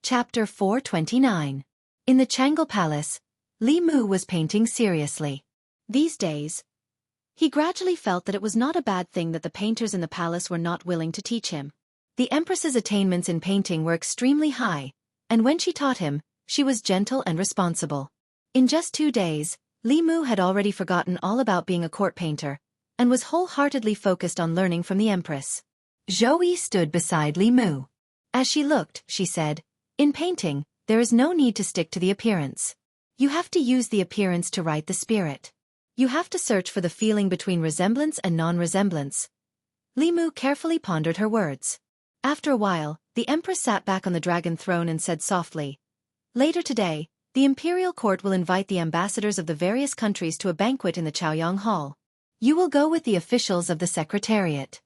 Chapter 429. In the Changle Palace, Li Mu was painting seriously. These days, he gradually felt that it was not a bad thing that the painters in the palace were not willing to teach him. The Empress's attainments in painting were extremely high, and when she taught him, she was gentle and responsible. In just 2 days, Li Mu had already forgotten all about being a court painter, and was wholeheartedly focused on learning from the Empress. Zhou Yi stood beside Li Mu. As she looked, she said, "In painting, there is no need to stick to the appearance. You have to use the appearance to write the spirit. You have to search for the feeling between resemblance and non-resemblance." Li Mu carefully pondered her words. After a while, the Empress sat back on the dragon throne and said softly, "Later today, the imperial court will invite the ambassadors of the various countries to a banquet in the Chaoyang Hall. You will go with the officials of the secretariat."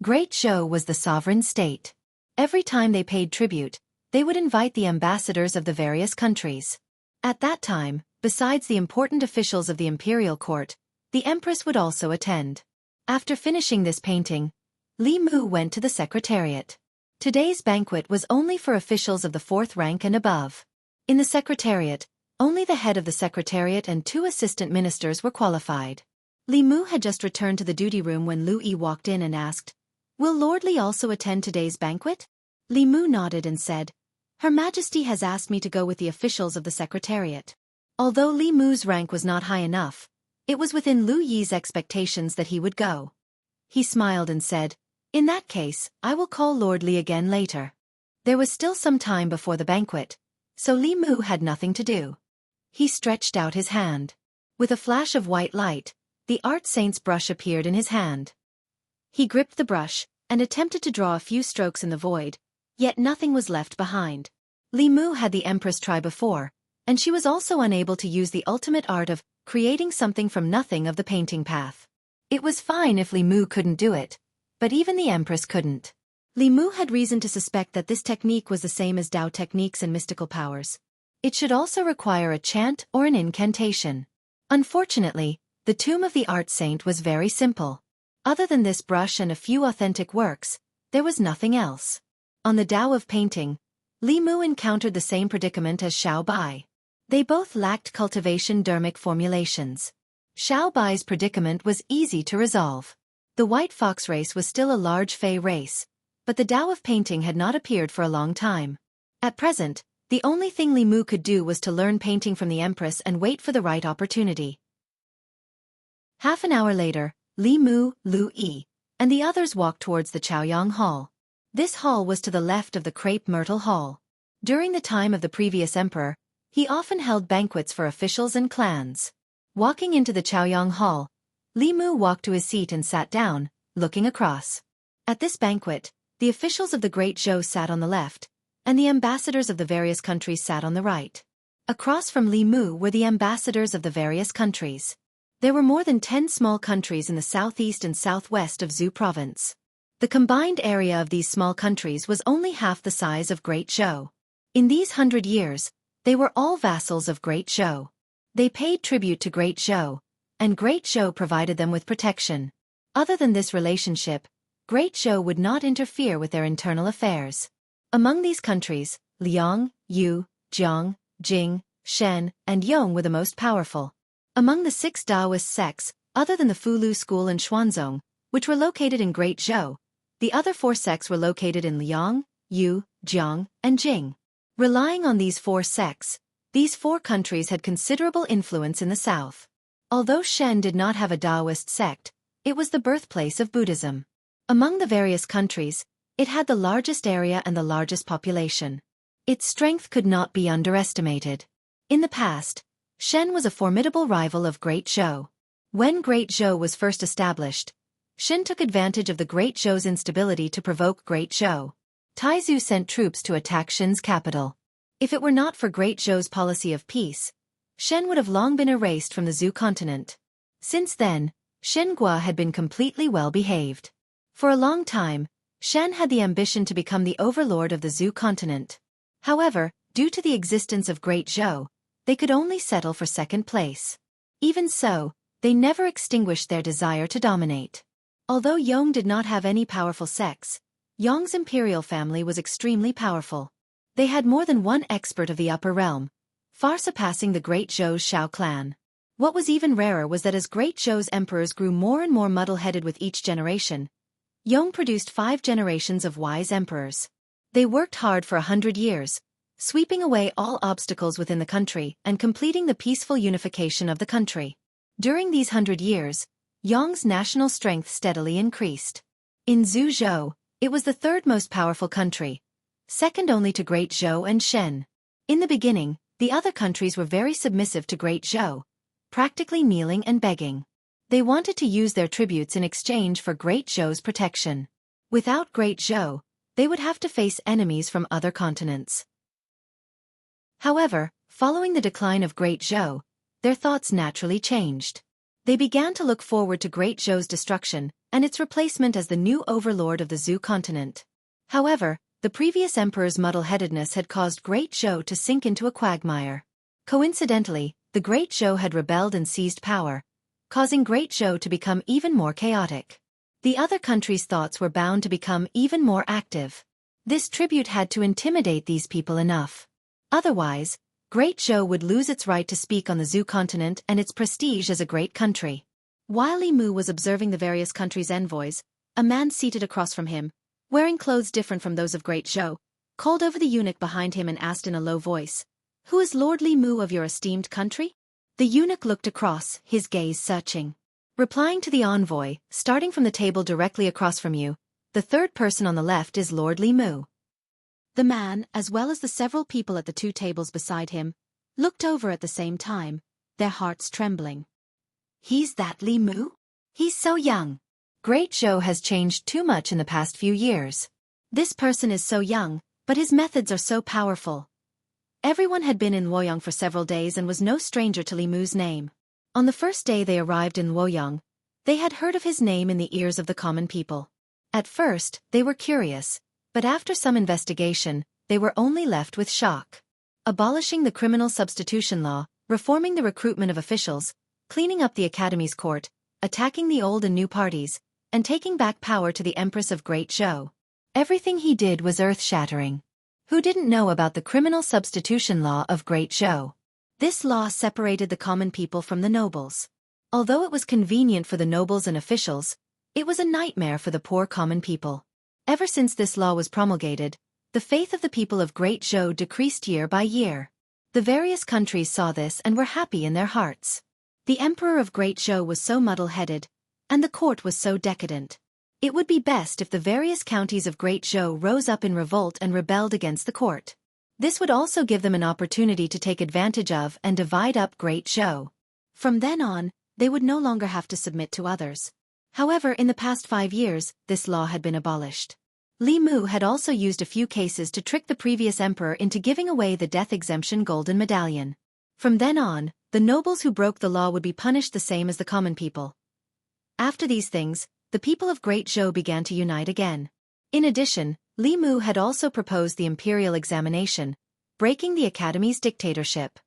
Great Zhou was the sovereign state. Every time they paid tribute, they would invite the ambassadors of the various countries. At that time, besides the important officials of the imperial court, the Empress would also attend. After finishing this painting, Li Mu went to the secretariat. Today's banquet was only for officials of the 4th rank and above. In the secretariat, only the head of the secretariat and 2 assistant ministers were qualified. Li Mu had just returned to the duty room when Lu Yi walked in and asked, "Will Lord Li also attend today's banquet?" Li Mu nodded and said, "Her Majesty has asked me to go with the officials of the secretariat." Although Li Mu's rank was not high enough, it was within Lu Yi's expectations that he would go. He smiled and said, "In that case, I will call Lord Li again later." There was still some time before the banquet, so Li Mu had nothing to do. He stretched out his hand. With a flash of white light, the art saint's brush appeared in his hand. He gripped the brush and attempted to draw a few strokes in the void, yet nothing was left behind. Li Mu had the Empress try before, and she was also unable to use the ultimate art of creating something from nothing of the painting path. It was fine if Li Mu couldn't do it, but even the Empress couldn't. Li Mu had reason to suspect that this technique was the same as Dao techniques and mystical powers. It should also require a chant or an incantation. Unfortunately, the tomb of the art saint was very simple. Other than this brush and a few authentic works, there was nothing else. On the Dao of painting, Li Mu encountered the same predicament as Xiao Bai. They both lacked cultivation dermic formulations. Xiao Bai's predicament was easy to resolve. The white fox race was still a large fey race, but the Dao of painting had not appeared for a long time. At present, the only thing Li Mu could do was to learn painting from the Empress and wait for the right opportunity. Half an hour later, Li Mu, Lu Yi, and the others walked towards the Chaoyang Hall. This hall was to the left of the Crepe Myrtle Hall. During the time of the previous emperor, he often held banquets for officials and clans. Walking into the Chaoyang Hall, Li Mu walked to his seat and sat down, looking across. At this banquet, the officials of the Great Zhou sat on the left, and the ambassadors of the various countries sat on the right. Across from Li Mu were the ambassadors of the various countries. There were more than 10 small countries in the southeast and southwest of Zhou province. The combined area of these small countries was only half the size of Great Zhou. In these 100 years, they were all vassals of Great Zhou. They paid tribute to Great Zhou, and Great Zhou provided them with protection. Other than this relationship, Great Zhou would not interfere with their internal affairs. Among these countries, Liang, Yu, Jiang, Jing, Shen, and Yong were the most powerful. Among the 6 Daoist sects, other than the Fulu school and Xuanzong, which were located in Great Zhou, the other 4 sects were located in Liang, Yu, Jiang, and Jing. Relying on these 4 sects, these 4 countries had considerable influence in the south. Although Shen did not have a Daoist sect, it was the birthplace of Buddhism. Among the various countries, it had the largest area and the largest population. Its strength could not be underestimated. In the past, Shen was a formidable rival of Great Zhou. When Great Zhou was first established, Shen took advantage of the Great Zhou's instability to provoke Great Zhou. Taizu sent troops to attack Shen's capital. If it were not for Great Zhou's policy of peace, Shen would have long been erased from the Zhou continent. Since then, Shen Gua had been completely well-behaved. For a long time, Shen had the ambition to become the overlord of the Zhou continent. However, due to the existence of Great Zhou, they could only settle for second place. Even so, they never extinguished their desire to dominate. Although Yong did not have any powerful sects, Yong's imperial family was extremely powerful. They had more than one expert of the upper realm, far surpassing the Great Zhou's Shao clan. What was even rarer was that as Great Zhou's emperors grew more and more muddle-headed with each generation, Yong produced 5 generations of wise emperors. They worked hard for 100 years, sweeping away all obstacles within the country and completing the peaceful unification of the country. During these 100 years, Yong's national strength steadily increased. In Zhuzhou, it was the 3rd most powerful country, second only to Great Zhou and Shen. In the beginning, the other countries were very submissive to Great Zhou, practically kneeling and begging. They wanted to use their tributes in exchange for Great Zhou's protection. Without Great Zhou, they would have to face enemies from other continents. However, following the decline of Great Zhou, their thoughts naturally changed. They began to look forward to Great Zhou's destruction and its replacement as the new overlord of the Zhou continent. However, the previous emperor's muddle-headedness had caused Great Zhou to sink into a quagmire. Coincidentally, the Great Zhou had rebelled and seized power, causing Great Zhou to become even more chaotic. The other countries' thoughts were bound to become even more active. This tribute had to intimidate these people enough. Otherwise, Great Zhou would lose its right to speak on the Zhou continent and its prestige as a great country. While Li Mu was observing the various countries' envoys, a man seated across from him, wearing clothes different from those of Great Zhou, called over the eunuch behind him and asked in a low voice, "Who is Lord Li Mu of your esteemed country?" The eunuch looked across, his gaze searching. Replying to the envoy, starting from the table directly across from you, the 3rd person on the left is Lord Li Mu. The man, as well as the several people at the 2 tables beside him, looked over at the same time, their hearts trembling. He's that Li Mu? He's so young. Great Zhou has changed too much in the past few years. This person is so young, but his methods are so powerful. Everyone had been in Luoyang for several days and was no stranger to Li Mu's name. On the first day they arrived in Luoyang, they had heard of his name in the ears of the common people. At first, they were curious, but after some investigation, they were only left with shock. Abolishing the criminal substitution law, reforming the recruitment of officials, cleaning up the Academy's court, attacking the old and new parties, and taking back power to the Empress of Great Zhou. Everything he did was earth-shattering. Who didn't know about the criminal substitution law of Great Zhou? This law separated the common people from the nobles. Although it was convenient for the nobles and officials, it was a nightmare for the poor common people. Ever since this law was promulgated, the faith of the people of Great Zhou decreased year by year. The various countries saw this and were happy in their hearts. The emperor of Great Zhou was so muddle-headed, and the court was so decadent. It would be best if the various counties of Great Zhou rose up in revolt and rebelled against the court. This would also give them an opportunity to take advantage of and divide up Great Zhou. From then on, they would no longer have to submit to others. However, in the past 5 years, this law had been abolished. Li Mu had also used a few cases to trick the previous emperor into giving away the death exemption golden medallion. From then on, the nobles who broke the law would be punished the same as the common people. After these things, the people of Great Zhou began to unite again. In addition, Li Mu had also proposed the imperial examination, breaking the Academy's dictatorship.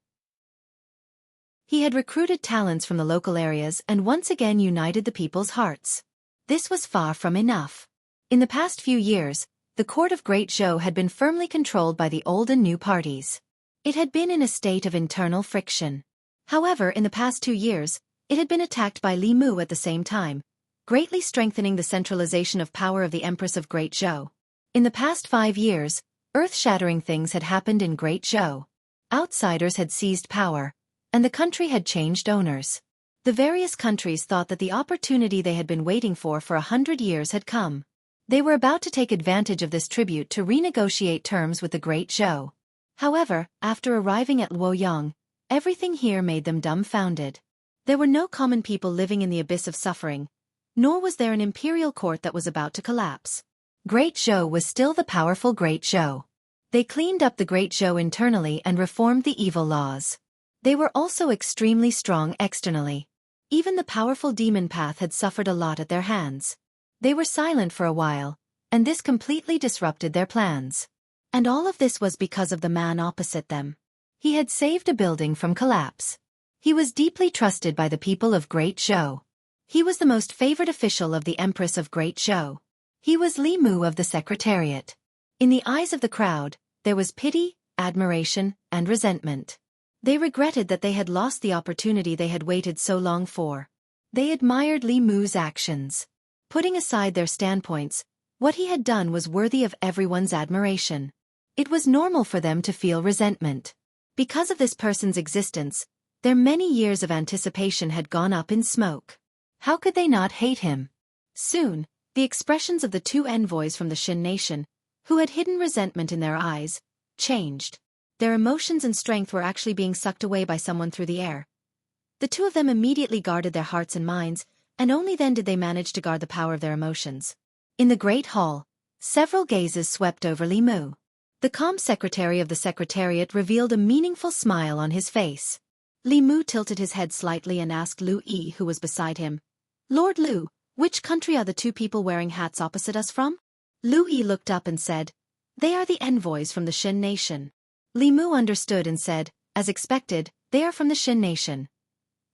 He had recruited talents from the local areas and once again united the people's hearts. This was far from enough. In the past few years, the court of Great Zhou had been firmly controlled by the old and new parties. It had been in a state of internal friction. However, in the past 2 years, it had been attacked by Li Mu at the same time, greatly strengthening the centralization of power of the Empress of Great Zhou. In the past 5 years, earth-shattering things had happened in Great Zhou. Outsiders had seized power, and the country had changed owners. The various countries thought that the opportunity they had been waiting for 100 years had come. They were about to take advantage of this tribute to renegotiate terms with the Great Zhou. However, after arriving at Luoyang, everything here made them dumbfounded. There were no common people living in the abyss of suffering, nor was there an imperial court that was about to collapse. Great Zhou was still the powerful Great Zhou. They cleaned up the Great Zhou internally and reformed the evil laws. They were also extremely strong externally. Even the powerful demon path had suffered a lot at their hands. They were silent for a while, and this completely disrupted their plans. And all of this was because of the man opposite them. He had saved a building from collapse. He was deeply trusted by the people of Great Zhou. He was the most favored official of the Empress of Great Zhou. He was Li Mu of the Secretariat. In the eyes of the crowd, there was pity, admiration, and resentment. They regretted that they had lost the opportunity they had waited so long for. They admired Li Mu's actions. Putting aside their standpoints, what he had done was worthy of everyone's admiration. It was normal for them to feel resentment. Because of this person's existence, their many years of anticipation had gone up in smoke. How could they not hate him? Soon, the expressions of the two envoys from the Shin nation, who had hidden resentment in their eyes, changed. Their emotions and strength were actually being sucked away by someone through the air. The two of them immediately guarded their hearts and minds, and only then did they manage to guard the power of their emotions. In the great hall, several gazes swept over Li Mu. The calm secretary of the secretariat revealed a meaningful smile on his face. Li Mu tilted his head slightly and asked Lu Yi, who was beside him, "Lord Lu, which country are the two people wearing hats opposite us from?" Lu Yi looked up and said, "They are the envoys from the Shin nation." Li Mu understood and said, as expected, "They are from the Shin nation."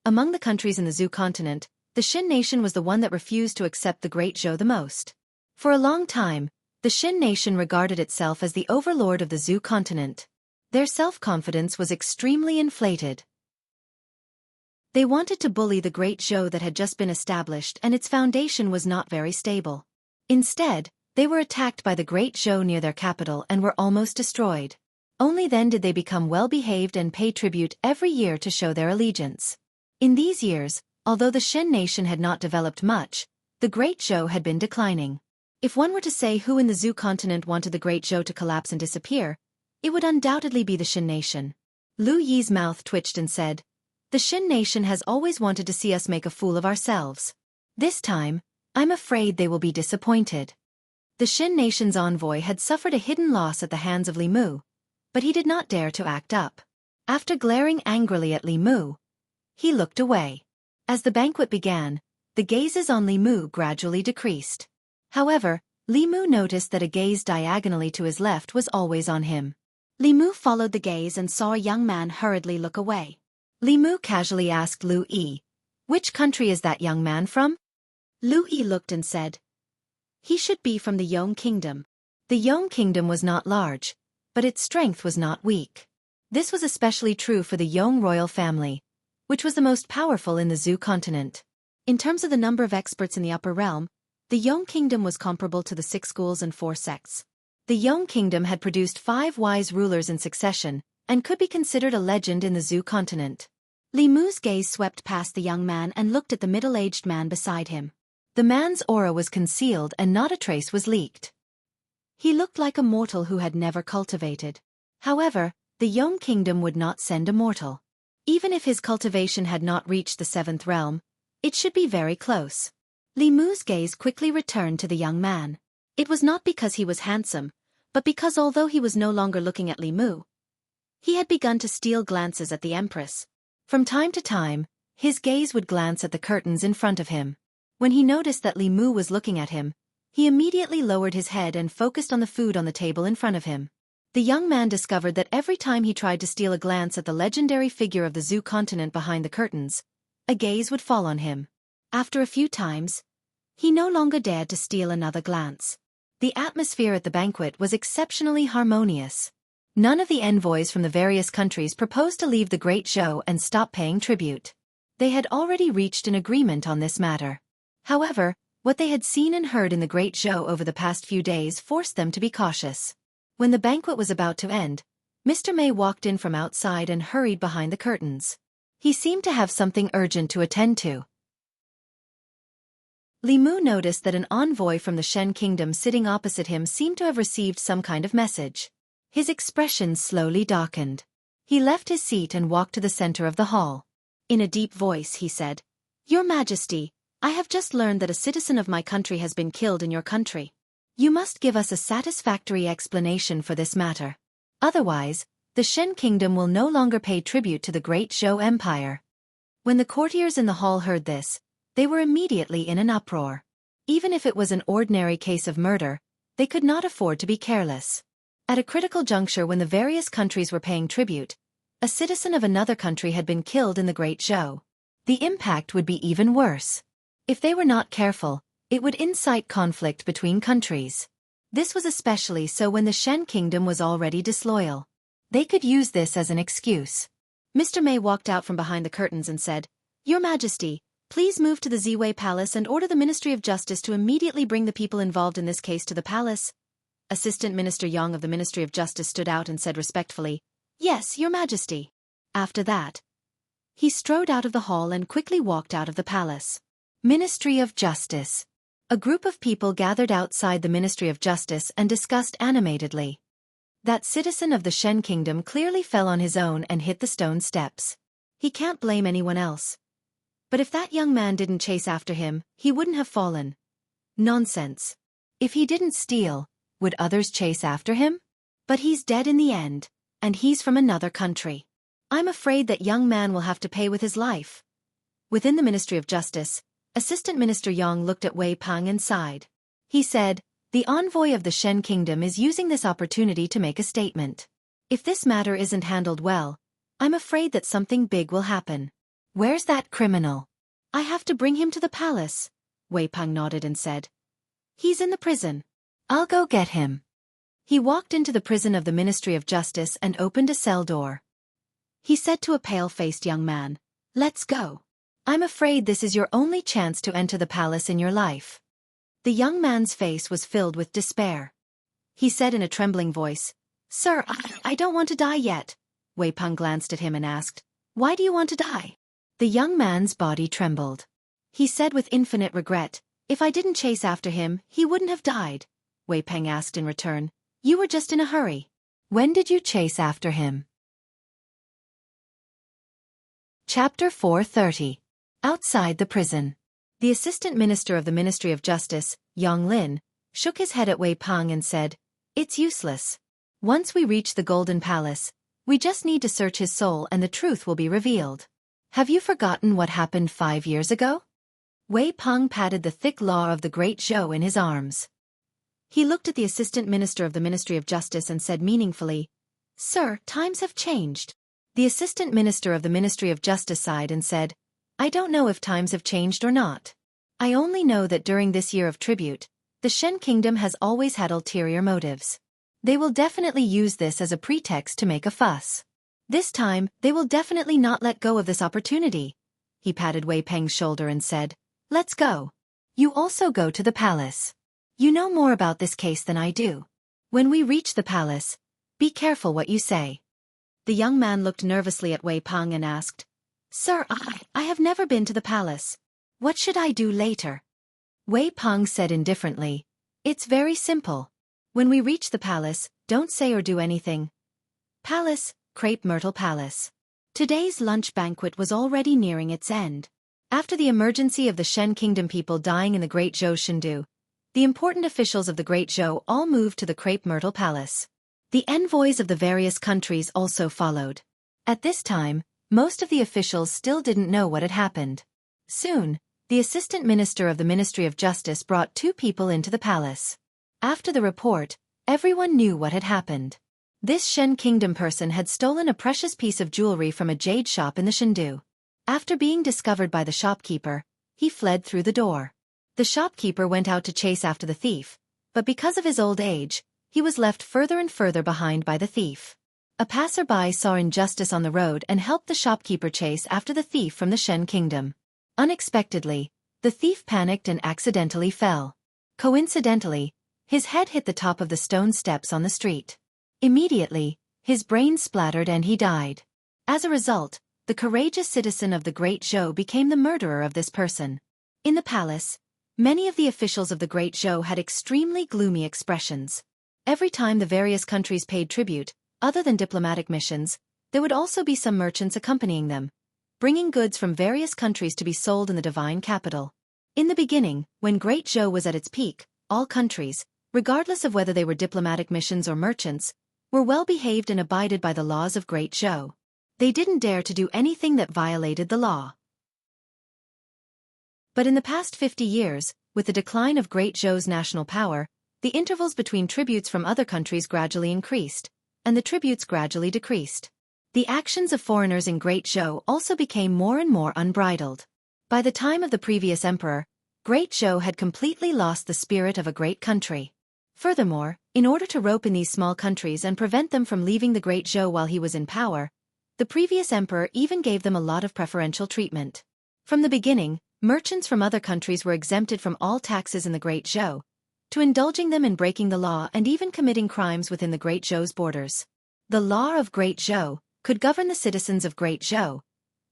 Among the countries in the Zhou continent, the Shin nation was the one that refused to accept the Great Zhou the most. For a long time, the Shin nation regarded itself as the overlord of the Zhou continent. Their self-confidence was extremely inflated. They wanted to bully the Great Zhou that had just been established, and its foundation was not very stable. Instead, they were attacked by the Great Zhou near their capital and were almost destroyed. Only then did they become well-behaved and pay tribute every year to show their allegiance. In these years, although the Shin nation had not developed much, the Great Zhou had been declining. If one were to say who in the Zhou continent wanted the Great Zhou to collapse and disappear, it would undoubtedly be the Shin nation. Lu Yi's mouth twitched and said, "The Shin nation has always wanted to see us make a fool of ourselves. This time, I'm afraid they will be disappointed." The Shin nation's envoy had suffered a hidden loss at the hands of Li Mu, but he did not dare to act up. After glaring angrily at Li Mu, he looked away. As the banquet began, the gazes on Li Mu gradually decreased. However, Li Mu noticed that a gaze diagonally to his left was always on him. Li Mu followed the gaze and saw a young man hurriedly look away. Li Mu casually asked Lu Yi, "Which country is that young man from?" Lu Yi looked and said, "He should be from the Yong kingdom." The Yong kingdom was not large, but its strength was not weak. This was especially true for the Yong royal family, which was the most powerful in the Zhou continent. In terms of the number of experts in the upper realm, the Yong kingdom was comparable to the 6 schools and 4 sects. The Yong kingdom had produced 5 wise rulers in succession, and could be considered a legend in the Zhou continent. Li Mu's gaze swept past the young man and looked at the middle-aged man beside him. The man's aura was concealed and not a trace was leaked. He looked like a mortal who had never cultivated. However, the Yong kingdom would not send a mortal. Even if his cultivation had not reached the 7th realm, it should be very close. Li Mu's gaze quickly returned to the young man. It was not because he was handsome, but because although he was no longer looking at Li Mu, he had begun to steal glances at the Empress. From time to time, his gaze would glance at the curtains in front of him. When he noticed that Li Mu was looking at him, he immediately lowered his head and focused on the food on the table in front of him. The young man discovered that every time he tried to steal a glance at the legendary figure of the Zhou continent behind the curtains, a gaze would fall on him. After a few times, he no longer dared to steal another glance. The atmosphere at the banquet was exceptionally harmonious. None of the envoys from the various countries proposed to leave the Great Zhou and stop paying tribute. They had already reached an agreement on this matter. However, what they had seen and heard in the Great Zhou over the past few days forced them to be cautious. When the banquet was about to end, Mr. May walked in from outside and hurried behind the curtains. He seemed to have something urgent to attend to. Li Mu noticed that an envoy from the Shen kingdom sitting opposite him seemed to have received some kind of message. His expression slowly darkened. He left his seat and walked to the center of the hall. In a deep voice he said, "Your Majesty, I have just learned that a citizen of my country has been killed in your country. You must give us a satisfactory explanation for this matter. Otherwise, the Shen kingdom will no longer pay tribute to the Great Zhou Empire." When the courtiers in the hall heard this, they were immediately in an uproar. Even if it was an ordinary case of murder, they could not afford to be careless. At a critical juncture when the various countries were paying tribute, a citizen of another country had been killed in the Great Zhou. The impact would be even worse. If they were not careful, it would incite conflict between countries. This was especially so when the Shen kingdom was already disloyal. They could use this as an excuse. Mr. May walked out from behind the curtains and said, "Your Majesty, please move to the Ziwei Palace and order the Ministry of Justice to immediately bring the people involved in this case to the palace." Assistant Minister Yang of the Ministry of Justice stood out and said respectfully, "Yes, Your Majesty." After that, he strode out of the hall and quickly walked out of the palace. Ministry of Justice. A group of people gathered outside the Ministry of Justice and discussed animatedly. That citizen of the Shen kingdom clearly fell on his own and hit the stone steps. He can't blame anyone else. But if that young man didn't chase after him, he wouldn't have fallen. Nonsense. If he didn't steal, would others chase after him? But he's dead in the end, and he's from another country. I'm afraid that young man will have to pay with his life. Within the Ministry of Justice, Assistant Minister Yang looked at Wei Peng and sighed. He said, "The envoy of the Shen kingdom is using this opportunity to make a statement. If this matter isn't handled well, I'm afraid that something big will happen." "Where's that criminal?" "I have to bring him to the palace," Wei Peng nodded and said. "He's in the prison." "I'll go get him." He walked into the prison of the Ministry of Justice and opened a cell door. He said to a pale-faced young man, "Let's go. I'm afraid this is your only chance to enter the palace in your life." The young man's face was filled with despair. He said in a trembling voice, "Sir, I don't want to die yet." Wei Peng glanced at him and asked, "Why do you want to die?" The young man's body trembled. He said with infinite regret, "If I didn't chase after him, he wouldn't have died." Wei Peng asked in return, "You were just in a hurry. When did you chase after him?" Chapter 430. Outside the prison. The Assistant Minister of the Ministry of Justice, Yang Lin, shook his head at Wei Peng and said, "It's useless. Once we reach the Golden Palace, we just need to search his soul and the truth will be revealed. Have you forgotten what happened 5 years ago?" Wei Peng patted the thick law of the Great Zhou in his arms. He looked at the Assistant Minister of the Ministry of Justice and said meaningfully, "Sir, times have changed." The Assistant Minister of the Ministry of Justice sighed and said, "I don't know if times have changed or not. I only know that during this year of tribute, the Shen kingdom has always had ulterior motives. They will definitely use this as a pretext to make a fuss. This time, they will definitely not let go of this opportunity." He patted Wei Peng's shoulder and said, "Let's go. You also go to the palace. You know more about this case than I do. When we reach the palace, be careful what you say." The young man looked nervously at Wei Peng and asked, "Sir, I have never been to the palace. What should I do later?" Wei Peng said indifferently, "It's very simple. When we reach the palace, don't say or do anything. Palace, Crepe Myrtle Palace." Today's lunch banquet was already nearing its end. After the emergency of the Shen Kingdom people dying in the Great Zhou Shindu, the important officials of the Great Zhou all moved to the Crepe Myrtle Palace. The envoys of the various countries also followed. At this time, most of the officials still didn't know what had happened. Soon, the Assistant Minister of the Ministry of Justice brought 2 people into the palace. After the report, everyone knew what had happened. This Shen Kingdom person had stolen a precious piece of jewelry from a jade shop in the Shindu. After being discovered by the shopkeeper, he fled through the door. The shopkeeper went out to chase after the thief, but because of his old age, he was left further and further behind by the thief. A passerby saw injustice on the road and helped the shopkeeper chase after the thief from the Shen Kingdom. Unexpectedly, the thief panicked and accidentally fell. Coincidentally, his head hit the top of the stone steps on the street. Immediately, his brain splattered and he died. As a result, the courageous citizen of the Great Zhou became the murderer of this person. In the palace, many of the officials of the Great Zhou had extremely gloomy expressions. Every time the various countries paid tribute, other than diplomatic missions, there would also be some merchants accompanying them, bringing goods from various countries to be sold in the divine capital. In the beginning, when Great Zhou was at its peak, all countries, regardless of whether they were diplomatic missions or merchants, were well behaved and abided by the laws of Great Zhou. They didn't dare to do anything that violated the law. But in the past 50 years, with the decline of Great Zhou's national power, the intervals between tributes from other countries gradually increased, and the tributes gradually decreased. The actions of foreigners in Great Zhou also became more and more unbridled. By the time of the previous emperor, Great Zhou had completely lost the spirit of a great country. Furthermore, in order to rope in these small countries and prevent them from leaving the Great Zhou while he was in power, the previous emperor even gave them a lot of preferential treatment. From the beginning, merchants from other countries were exempted from all taxes in the Great Zhou, to indulging them in breaking the law and even committing crimes within the Great Zhou's borders. The law of Great Zhou could govern the citizens of Great Zhou,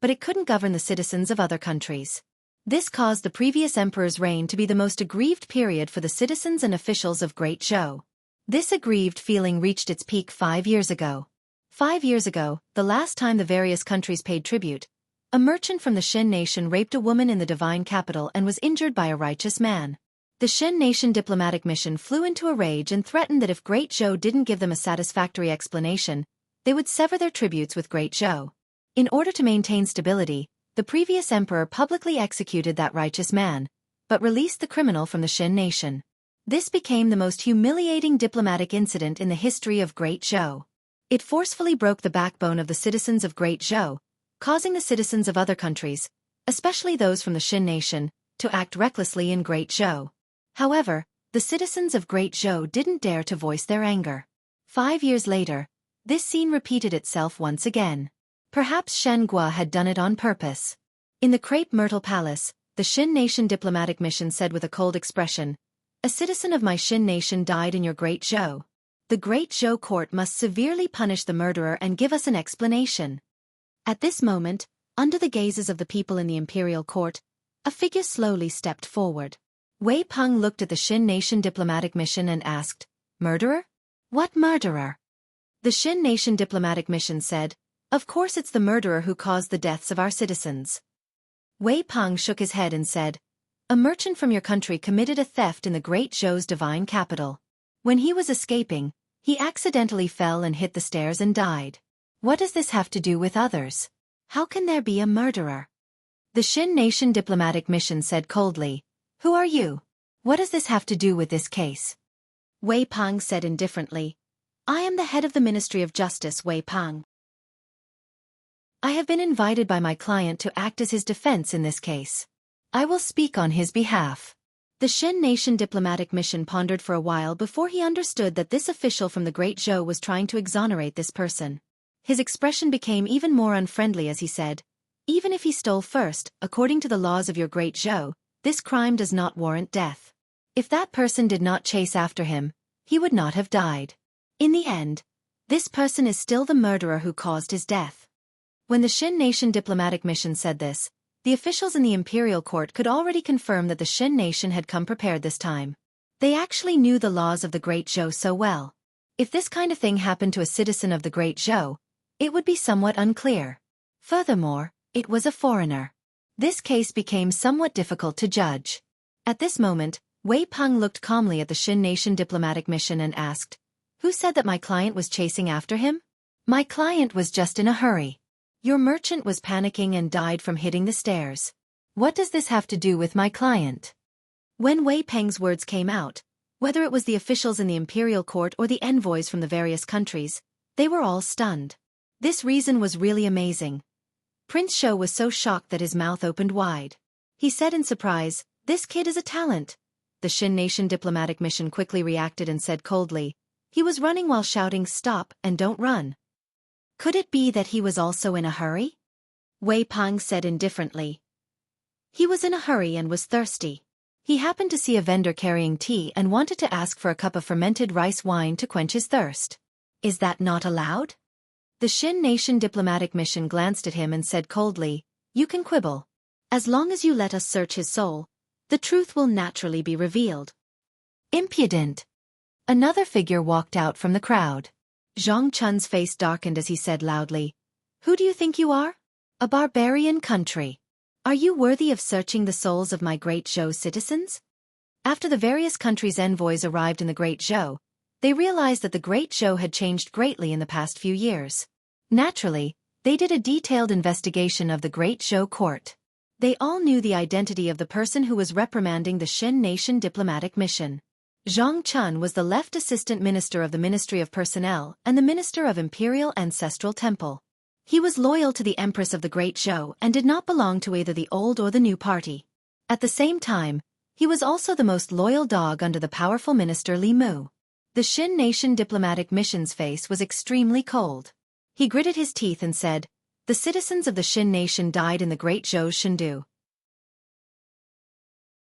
but it couldn't govern the citizens of other countries. This caused the previous emperor's reign to be the most aggrieved period for the citizens and officials of Great Zhou. This aggrieved feeling reached its peak 5 years ago. 5 years ago, the last time the various countries paid tribute, a merchant from the Shen nation raped a woman in the divine capital and was injured by a righteous man. The Shen nation diplomatic mission flew into a rage and threatened that if Great Zhou didn't give them a satisfactory explanation, they would sever their tributes with Great Zhou. In order to maintain stability, the previous emperor publicly executed that righteous man, but released the criminal from the Shen nation. This became the most humiliating diplomatic incident in the history of Great Zhou. It forcefully broke the backbone of the citizens of Great Zhou, causing the citizens of other countries, especially those from the Shen nation, to act recklessly in Great Zhou. However, the citizens of Great Zhou didn't dare to voice their anger. 5 years later, this scene repeated itself once again. Perhaps Shen Gua had done it on purpose. In the Crepe Myrtle Palace, the Shen nation diplomatic mission said with a cold expression, "A citizen of my Shen nation died in your Great Zhou. The Great Zhou court must severely punish the murderer and give us an explanation." At this moment, under the gazes of the people in the imperial court, a figure slowly stepped forward. Wei Peng looked at the Shen nation diplomatic mission and asked, "Murderer? What murderer?" The Shen nation diplomatic mission said, "Of course it's the murderer who caused the deaths of our citizens." Wei Peng shook his head and said, "A merchant from your country committed a theft in the Great Zhou's divine capital. When he was escaping, he accidentally fell and hit the stairs and died. What does this have to do with others? How can there be a murderer?" The Shen nation diplomatic mission said coldly, "Who are you? What does this have to do with this case?" Wei Peng said indifferently, "I am the head of the Ministry of Justice, Wei Peng. I have been invited by my client to act as his defense in this case. I will speak on his behalf." The Shen nation diplomatic mission pondered for a while before he understood that this official from the Great Zhou was trying to exonerate this person. His expression became even more unfriendly as he said, "Even if he stole first, according to the laws of your Great Zhou, this crime does not warrant death. If that person did not chase after him, he would not have died. In the end, this person is still the murderer who caused his death." When the Shen nation diplomatic mission said this, the officials in the imperial court could already confirm that the Shen nation had come prepared this time. They actually knew the laws of the Great Zhou so well. If this kind of thing happened to a citizen of the Great Zhou, it would be somewhat unclear. Furthermore, it was a foreigner. This case became somewhat difficult to judge. At this moment, Wei Peng looked calmly at the Shen nation diplomatic mission and asked, "Who said that my client was chasing after him?" "My client was just in a hurry. Your merchant was panicking and died from hitting the stairs. What does this have to do with my client?" When Wei Peng's words came out, whether it was the officials in the imperial court or the envoys from the various countries, they were all stunned. This reason was really amazing. Prince Shou was so shocked that his mouth opened wide. He said in surprise, "This kid is a talent." The Shen nation diplomatic mission quickly reacted and said coldly, "He was running while shouting, 'Stop and don't run.' Could it be that he was also in a hurry?" Wei Peng said indifferently. "He was in a hurry and was thirsty. He happened to see a vendor carrying tea and wanted to ask for a cup of fermented rice wine to quench his thirst. Is that not allowed?" The Shen nation diplomatic mission glanced at him and said coldly, "You can quibble. As long as you let us search his soul, the truth will naturally be revealed." "Impudent!" Another figure walked out from the crowd. Zhang Chun's face darkened as he said loudly, "Who do you think you are? A barbarian country. Are you worthy of searching the souls of my Great Zhou citizens?" After the various countries' envoys arrived in the Great Zhou, they realized that the Great Zhou had changed greatly in the past few years. Naturally, they did a detailed investigation of the Great Zhou court. They all knew the identity of the person who was reprimanding the Shen nation diplomatic mission. Zhang Chun was the left assistant minister of the Ministry of Personnel and the minister of Imperial Ancestral Temple. He was loyal to the Empress of the Great Zhou and did not belong to either the old or the new party. At the same time, he was also the most loyal dog under the powerful minister Li Mu. The Shin Nation diplomatic mission's face was extremely cold. He gritted his teeth and said, "The citizens of the Shin Nation died in the Great Zhou's Shindu."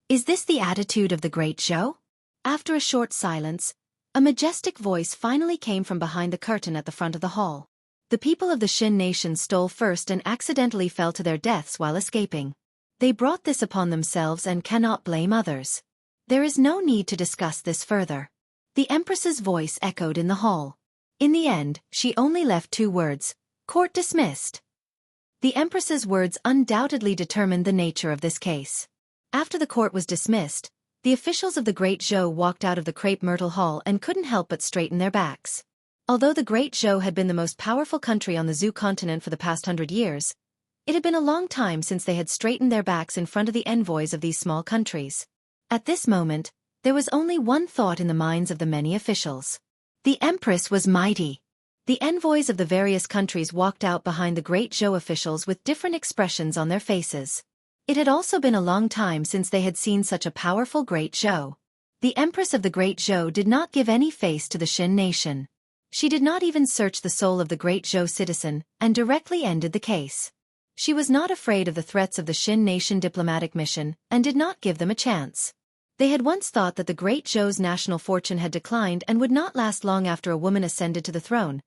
"Is this the attitude of the Great Zhou?" After a short silence, a majestic voice finally came from behind the curtain at the front of the hall. "The people of the Shin Nation stole first and accidentally fell to their deaths while escaping. They brought this upon themselves and cannot blame others. There is no need to discuss this further." The Empress's voice echoed in the hall. In the end, she only left 2 words: "Court dismissed." The Empress's words undoubtedly determined the nature of this case. After the court was dismissed, the officials of the Great Zhou walked out of the Crepe Myrtle Hall and couldn't help but straighten their backs. Although the Great Zhou had been the most powerful country on the Zhou continent for the past 100 years, it had been a long time since they had straightened their backs in front of the envoys of these small countries. At this moment, there was only one thought in the minds of the many officials. The Empress was mighty. The envoys of the various countries walked out behind the Great Zhou officials with different expressions on their faces. It had also been a long time since they had seen such a powerful Great Zhou. The Empress of the Great Zhou did not give any face to the Shin Nation. She did not even search the soul of the Great Zhou citizen and directly ended the case. She was not afraid of the threats of the Shin Nation diplomatic mission and did not give them a chance. They had once thought that the Great Zhou's national fortune had declined and would not last long after a woman ascended to the throne,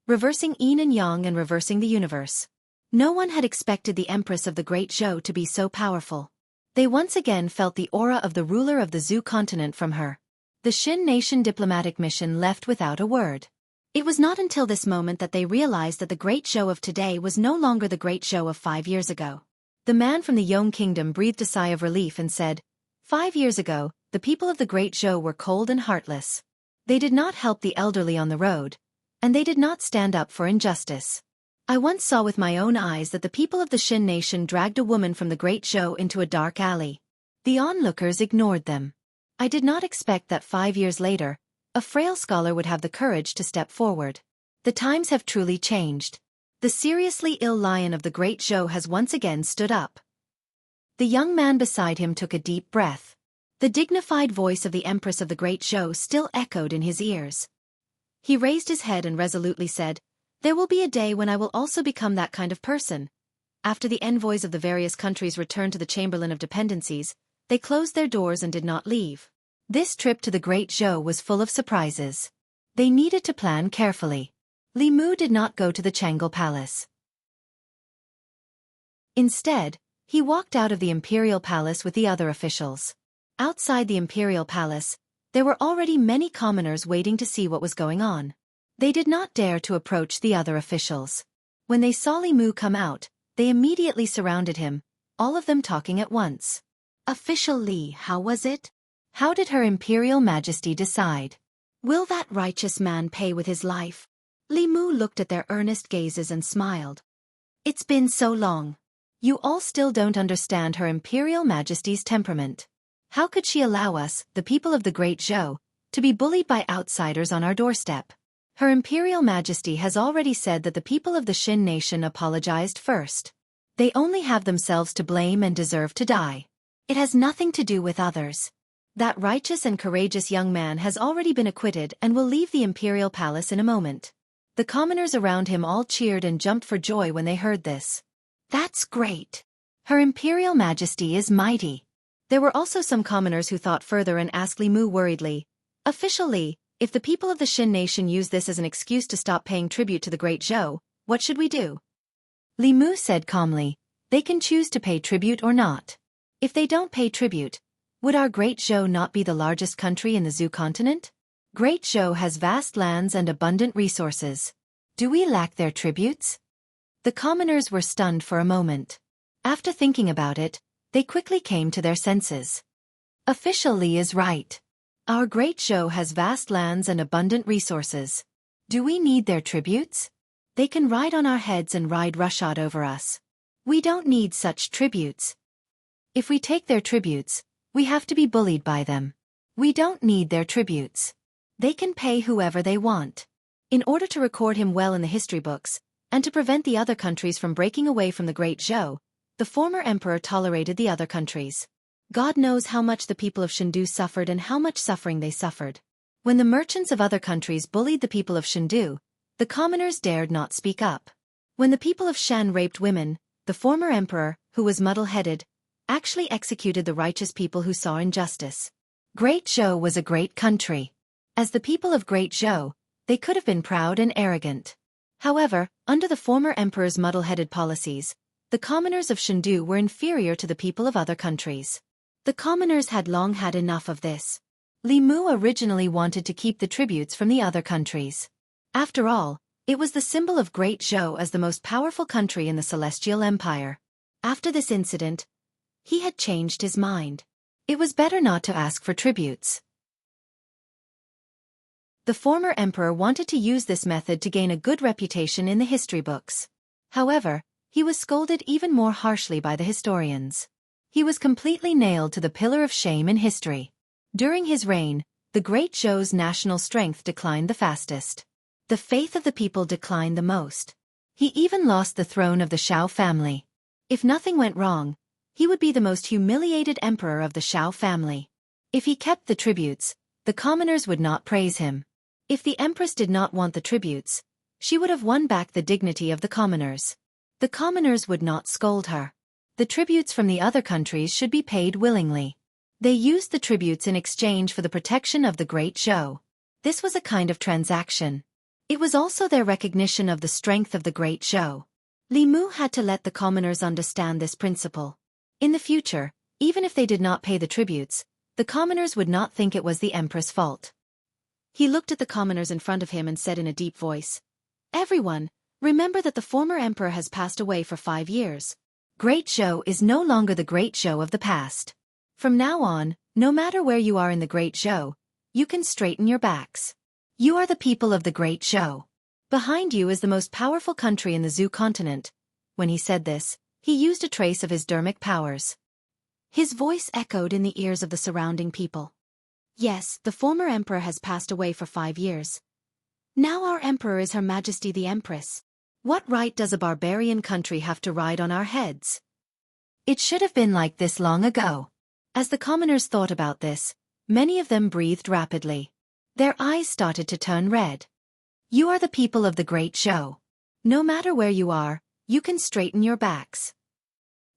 reversing yin and yang and reversing the universe. No one had expected the Empress of the Great Zhou to be so powerful. They once again felt the aura of the ruler of the Zhou continent from her. The Shin Nation diplomatic mission left without a word. It was not until this moment that they realized that the Great Zhou of today was no longer the Great Zhou of 5 years ago. The man from the Yong Kingdom breathed a sigh of relief and said, 5 years ago, the people of the Great Zhou were cold and heartless. They did not help the elderly on the road, and they did not stand up for injustice. I once saw with my own eyes that the people of the Shin Nation dragged a woman from the Great Zhou into a dark alley. The onlookers ignored them. I did not expect that 5 years later, a frail scholar would have the courage to step forward. The times have truly changed. The seriously ill lion of the Great Zhou has once again stood up. The young man beside him took a deep breath. The dignified voice of the Empress of the Great Zhou still echoed in his ears. He raised his head and resolutely said, "There will be a day when I will also become that kind of person." After the envoys of the various countries returned to the Chamberlain of Dependencies, they closed their doors and did not leave. This trip to the Great Zhou was full of surprises. They needed to plan carefully. Li Mu did not go to the Changle Palace. Instead, he walked out of the Imperial Palace with the other officials. Outside the Imperial Palace, there were already many commoners waiting to see what was going on. They did not dare to approach the other officials. When they saw Li Mu come out, they immediately surrounded him, all of them talking at once. "Official Li, how was it? How did Her Imperial Majesty decide? Will that righteous man pay with his life?" Li Mu looked at their earnest gazes and smiled. "It's been so long. You all still don't understand Her Imperial Majesty's temperament. How could she allow us, the people of the Great Zhou, to be bullied by outsiders on our doorstep? Her Imperial Majesty has already said that the people of the Shin Nation apologized first. They only have themselves to blame and deserve to die. It has nothing to do with others. That righteous and courageous young man has already been acquitted and will leave the Imperial Palace in a moment." The commoners around him all cheered and jumped for joy when they heard this. "That's great. Her Imperial Majesty is mighty." There were also some commoners who thought further and asked Li Mu worriedly, "Official Li, if the people of the Shin Nation use this as an excuse to stop paying tribute to the Great Zhou, what should we do?" Li Mu said calmly, "They can choose to pay tribute or not. If they don't pay tribute, would our Great Zhou not be the largest country in the Zhou continent? Great Zhou has vast lands and abundant resources. Do we lack their tributes?" The commoners were stunned for a moment. After thinking about it, they quickly came to their senses. "Official Li is right. Our Great Zhou has vast lands and abundant resources. Do we need their tributes? They can ride on our heads and ride roughshod over us. We don't need such tributes. If we take their tributes, we have to be bullied by them. We don't need their tributes. They can pay whoever they want." In order to record him well in the history books, and to prevent the other countries from breaking away from the Great Zhou, the former emperor tolerated the other countries. God knows how much the people of Shindu suffered and how much suffering they suffered. When the merchants of other countries bullied the people of Chengdu, the commoners dared not speak up. When the people of Shan raped women, the former emperor, who was muddle-headed, actually executed the righteous people who saw injustice. Great Zhou was a great country. As the people of Great Zhou, they could have been proud and arrogant. However, under the former emperor's muddle-headed policies, the commoners of Chengdu were inferior to the people of other countries. The commoners had long had enough of this. Li Mu originally wanted to keep the tributes from the other countries. After all, it was the symbol of Great Zhou as the most powerful country in the Celestial Empire. After this incident, he had changed his mind. It was better not to ask for tributes. The former emperor wanted to use this method to gain a good reputation in the history books. However, he was scolded even more harshly by the historians. He was completely nailed to the pillar of shame in history. During his reign, the Great Zhou's national strength declined the fastest. The faith of the people declined the most. He even lost the throne of the Shao family. If nothing went wrong, he would be the most humiliated emperor of the Shao family. If he kept the tributes, the commoners would not praise him. If the empress did not want the tributes, she would have won back the dignity of the commoners. The commoners would not scold her. The tributes from the other countries should be paid willingly. They used the tributes in exchange for the protection of the Great Zhou. This was a kind of transaction. It was also their recognition of the strength of the Great Zhou. Li Mu had to let the commoners understand this principle. In the future, even if they did not pay the tributes, the commoners would not think it was the empress' fault. He looked at the commoners in front of him and said in a deep voice, "Everyone, remember that the former emperor has passed away for 5 years. Great Zhou is no longer the Great Zhou of the past. From now on, no matter where you are in the Great Zhou, you can straighten your backs. You are the people of the Great Zhou. Behind you is the most powerful country in the Zhou continent." When he said this, he used a trace of his dermic powers. His voice echoed in the ears of the surrounding people. "Yes, the former emperor has passed away for 5 years. Now our emperor is Her Majesty the Empress. What right does a barbarian country have to ride on our heads? It should have been like this long ago." As the commoners thought about this, many of them breathed rapidly. Their eyes started to turn red. You are the people of the Great Zhou. No matter where you are, you can straighten your backs.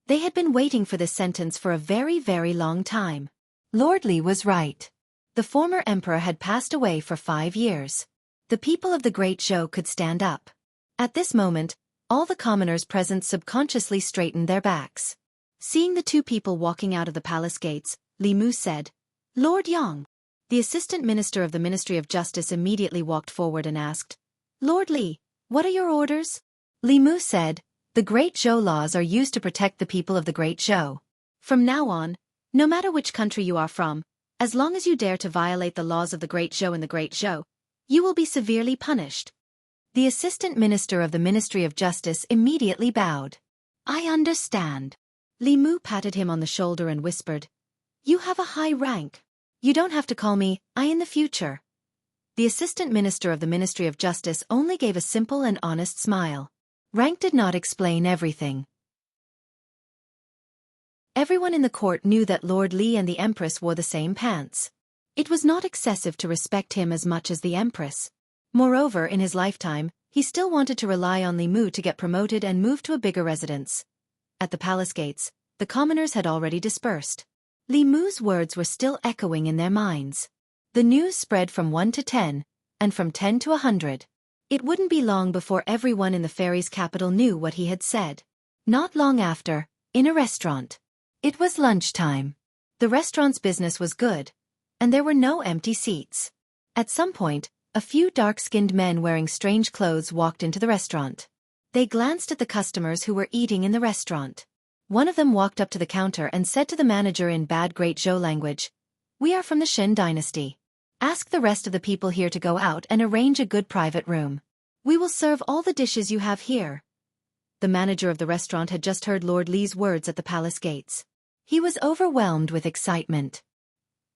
They had been waiting for this sentence for a very, very long time. Lord Li was right. The former emperor had passed away for 5 years. The people of the Great Zhou could stand up. At this moment, all the commoners present subconsciously straightened their backs. Seeing the two people walking out of the palace gates, Li Mu said, "Lord Yang." The assistant minister of the Ministry of Justice immediately walked forward and asked, "Lord Li, what are your orders?" Li Mu said, "The Great Zhou laws are used to protect the people of the Great Zhou. From now on, no matter which country you are from, as long as you dare to violate the laws of the Great Zhou in the Great Zhou, you will be severely punished." The assistant minister of the Ministry of Justice immediately bowed. "I understand." Li Mu patted him on the shoulder and whispered, "You have a high rank. You don't have to call me I in the future." The assistant minister of the Ministry of Justice only gave a simple and honest smile. Rank did not explain everything. Everyone in the court knew that Lord Li and the Empress wore the same pants. It was not excessive to respect him as much as the Empress. Moreover, in his lifetime, he still wanted to rely on Li Mu to get promoted and move to a bigger residence. At the palace gates, the commoners had already dispersed. Li Mu's words were still echoing in their minds. The news spread from 1 to 10, and from 10 to 100. It wouldn't be long before everyone in the fairy's capital knew what he had said. Not long after, in a restaurant. It was lunchtime. The restaurant's business was good, and there were no empty seats. At some point, a few dark-skinned men wearing strange clothes walked into the restaurant. They glanced at the customers who were eating in the restaurant. One of them walked up to the counter and said to the manager in bad Great Zhou language, "We are from the Shen dynasty. Ask the rest of the people here to go out and arrange a good private room. We will serve all the dishes you have here." The manager of the restaurant had just heard Lord Li's words at the palace gates. He was overwhelmed with excitement.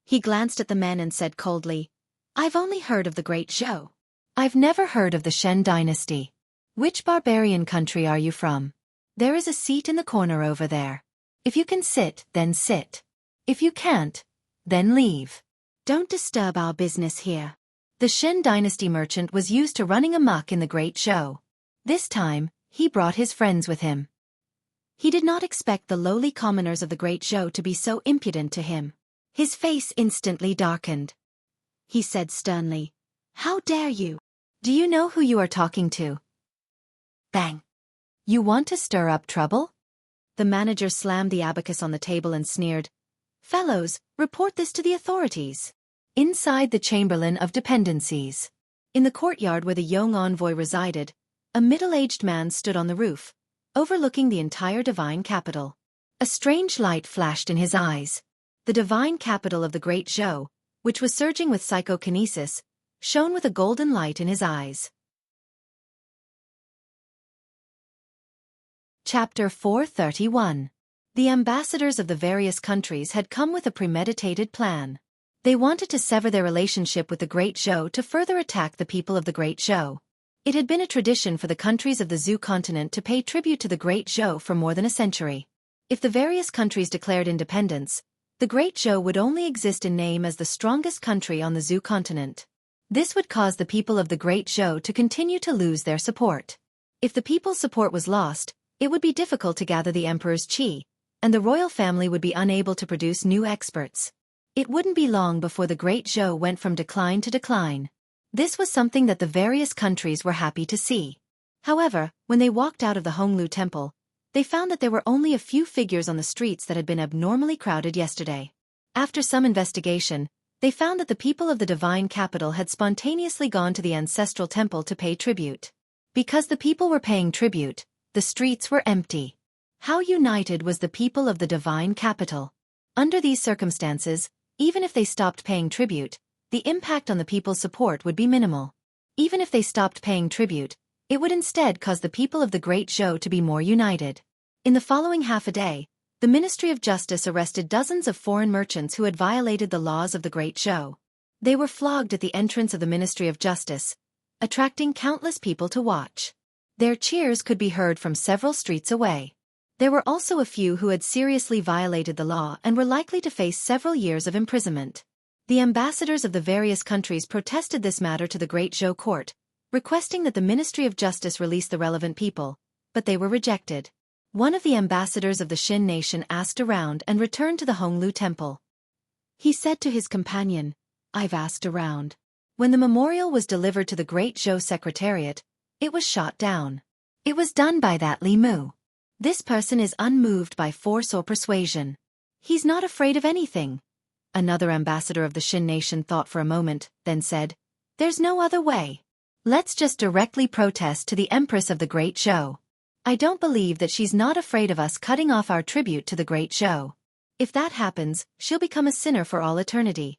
He glanced at the men and said coldly, "I've only heard of the Great Zhou. I've never heard of the Shen dynasty. Which barbarian country are you from? There is a seat in the corner over there. If you can sit, then sit. If you can't, then leave." Don't disturb our business here. The Shin dynasty merchant was used to running amok in the great show. This time, he brought his friends with him. He did not expect the lowly commoners of the great show to be so impudent to him. His face instantly darkened. He said sternly, "How dare you? Do you know who you are talking to?" Bang! You want to stir up trouble? The manager slammed the abacus on the table and sneered, "Fellows, report this to the authorities." Inside the Chamberlain of Dependencies. In the courtyard where the young envoy resided, a middle-aged man stood on the roof, overlooking the entire divine capital. A strange light flashed in his eyes. The divine capital of the Great Zhou, which was surging with psychokinesis, shone with a golden light in his eyes. Chapter 431. The ambassadors of the various countries had come with a premeditated plan. They wanted to sever their relationship with the Great Zhou to further attack the people of the Great Zhou. It had been a tradition for the countries of the Zhou continent to pay tribute to the Great Zhou for more than a century. If the various countries declared independence, the Great Zhou would only exist in name as the strongest country on the Zhou continent. This would cause the people of the Great Zhou to continue to lose their support. If the people's support was lost, it would be difficult to gather the emperor's qi, and the royal family would be unable to produce new experts. It wouldn't be long before the Great Zhou went from decline to decline. This was something that the various countries were happy to see. However, when they walked out of the Honglu temple, they found that there were only a few figures on the streets that had been abnormally crowded yesterday. After some investigation, they found that the people of the divine capital had spontaneously gone to the ancestral temple to pay tribute. Because the people were paying tribute, the streets were empty. How united was the people of the divine capital? Under these circumstances, even if they stopped paying tribute, the impact on the people's support would be minimal. Even if they stopped paying tribute, it would instead cause the people of the Great Zhou to be more united. In the following half a day, the Ministry of Justice arrested dozens of foreign merchants who had violated the laws of the Great Zhou. They were flogged at the entrance of the Ministry of Justice, attracting countless people to watch. Their cheers could be heard from several streets away. There were also a few who had seriously violated the law and were likely to face several years of imprisonment. The ambassadors of the various countries protested this matter to the Great Zhou court, requesting that the Ministry of Justice release the relevant people, but they were rejected. One of the ambassadors of the Shin nation asked around and returned to the Honglu temple. He said to his companion, "I've asked around." When the memorial was delivered to the Great Zhou Secretariat, it was shot down. It was done by that Li Mu. This person is unmoved by force or persuasion. He's not afraid of anything. Another ambassador of the Shin nation thought for a moment, then said, "There's no other way. Let's just directly protest to the Empress of the Great Zhou. I don't believe that she's not afraid of us cutting off our tribute to the Great Zhou. If that happens, she'll become a sinner for all eternity."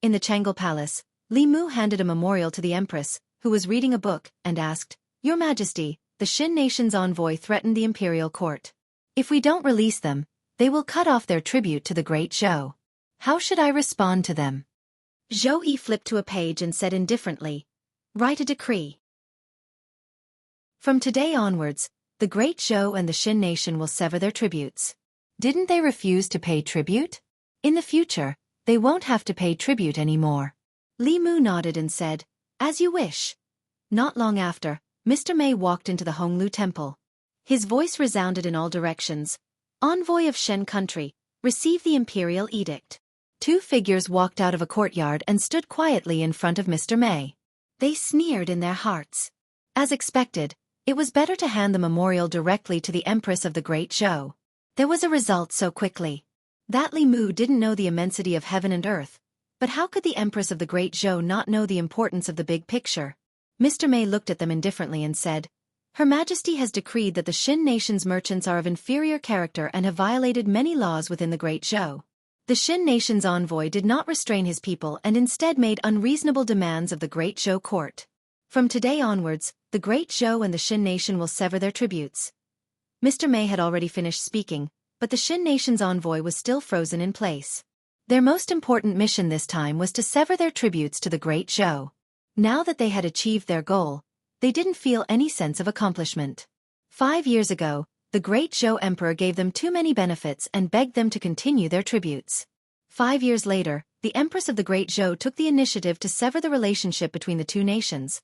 In the Changle Palace, Li Mu handed a memorial to the Empress, who was reading a book, and asked, "Your Majesty, the Shin nation's envoy threatened the imperial court. If we don't release them, they will cut off their tribute to the Great Zhou. How should I respond to them?" Zhou Yi flipped to a page and said indifferently, "Write a decree. From today onwards, the Great Zhou and the Shin nation will sever their tributes. Didn't they refuse to pay tribute? In the future, they won't have to pay tribute anymore." Li Mu nodded and said, "As you wish." Not long after, Mr. Mei walked into the Honglu temple. His voice resounded in all directions. "Envoy of Shen country, receive the imperial edict." Two figures walked out of a courtyard and stood quietly in front of Mr. Mei. They sneered in their hearts. As expected, it was better to hand the memorial directly to the Empress of the Great Zhou. There was a result so quickly. That Li Mu didn't know the immensity of heaven and earth, but how could the Empress of the Great Zhou not know the importance of the big picture? Mr. Mei looked at them indifferently and said, "Her Majesty has decreed that the Shin nation's merchants are of inferior character and have violated many laws within the Great Zhou." The Shin nation's envoy did not restrain his people and instead made unreasonable demands of the Great Zhou court. From today onwards, the Great Zhou and the Shin nation will sever their tributes. Mr. Mei had already finished speaking, but the Shin nation's envoy was still frozen in place. Their most important mission this time was to sever their tributes to the Great Zhou. Now that they had achieved their goal, they didn't feel any sense of accomplishment. 5 years ago, the Great Zhou Emperor gave them too many benefits and begged them to continue their tributes. 5 years later, the Empress of the Great Zhou took the initiative to sever the relationship between the two nations.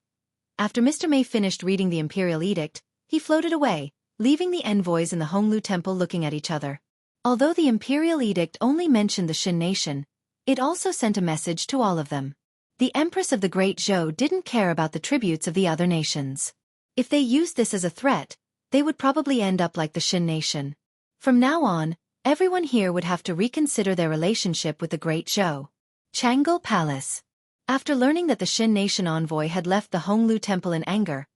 After Mr. May finished reading the imperial edict, he floated away, leaving the envoys in the Honglu temple looking at each other. Although the imperial edict only mentioned the Shin nation, it also sent a message to all of them. The Empress of the Great Zhou didn't care about the tributes of the other nations. If they used this as a threat, they would probably end up like the Shin nation. From now on, everyone here would have to reconsider their relationship with the Great Zhou. Changle Palace. After learning that the Shin nation envoy had left the Honglu temple in anger,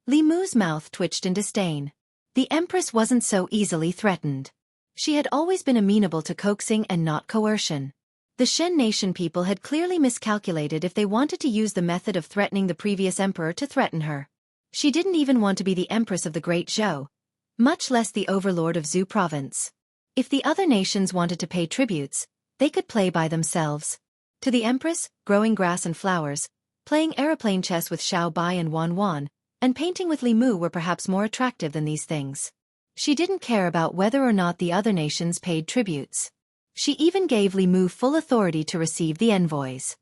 Li Mu's mouth twitched in disdain. The Empress wasn't so easily threatened. She had always been amenable to coaxing and not coercion. The Shen nation people had clearly miscalculated if they wanted to use the method of threatening the previous emperor to threaten her. She didn't even want to be the Empress of the Great Zhou, much less the overlord of Zhou province. If the other nations wanted to pay tributes, they could play by themselves. To the Empress, growing grass and flowers, playing aeroplane chess with Xiao Bai and Wan Wan, and painting with Li Mu were perhaps more attractive than these things. She didn't care about whether or not the other nations paid tributes. She even gave Li Mu full authority to receive the envoys.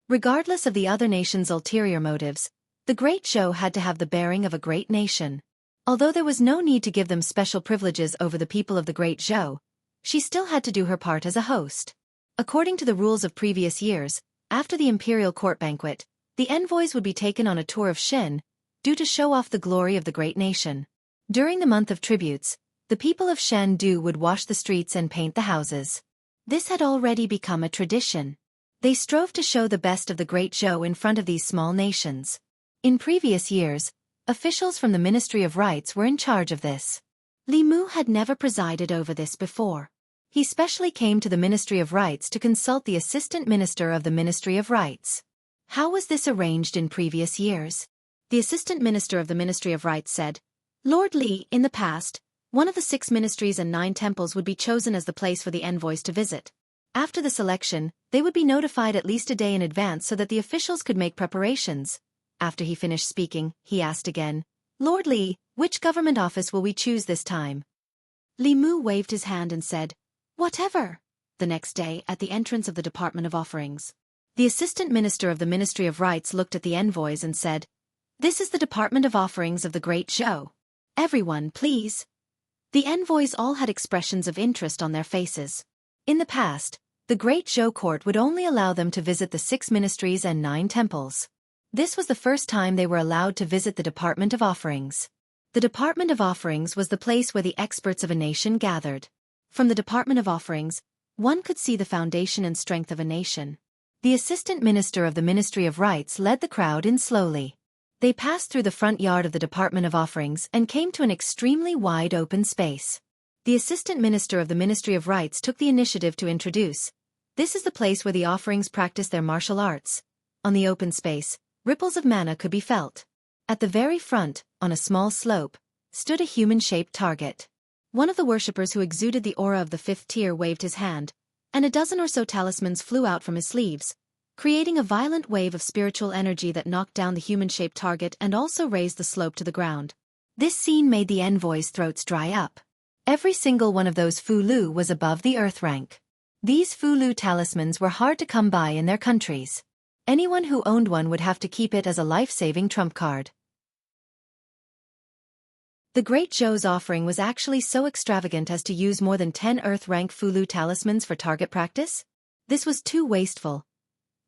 Regardless of the other nations' ulterior motives, the Great Zhou had to have the bearing of a great nation. Although there was no need to give them special privileges over the people of the Great Zhou, she still had to do her part as a host. According to the rules of previous years, after the imperial court banquet, the envoys would be taken on a tour of Shen, due to show off the glory of the great nation. During the month of tributes, the people of Shandu would wash the streets and paint the houses. This had already become a tradition. They strove to show the best of the Great Zhou in front of these small nations. In previous years, officials from the Ministry of Rites were in charge of this. Li Mu had never presided over this before. He specially came to the Ministry of Rites to consult the Assistant Minister of the Ministry of Rites. How was this arranged in previous years? The Assistant Minister of the Ministry of Rites said, "Lord Li, in the past, one of the 6 ministries and 9 temples would be chosen as the place for the envoys to visit. After the selection, they would be notified at least a day in advance so that the officials could make preparations." After he finished speaking, he asked again, "Lord Li, which government office will we choose this time?" Li Mu waved his hand and said, "Whatever." The next day, at the entrance of the Department of Offerings, the Assistant Minister of the Ministry of Rites looked at the envoys and said, "This is the Department of Offerings of the Great Zhou. Everyone, please." The envoys all had expressions of interest on their faces. In the past, the Great Zhou court would only allow them to visit the 6 ministries and 9 temples. This was the first time they were allowed to visit the Department of Offerings. The Department of Offerings was the place where the experts of a nation gathered. From the Department of Offerings, one could see the foundation and strength of a nation. The Assistant Minister of the Ministry of Rites led the crowd in slowly. They passed through the front yard of the Department of Offerings and came to an extremely wide open space. The Assistant Minister of the Ministry of Rites took the initiative to introduce, "This is the place where the offerings practice their martial arts." On the open space, ripples of mana could be felt. At the very front, on a small slope, stood a human-shaped target. One of the worshippers who exuded the aura of the 5th tier waved his hand, and a dozen or so talismans flew out from his sleeves, creating a violent wave of spiritual energy that knocked down the human-shaped target and also raised the slope to the ground. This scene made the envoys' throats dry up. Every single one of those Fulu was above the earth rank. These Fulu talismans were hard to come by in their countries. Anyone who owned one would have to keep it as a life-saving trump card. The Great Zhou's offering was actually so extravagant as to use more than 10 earth-rank Fulu talismans for target practice? This was too wasteful.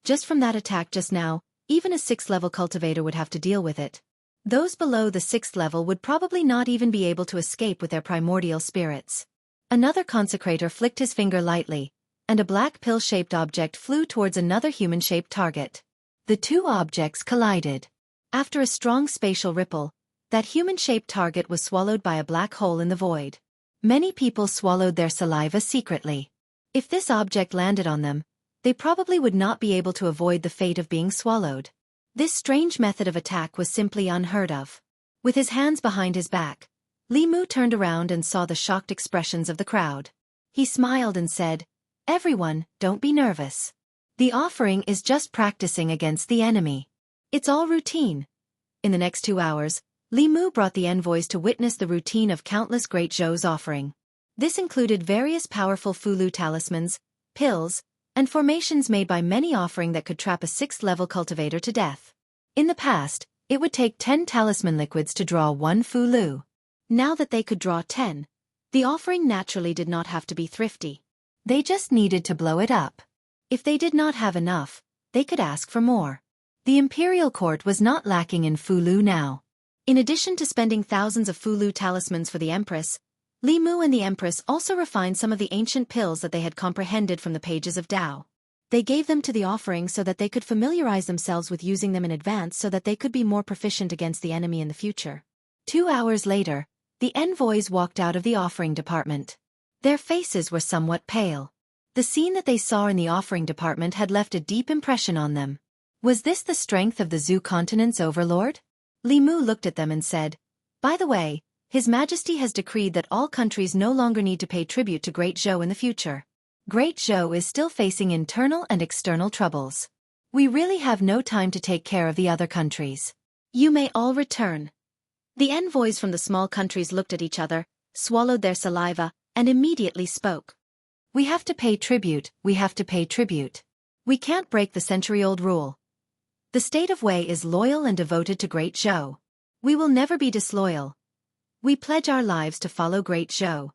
Just from that attack just now, even a 6th-level cultivator would have to deal with it. Those below the 6th level would probably not even be able to escape with their primordial spirits. Another consecrator flicked his finger lightly, and a black pill-shaped object flew towards another human-shaped target. The 2 objects collided. After a strong spatial ripple, that human-shaped target was swallowed by a black hole in the void. Many people swallowed their saliva secretly. If this object landed on them, they probably would not be able to avoid the fate of being swallowed. This strange method of attack was simply unheard of. With his hands behind his back, Li Mu turned around and saw the shocked expressions of the crowd. He smiled and said, "Everyone, don't be nervous. The offering is just practicing against the enemy. It's all routine." In the next 2 hours, Li Mu brought the envoys to witness the routine of countless Great Zhou's offering. This included various powerful Fulu talismans, pills, and formations made by many offering that could trap a 6th-level cultivator to death. In the past, it would take 10 talisman liquids to draw 1 Fulu. Now that they could draw 10, the offering naturally did not have to be thrifty. They just needed to blow it up. If they did not have enough, they could ask for more. The imperial court was not lacking in Fulu now. In addition to spending thousands of Fulu talismans for the Empress, Li Mu and the Empress also refined some of the ancient pills that they had comprehended from the pages of Dao. They gave them to the offering so that they could familiarize themselves with using them in advance so that they could be more proficient against the enemy in the future. 2 hours later, the envoys walked out of the offering department. Their faces were somewhat pale. The scene that they saw in the offering department had left a deep impression on them. Was this the strength of the Zhu continent's overlord? Li Mu looked at them and said, "By the way, His Majesty has decreed that all countries no longer need to pay tribute to Great Zhou in the future. Great Zhou is still facing internal and external troubles. We really have no time to take care of the other countries. You may all return." The envoys from the small countries looked at each other, swallowed their saliva, and immediately spoke. "We have to pay tribute, we have to pay tribute. We can't break the century-old rule. The state of Wei is loyal and devoted to Great Zhou. We will never be disloyal. We pledge our lives to follow Great Zhou."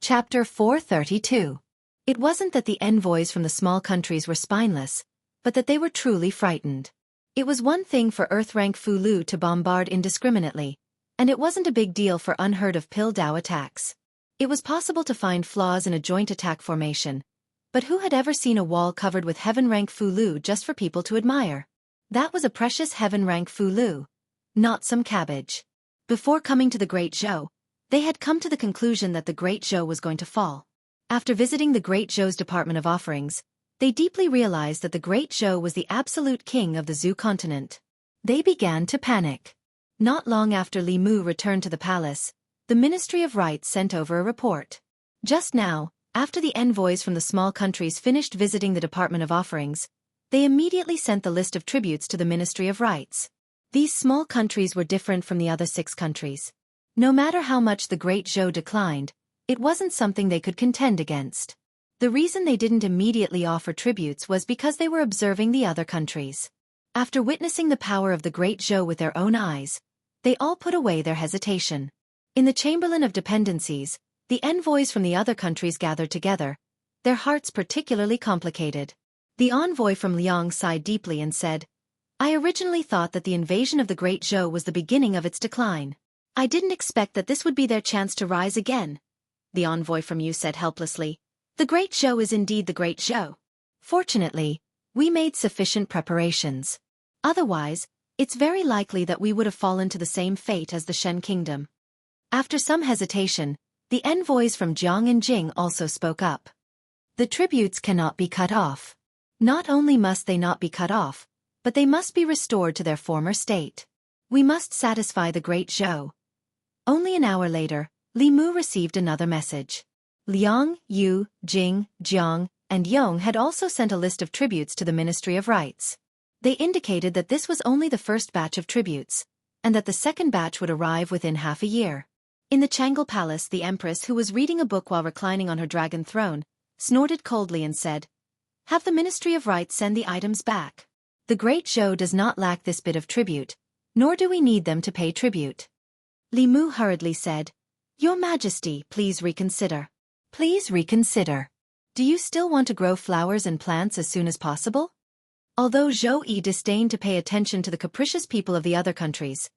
Chapter 432. It wasn't that the envoys from the small countries were spineless, but that they were truly frightened. It was one thing for Earth-rank Fulu to bombard indiscriminately, and it wasn't a big deal for unheard-of Pill Dao attacks. It was possible to find flaws in a joint attack formation, but who had ever seen a wall covered with heaven-rank Fulu just for people to admire? That was a precious heaven-rank Fulu, not some cabbage. Before coming to the Great Zhou, they had come to the conclusion that the Great Zhou was going to fall. After visiting the Great Zhou's Department of Offerings, they deeply realized that the Great Zhou was the absolute king of the Zhu continent. They began to panic. Not long after Li Mu returned to the palace, the Ministry of Rites sent over a report. Just now, after the envoys from the small countries finished visiting the Department of Offerings, they immediately sent the list of tributes to the Ministry of Rites. These small countries were different from the other 6 countries. No matter how much the Great Zhou declined, it wasn't something they could contend against. The reason they didn't immediately offer tributes was because they were observing the other countries. After witnessing the power of the Great Zhou with their own eyes, they all put away their hesitation. In the Chamberlain of Dependencies, the envoys from the other countries gathered together, their hearts particularly complicated. The envoy from Liang sighed deeply and said, "I originally thought that the invasion of the Great Zhou was the beginning of its decline. I didn't expect that this would be their chance to rise again." The envoy from Yu said helplessly, "The Great Zhou is indeed the Great Zhou. Fortunately, we made sufficient preparations. Otherwise, it's very likely that we would have fallen to the same fate as the Shen Kingdom." After some hesitation, the envoys from Jiang and Jing also spoke up. "The tributes cannot be cut off. Not only must they not be cut off, but they must be restored to their former state. We must satisfy the Great Zhou." Only an hour later, Li Mu received another message. Liang, Yu, Jing, Jiang, and Yong had also sent a list of tributes to the Ministry of Rites. They indicated that this was only the first batch of tributes, and that the second batch would arrive within half a year. In the Changle Palace, the Empress, who was reading a book while reclining on her dragon throne, snorted coldly and said, "Have the Ministry of Rites send the items back. The Great Zhou does not lack this bit of tribute, nor do we need them to pay tribute." Li Mu hurriedly said, "Your Majesty, please reconsider. Please reconsider. Do you still want to grow flowers and plants as soon as possible?" Although Zhou Yi disdained to pay attention to the capricious people of the other countries,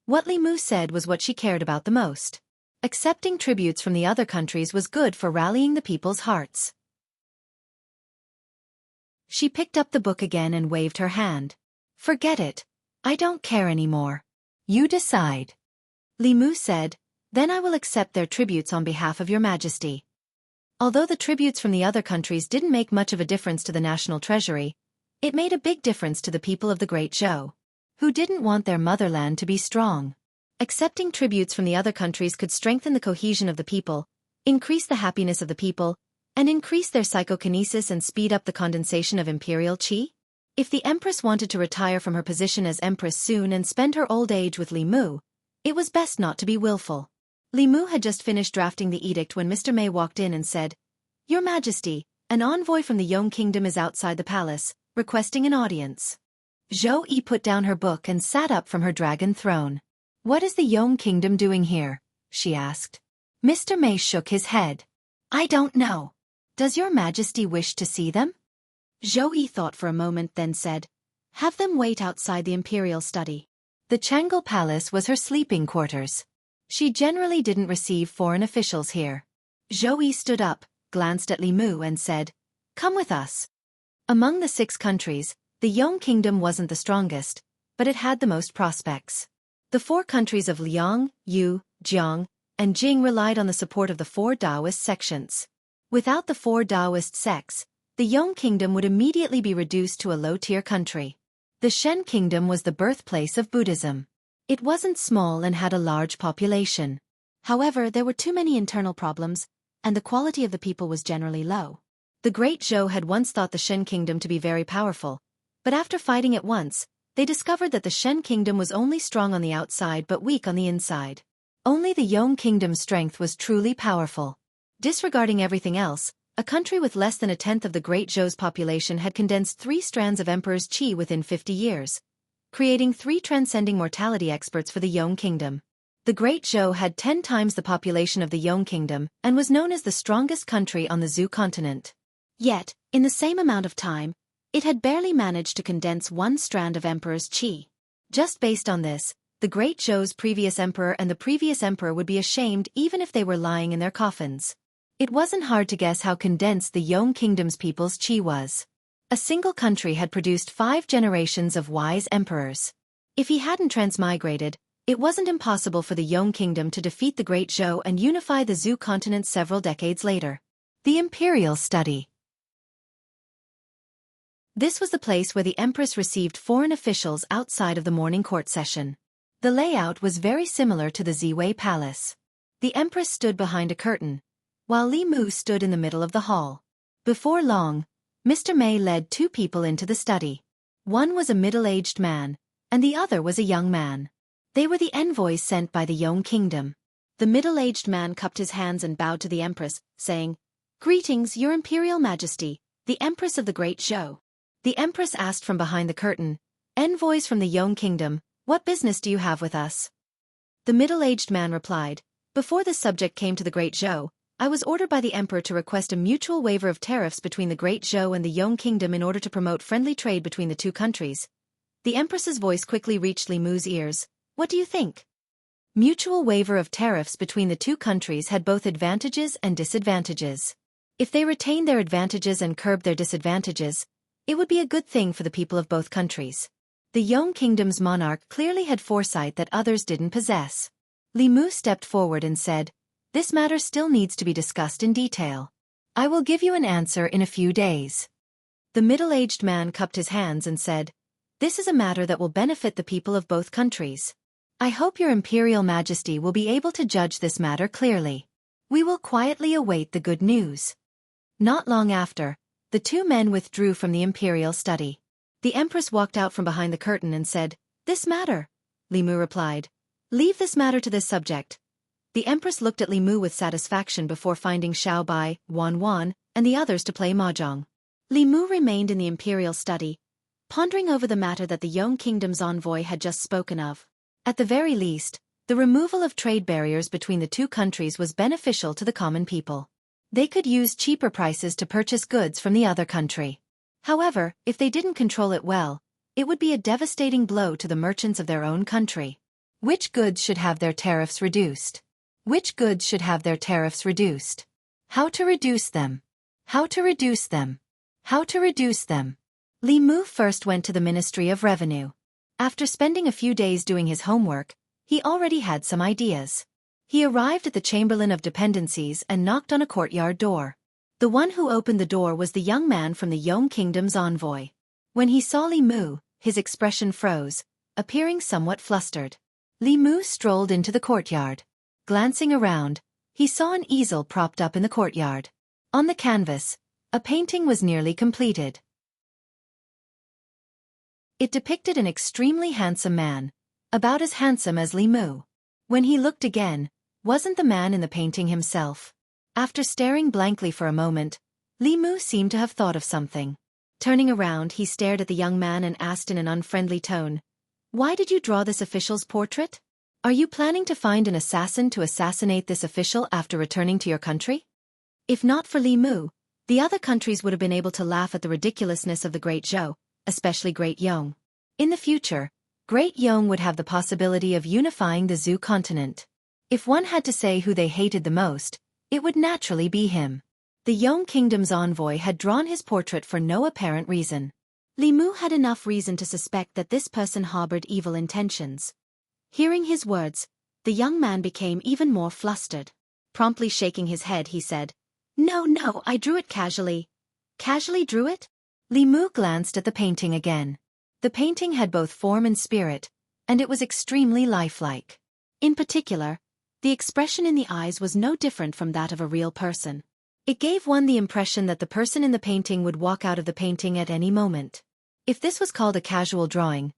what Li Mu said was what she cared about the most. Accepting tributes from the other countries was good for rallying the people's hearts. She picked up the book again and waved her hand. "Forget it. I don't care anymore. You decide." Li Mu said, "Then I will accept their tributes on behalf of your Majesty." Although the tributes from the other countries didn't make much of a difference to the national treasury, it made a big difference to the people of the Great Zhou, who didn't want their motherland to be strong. Accepting tributes from the other countries could strengthen the cohesion of the people, increase the happiness of the people, and increase their psychokinesis and speed up the condensation of imperial qi. If the Empress wanted to retire from her position as Empress soon and spend her old age with Li Mu, it was best not to be willful. Li Mu had just finished drafting the edict when Mr. May walked in and said, "Your Majesty, an envoy from the Yong Kingdom is outside the palace, requesting an audience." Zhou Yi put down her book and sat up from her dragon throne. "What is the Yong Kingdom doing here?" she asked. Mr. May shook his head. "I don't know. Does your Majesty wish to see them?" Zhou Yi thought for a moment, then said, "Have them wait outside the imperial study." The Changle Palace was her sleeping quarters. She generally didn't receive foreign officials here. Zhou Yi stood up, glanced at Li Mu and said, "Come with us." Among the 6 countries, the Yong Kingdom wasn't the strongest, but it had the most prospects. The 4 countries of Liang, Yu, Jiang, and Jing relied on the support of the 4 Daoist sections. Without the 4 Daoist sects, the Yong Kingdom would immediately be reduced to a low-tier country. The Shen Kingdom was the birthplace of Buddhism. It wasn't small and had a large population. However, there were too many internal problems, and the quality of the people was generally low. The Great Zhou had once thought the Shen Kingdom to be very powerful, but after fighting it once, they discovered that the Shen Kingdom was only strong on the outside but weak on the inside. Only the Yong Kingdom's strength was truly powerful. Disregarding everything else, a country with less than a tenth of the Great Zhou's population had condensed 3 strands of Emperor's Qi within 50 years, creating 3 transcending mortality experts for the Yong Kingdom. The Great Zhou had 10 times the population of the Yong Kingdom and was known as the strongest country on the Zhou continent. Yet, in the same amount of time, it had barely managed to condense 1 strand of Emperor's Qi. Just based on this, the Great Zhou's previous emperor and the previous emperor would be ashamed even if they were lying in their coffins. It wasn't hard to guess how condensed the Yong Kingdom's people's Qi was. A single country had produced 5 generations of wise emperors. If he hadn't transmigrated, it wasn't impossible for the Yong Kingdom to defeat the Great Zhou and unify the Zhou continent several decades later. The Imperial Study. This was the place where the Empress received foreign officials outside of the morning court session. The layout was very similar to the Ziwei Palace. The Empress stood behind a curtain, while Li Mu stood in the middle of the hall. Before long, Mr. May led 2 people into the study. One was a middle-aged man, and the other was a young man. They were the envoys sent by the Yong Kingdom. The middle-aged man cupped his hands and bowed to the Empress, saying, "Greetings, Your Imperial Majesty, the Empress of the Great Zhou." The Empress asked from behind the curtain, "Envoys from the Yong Kingdom, what business do you have with us?" The middle-aged man replied, "Before this subject came to the Great Zhou, I was ordered by the Emperor to request a mutual waiver of tariffs between the Great Zhou and the Yong Kingdom in order to promote friendly trade between the 2 countries." The Empress's voice quickly reached Li Mu's ears. "What do you think?" Mutual waiver of tariffs between the 2 countries had both advantages and disadvantages. If they retained their advantages and curbed their disadvantages, it would be a good thing for the people of both countries. The Yong Kingdom's monarch clearly had foresight that others didn't possess. Li Mu stepped forward and said, "This matter still needs to be discussed in detail. I will give you an answer in a few days." The middle-aged man cupped his hands and said, "This is a matter that will benefit the people of both countries. I hope Your Imperial Majesty will be able to judge this matter clearly. We will quietly await the good news." Not long after, the 2 men withdrew from the imperial study. The Empress walked out from behind the curtain and said, "This matter?" Li Mu replied, "Leave this matter to this subject." The Empress looked at Li Mu with satisfaction before finding Xiao Bai, Wan Wan, and the others to play mahjong. Li Mu remained in the imperial study, pondering over the matter that the Yong Kingdom's envoy had just spoken of. At the very least, the removal of trade barriers between the 2 countries was beneficial to the common people. They could use cheaper prices to purchase goods from the other country. However, if they didn't control it well, it would be a devastating blow to the merchants of their own country. Which goods should have their tariffs reduced? Which goods should have their tariffs reduced? How to reduce them? How to reduce them? How to reduce them? Li Mu first went to the Ministry of Revenue. After spending a few days doing his homework, he already had some ideas. He arrived at the Chamberlain of Dependencies and knocked on a courtyard door. The one who opened the door was the young man from the Yong Kingdom's envoy. When he saw Li Mu, his expression froze, appearing somewhat flustered. Li Mu strolled into the courtyard. Glancing around, he saw an easel propped up in the courtyard. On the canvas, a painting was nearly completed. It depicted an extremely handsome man, about as handsome as Li Mu. When he looked again, wasn't the man in the painting himself. After staring blankly for a moment, Li Mu seemed to have thought of something. Turning around, he stared at the young man and asked in an unfriendly tone, "Why did you draw this official's portrait? Are you planning to find an assassin to assassinate this official after returning to your country?" If not for Li Mu, the other countries would have been able to laugh at the ridiculousness of the Great Zhou, especially Great Yong. In the future, Great Yong would have the possibility of unifying the Zhou continent. If one had to say who they hated the most, it would naturally be him. The Yong Kingdom's envoy had drawn his portrait for no apparent reason. Li Mu had enough reason to suspect that this person harbored evil intentions. Hearing his words, the young man became even more flustered. Promptly shaking his head, he said, No, I drew it casually." "Casually drew it?" Li Mu glanced at the painting again. The painting had both form and spirit, and it was extremely lifelike. In particular, the expression in the eyes was no different from that of a real person. It gave one the impression that the person in the painting would walk out of the painting at any moment. If this was called a casual drawing,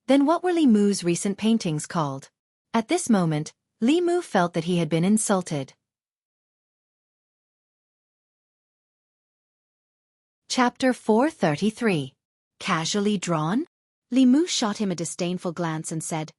then what were Li Mu's recent paintings called? At this moment, Li Mu felt that he had been insulted. Chapter 433. Casually drawn? Li Mu shot him a disdainful glance and said,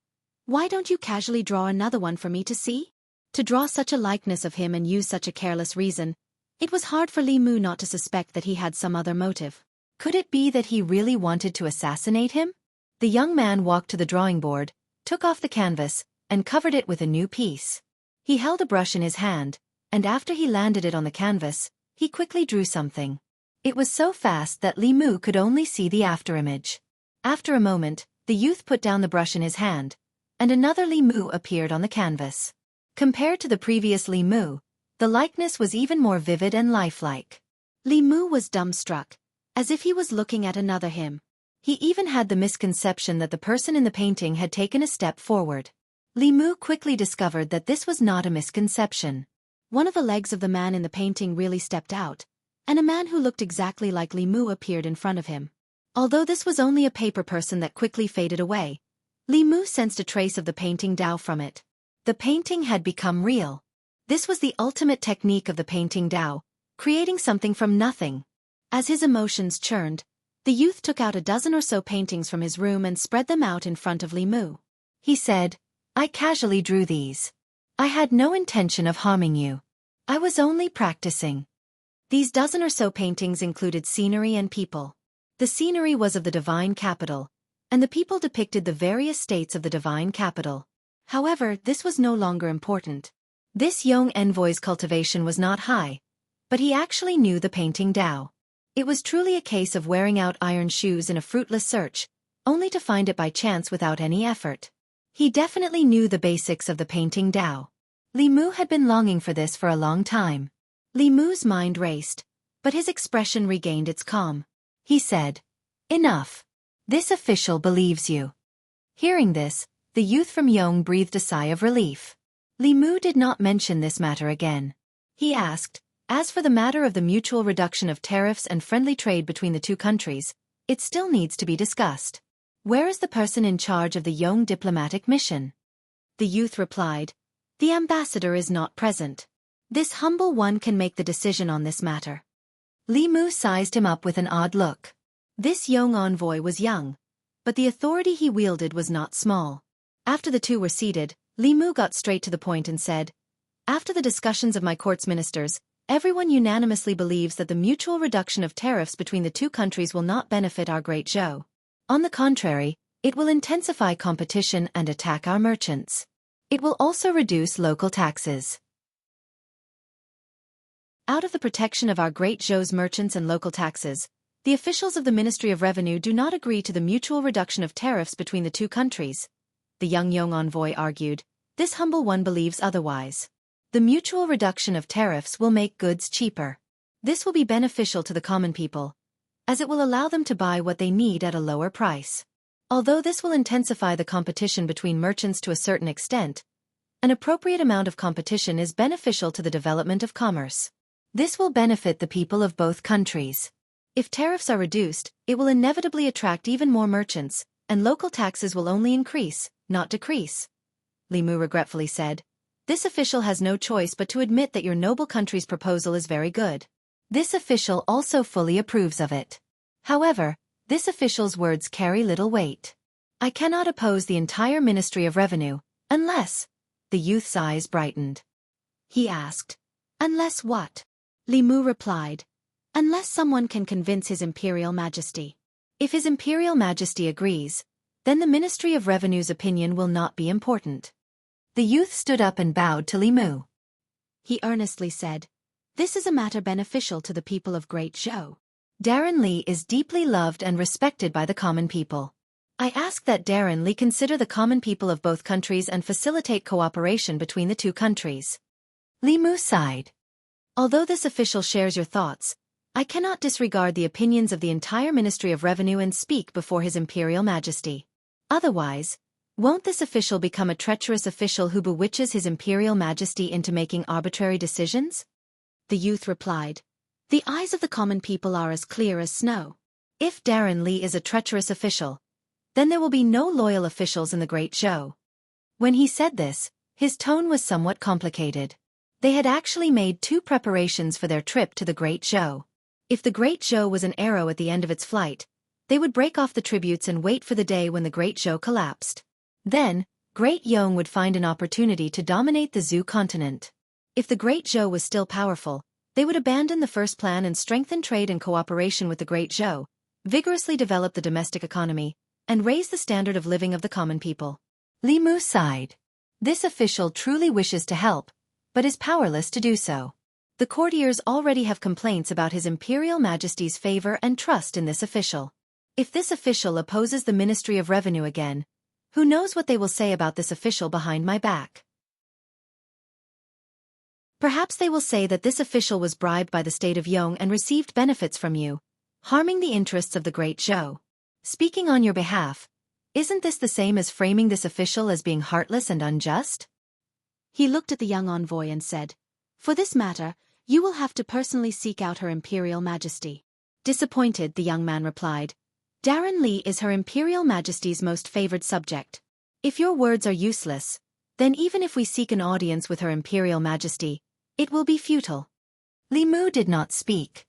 "Why don't you casually draw another one for me to see?" To draw such a likeness of him and use such a careless reason, it was hard for Li Mu not to suspect that he had some other motive. Could it be that he really wanted to assassinate him? The young man walked to the drawing board, took off the canvas, and covered it with a new piece. He held a brush in his hand, and after he landed it on the canvas, he quickly drew something. It was so fast that Li Mu could only see the afterimage. After a moment, the youth put down the brush in his hand, and another Li Mu appeared on the canvas. Compared to the previous Li Mu, the likeness was even more vivid and lifelike. Li Mu was dumbstruck, as if he was looking at another him. He even had the misconception that the person in the painting had taken a step forward. Li Mu quickly discovered that this was not a misconception. One of the legs of the man in the painting really stepped out, and a man who looked exactly like Li Mu appeared in front of him. Although this was only a paper person that quickly faded away, Li Mu sensed a trace of the painting Dao from it. The painting had become real. This was the ultimate technique of the painting Dao, creating something from nothing. As his emotions churned, the youth took out a dozen or so paintings from his room and spread them out in front of Li Mu. He said, "I casually drew these. I had no intention of harming you. I was only practicing." These dozen or so paintings included scenery and people. The scenery was of the divine capital, and the people depicted the various states of the divine capital. However, this was no longer important. This young envoy's cultivation was not high, but he actually knew the painting Dao. It was truly a case of wearing out iron shoes in a fruitless search, only to find it by chance without any effort. He definitely knew the basics of the painting Dao. Li Mu had been longing for this for a long time. Li Mu's mind raced, but his expression regained its calm. He said, "Enough. This official believes you." Hearing this, the youth from Yong breathed a sigh of relief. Li Mu did not mention this matter again. He asked, "As for the matter of the mutual reduction of tariffs and friendly trade between the two countries, it still needs to be discussed. Where is the person in charge of the Yong diplomatic mission?" The youth replied, "The ambassador is not present. This humble one can make the decision on this matter." Li Mu sized him up with an odd look. This Yong envoy was young, but the authority he wielded was not small. After the two were seated, Li Mu got straight to the point and said, "After the discussions of my court's ministers, everyone unanimously believes that the mutual reduction of tariffs between the two countries will not benefit our Great Zhou. On the contrary, it will intensify competition and attack our merchants. It will also reduce local taxes. Out of the protection of our Great Zhou's merchants and local taxes, the officials of the Ministry of Revenue do not agree to the mutual reduction of tariffs between the two countries," the young Yong envoy argued. "This humble one believes otherwise. The mutual reduction of tariffs will make goods cheaper. This will be beneficial to the common people, as it will allow them to buy what they need at a lower price. Although this will intensify the competition between merchants to a certain extent, an appropriate amount of competition is beneficial to the development of commerce. This will benefit the people of both countries. If tariffs are reduced, it will inevitably attract even more merchants, and local taxes will only increase, not decrease," Li Mu regretfully said. This official has no choice but to admit that your noble country's proposal is very good. This official also fully approves of it. However, this official's words carry little weight. I cannot oppose the entire Ministry of Revenue, unless... The youth's eyes brightened. He asked, "Unless what?" Li Mu replied, "Unless someone can convince His Imperial Majesty. If His Imperial Majesty agrees, then the Ministry of Revenue's opinion will not be important." The youth stood up and bowed to Li Mu. He earnestly said, "This is a matter beneficial to the people of Great Zhou. Darren Li is deeply loved and respected by the common people. I ask that Darren Li consider the common people of both countries and facilitate cooperation between the two countries." Li Mu sighed. "Although this official shares your thoughts, I cannot disregard the opinions of the entire Ministry of Revenue and speak before His Imperial Majesty. Otherwise, won't this official become a treacherous official who bewitches His Imperial Majesty into making arbitrary decisions?" The youth replied, "The eyes of the common people are as clear as snow. If Darren Li is a treacherous official, then there will be no loyal officials in the Great Zhou." When he said this, his tone was somewhat complicated. They had actually made 2 preparations for their trip to the Great Zhou. If the Great Zhou was an arrow at the end of its flight, they would break off the tributes and wait for the day when the Great Zhou collapsed. Then, Great Yong would find an opportunity to dominate the Zhou continent. If the Great Zhou was still powerful, they would abandon the first plan and strengthen trade and cooperation with the Great Zhou, vigorously develop the domestic economy, and raise the standard of living of the common people. Li Mu sighed. This official truly wishes to help, but is powerless to do so. The courtiers already have complaints about His Imperial Majesty's favor and trust in this official. If this official opposes the Ministry of Revenue again, who knows what they will say about this official behind my back? Perhaps they will say that this official was bribed by the state of Yong and received benefits from you, harming the interests of the Great Zhou. Speaking on your behalf, isn't this the same as framing this official as being heartless and unjust? He looked at the young envoy and said, "For this matter, you will have to personally seek out Her Imperial Majesty." Disappointed, the young man replied, "Darren Li is Her Imperial Majesty's most favored subject. If your words are useless, then even if we seek an audience with Her Imperial Majesty, it will be futile." Li Mu did not speak.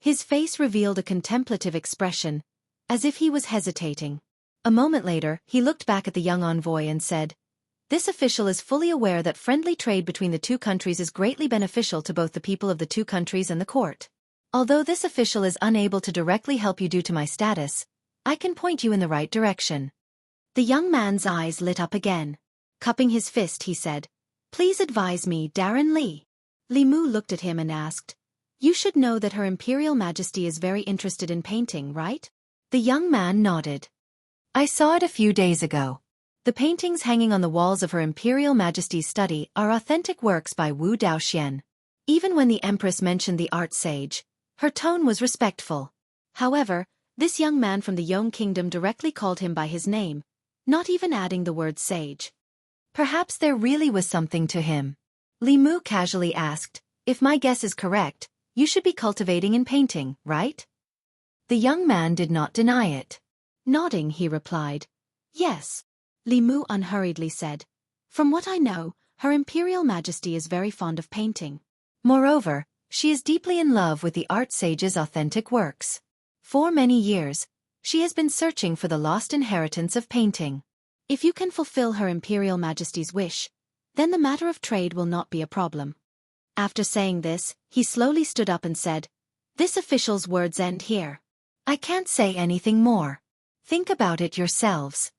His face revealed a contemplative expression, as if he was hesitating. A moment later, he looked back at the young envoy and said, "This official is fully aware that friendly trade between the two countries is greatly beneficial to both the people of the two countries and the court. Although this official is unable to directly help you due to my status, I can point you in the right direction." The young man's eyes lit up again. Cupping his fist, he said, "Please advise me, Darren Li." Li Mu looked at him and asked, "You should know that Her Imperial Majesty is very interested in painting, right?" The young man nodded. "I saw it a few days ago. The paintings hanging on the walls of Her Imperial Majesty's study are authentic works by Wu Daoxian." Even when the Empress mentioned the art sage, her tone was respectful. However, this young man from the Yong Kingdom directly called him by his name, not even adding the word sage. Perhaps there really was something to him. Li Mu casually asked, "If my guess is correct, you should be cultivating in painting, right?" The young man did not deny it. Nodding, he replied, "Yes." Li Mu unhurriedly said, "From what I know, Her Imperial Majesty is very fond of painting. Moreover, she is deeply in love with the art sage's authentic works. For many years, she has been searching for the lost inheritance of painting. If you can fulfill Her Imperial Majesty's wish, then the matter of trade will not be a problem." After saying this, he slowly stood up and said, "This official's words end here. I can't say anything more. Think about it yourselves."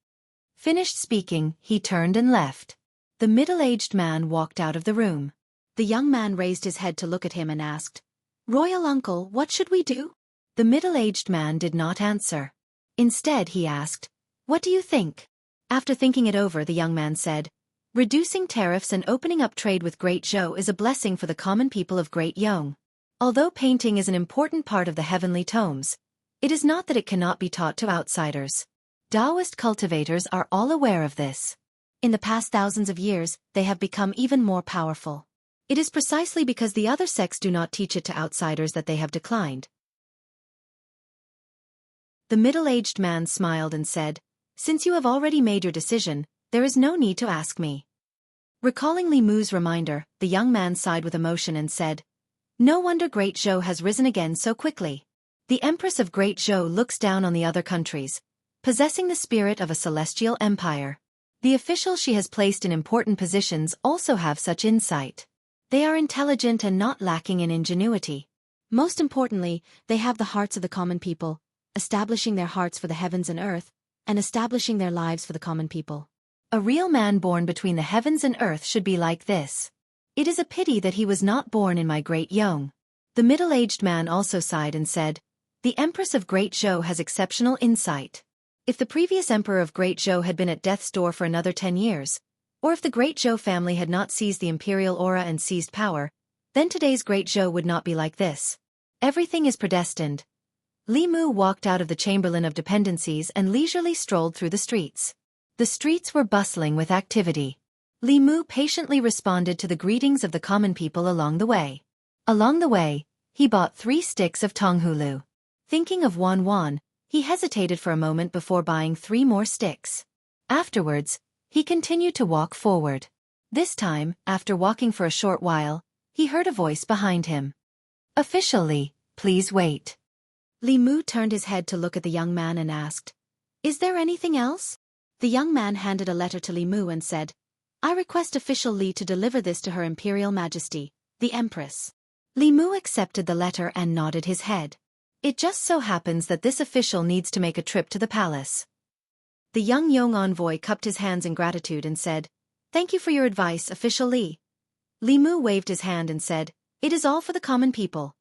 Finished speaking, he turned and left. The middle-aged man walked out of the room. The young man raised his head to look at him and asked, "Royal uncle, what should we do?" The middle-aged man did not answer. Instead, he asked, "What do you think?" After thinking it over, the young man said, "Reducing tariffs and opening up trade with Great Zhou is a blessing for the common people of Great Yong. Although painting is an important part of the heavenly tomes, it is not that it cannot be taught to outsiders. Daoist cultivators are all aware of this. In the past thousands of years, they have become even more powerful. It is precisely because the other sects do not teach it to outsiders that they have declined." The middle-aged man smiled and said, "Since you have already made your decision, there is no need to ask me." Recalling Li Mu's reminder, the young man sighed with emotion and said, "No wonder Great Zhou has risen again so quickly. The Empress of Great Zhou looks down on the other countries, possessing the spirit of a celestial empire. The officials she has placed in important positions also have such insight. They are intelligent and not lacking in ingenuity. Most importantly, they have the hearts of the common people, establishing their hearts for the heavens and earth, and establishing their lives for the common people. A real man born between the heavens and earth should be like this. It is a pity that he was not born in my Great Yong." The middle-aged man also sighed and said, "The Empress of Great Zhou has exceptional insight. If the previous Emperor of Great Zhou had been at death's door for another 10 years, or if the Great Zhou family had not seized the imperial aura and seized power, then today's Great Zhou would not be like this. Everything is predestined." Li Mu walked out of the Chamberlain of Dependencies and leisurely strolled through the streets. The streets were bustling with activity. Li Mu patiently responded to the greetings of the common people along the way. Along the way, he bought 3 sticks of Tonghulu. Thinking of Wan, he hesitated for a moment before buying 3 more sticks. Afterwards, he continued to walk forward. This time, after walking for a short while, he heard a voice behind him. "Officially, please wait." Li Mu turned his head to look at the young man and asked, "Is there anything else?" The young man handed a letter to Li Mu and said, "I request official Li to deliver this to Her Imperial Majesty, the Empress." Li Mu accepted the letter and nodded his head. It just so happens that this official needs to make a trip to the palace. The young envoy cupped his hands in gratitude and said, "Thank you for your advice, official Li." Li Mu waved his hand and said, "It is all for the common people."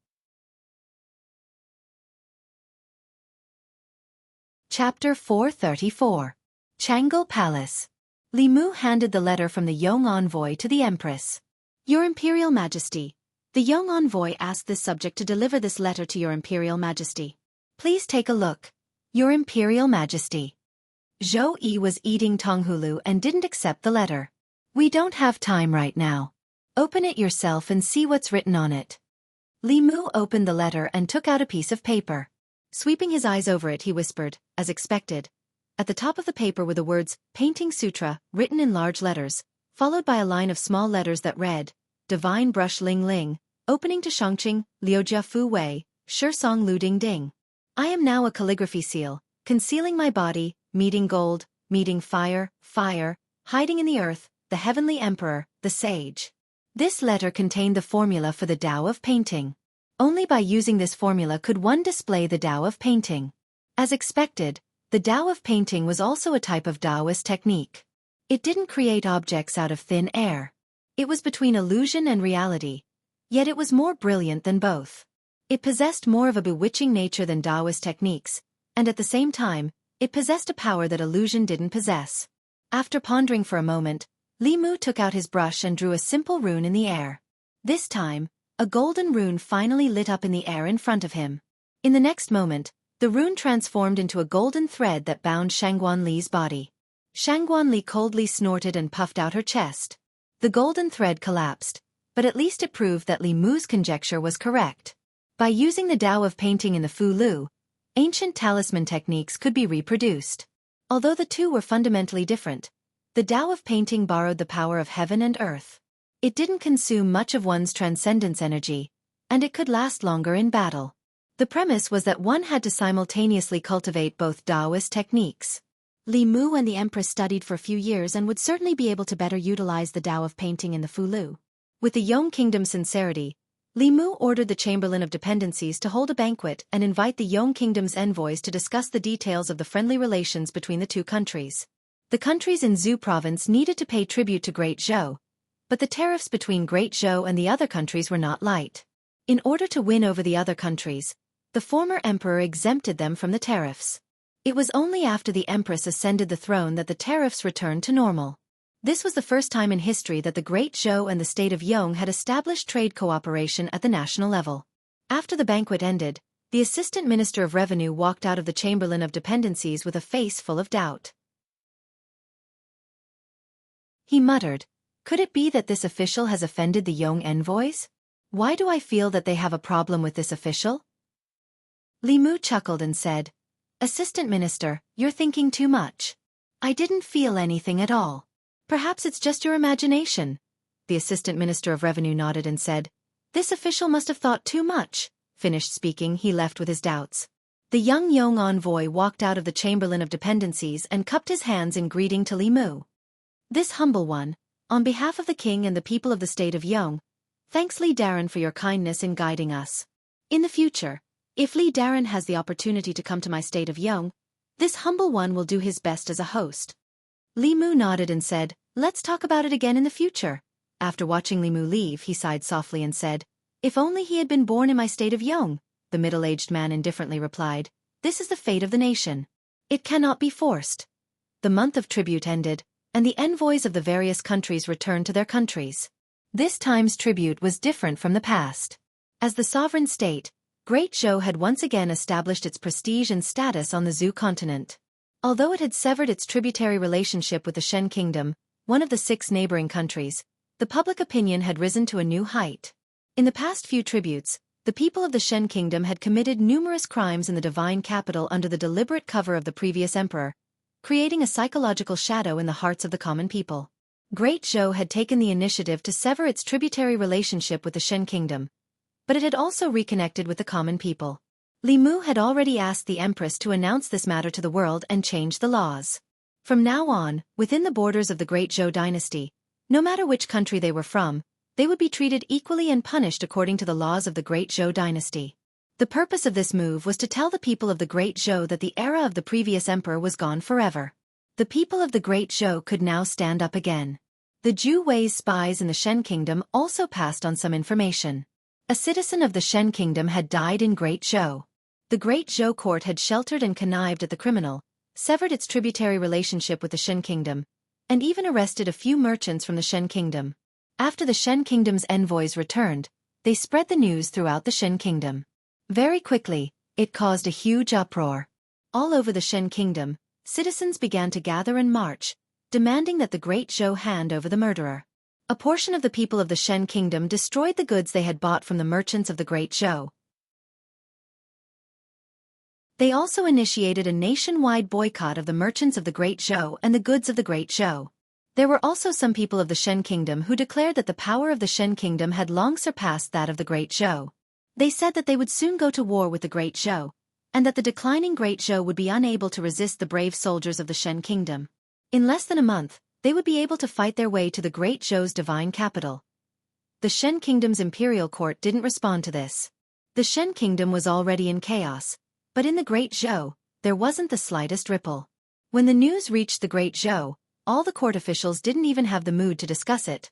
Chapter 434. Changle Palace. Li Mu handed the letter from the young envoy to the Empress. "Your Imperial Majesty." The young envoy asked this subject to deliver this letter to Your Imperial Majesty. "Please take a look. Your Imperial Majesty." Zhou Yi was eating Tonghulu and didn't accept the letter. "We don't have time right now. Open it yourself and see what's written on it." Li Mu opened the letter and took out a piece of paper. Sweeping his eyes over it, he whispered, as expected. At the top of the paper were the words, "Painting Sutra," written in large letters, followed by a line of small letters that read, "Divine Brush Ling Ling, opening to Shangqing, Liujia Fu Wei, Song Lu Ding Ding. I am now a calligraphy seal, concealing my body, meeting gold, meeting fire, hiding in the earth, the heavenly emperor, the sage." This letter contained the formula for the Tao of painting. Only by using this formula could one display the Tao of painting. As expected, the Tao of painting was also a type of Daoist technique. It didn't create objects out of thin air. It was between illusion and reality, yet it was more brilliant than both. It possessed more of a bewitching nature than Daoist techniques, and at the same time, it possessed a power that illusion didn't possess. After pondering for a moment, Li Mu took out his brush and drew a simple rune in the air. This time, a golden rune finally lit up in the air in front of him. In the next moment, the rune transformed into a golden thread that bound Shangguan Li's body. Shangguan Li coldly snorted and puffed out her chest. The golden thread collapsed, but at least it proved that Li Mu's conjecture was correct. By using the Tao of painting in the Fu Lu, ancient talisman techniques could be reproduced. Although the two were fundamentally different, the Tao of painting borrowed the power of heaven and earth. It didn't consume much of one's transcendence energy, and it could last longer in battle. The premise was that one had to simultaneously cultivate both Daoist techniques. Li Mu and the Empress studied for a few years and would certainly be able to better utilize the Tao of painting in the Fu Lu. With the Yong Kingdom's sincerity, Li Mu ordered the Chamberlain of Dependencies to hold a banquet and invite the Yong Kingdom's envoys to discuss the details of the friendly relations between the two countries. The countries in Zhou province needed to pay tribute to Great Zhou, but the tariffs between Great Zhou and the other countries were not light. In order to win over the other countries, the former emperor exempted them from the tariffs. It was only after the empress ascended the throne that the tariffs returned to normal. This was the first time in history that the Great Zhou and the state of Yong had established trade cooperation at the national level. After the banquet ended, the Assistant Minister of Revenue walked out of the Chamberlain of Dependencies with a face full of doubt. He muttered, "Could it be that this official has offended the Yong envoys? Why do I feel that they have a problem with this official?" Li Mu chuckled and said, "Assistant Minister, you're thinking too much. I didn't feel anything at all. Perhaps it's just your imagination. The Assistant Minister of Revenue nodded and said, "This official must have thought too much." Finished speaking, he left with his doubts. The young envoy walked out of the Chamberlain of Dependencies and cupped his hands in greeting to Li Mu. "This humble one, on behalf of the king and the people of the state of Yong, thanks Li Darren for your kindness in guiding us. In the future, if Li Darren has the opportunity to come to my state of Yong, this humble one will do his best as a host." Li Mu nodded and said, "Let's talk about it again in the future." After watching Li Mu leave, he sighed softly and said, "If only he had been born in my state of Yong," the middle-aged man indifferently replied. "This is the fate of the nation. It cannot be forced." The month of tribute ended, and the envoys of the various countries returned to their countries. This time's tribute was different from the past. As the sovereign state, Great Zhou had once again established its prestige and status on the Zhou continent. Although it had severed its tributary relationship with the Shen Kingdom, one of the 6 neighboring countries, the public opinion had risen to a new height. In the past few tributes, the people of the Shen Kingdom had committed numerous crimes in the divine capital under the deliberate cover of the previous emperor, creating a psychological shadow in the hearts of the common people. Great Zhou had taken the initiative to sever its tributary relationship with the Shen Kingdom, but it had also reconnected with the common people. Li Mu had already asked the Empress to announce this matter to the world and change the laws. From now on, within the borders of the Great Zhou dynasty, no matter which country they were from, they would be treated equally and punished according to the laws of the Great Zhou dynasty. The purpose of this move was to tell the people of the Great Zhou that the era of the previous emperor was gone forever. The people of the Great Zhou could now stand up again. The Zhu Wei's spies in the Shen Kingdom also passed on some information. A citizen of the Shen Kingdom had died in Great Zhou. The Great Zhou court had sheltered and connived at the criminal, severed its tributary relationship with the Shen Kingdom, and even arrested a few merchants from the Shen Kingdom. After the Shen Kingdom's envoys returned, they spread the news throughout the Shen Kingdom. Very quickly, it caused a huge uproar. All over the Shen Kingdom, citizens began to gather and march, demanding that the Great Zhou hand over the murderer. A portion of the people of the Shen Kingdom destroyed the goods they had bought from the merchants of the Great Zhou. They also initiated a nationwide boycott of the merchants of the Great Zhou and the goods of the Great Zhou. There were also some people of the Shen Kingdom who declared that the power of the Shen Kingdom had long surpassed that of the Great Zhou. They said that they would soon go to war with the Great Zhou, and that the declining Great Zhou would be unable to resist the brave soldiers of the Shen Kingdom. In less than a month, they would be able to fight their way to the Great Zhou's divine capital. The Shen Kingdom's imperial court didn't respond to this. The Shen Kingdom was already in chaos, but in the Great Zhou, there wasn't the slightest ripple. When the news reached the Great Zhou, all the court officials didn't even have the mood to discuss it.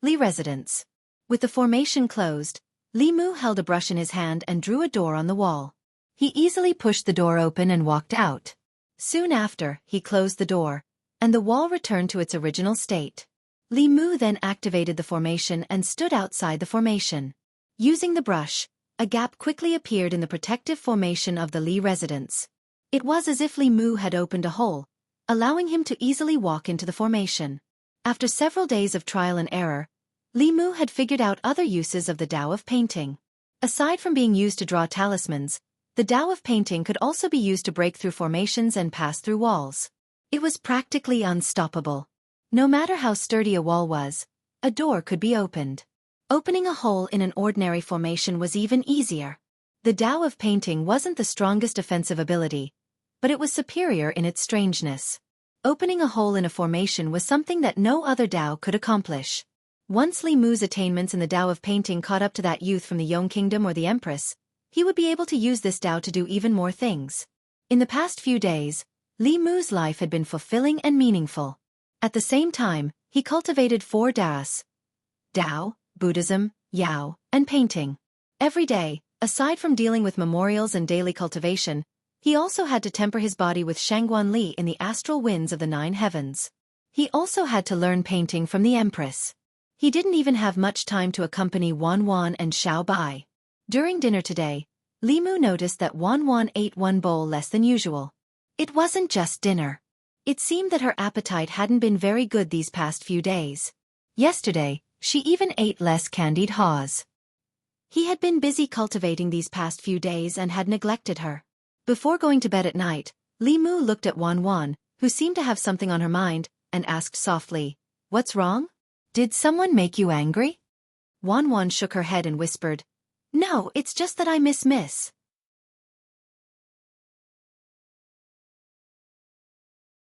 Li residence. With the formation closed, Li Mu held a brush in his hand and drew a door on the wall. He easily pushed the door open and walked out. Soon after, he closed the door, and the wall returned to its original state. Li Mu then activated the formation and stood outside the formation. Using the brush, a gap quickly appeared in the protective formation of the Li residence. It was as if Li Mu had opened a hole, allowing him to easily walk into the formation. After several days of trial and error, Li Mu had figured out other uses of the Dao of painting. Aside from being used to draw talismans, the Dao of painting could also be used to break through formations and pass through walls. It was practically unstoppable. No matter how sturdy a wall was, a door could be opened. Opening a hole in an ordinary formation was even easier. The Dao of painting wasn't the strongest offensive ability, but it was superior in its strangeness. Opening a hole in a formation was something that no other Dao could accomplish. Once Li Mu's attainments in the Dao of painting caught up to that youth from the Yong Kingdom or the Empress, he would be able to use this Dao to do even more things. In the past few days, Li Mu's life had been fulfilling and meaningful. At the same time, he cultivated 4 Daos: Dao, Buddhism, Yao, and painting. Every day, aside from dealing with memorials and daily cultivation, he also had to temper his body with Shangguan Li in the astral winds of the 9 heavens. He also had to learn painting from the Empress. He didn't even have much time to accompany Wan Wan and Xiao Bai. During dinner today, Li Mu noticed that Wan Wan ate 1 bowl less than usual. It wasn't just dinner. It seemed that her appetite hadn't been very good these past few days. Yesterday, she even ate less candied haws. He had been busy cultivating these past few days and had neglected her. Before going to bed at night, Li Mu looked at Wan Wan, who seemed to have something on her mind, and asked softly, What's wrong? Did someone make you angry? Wan Wan shook her head and whispered, No, it's just that I miss Miss.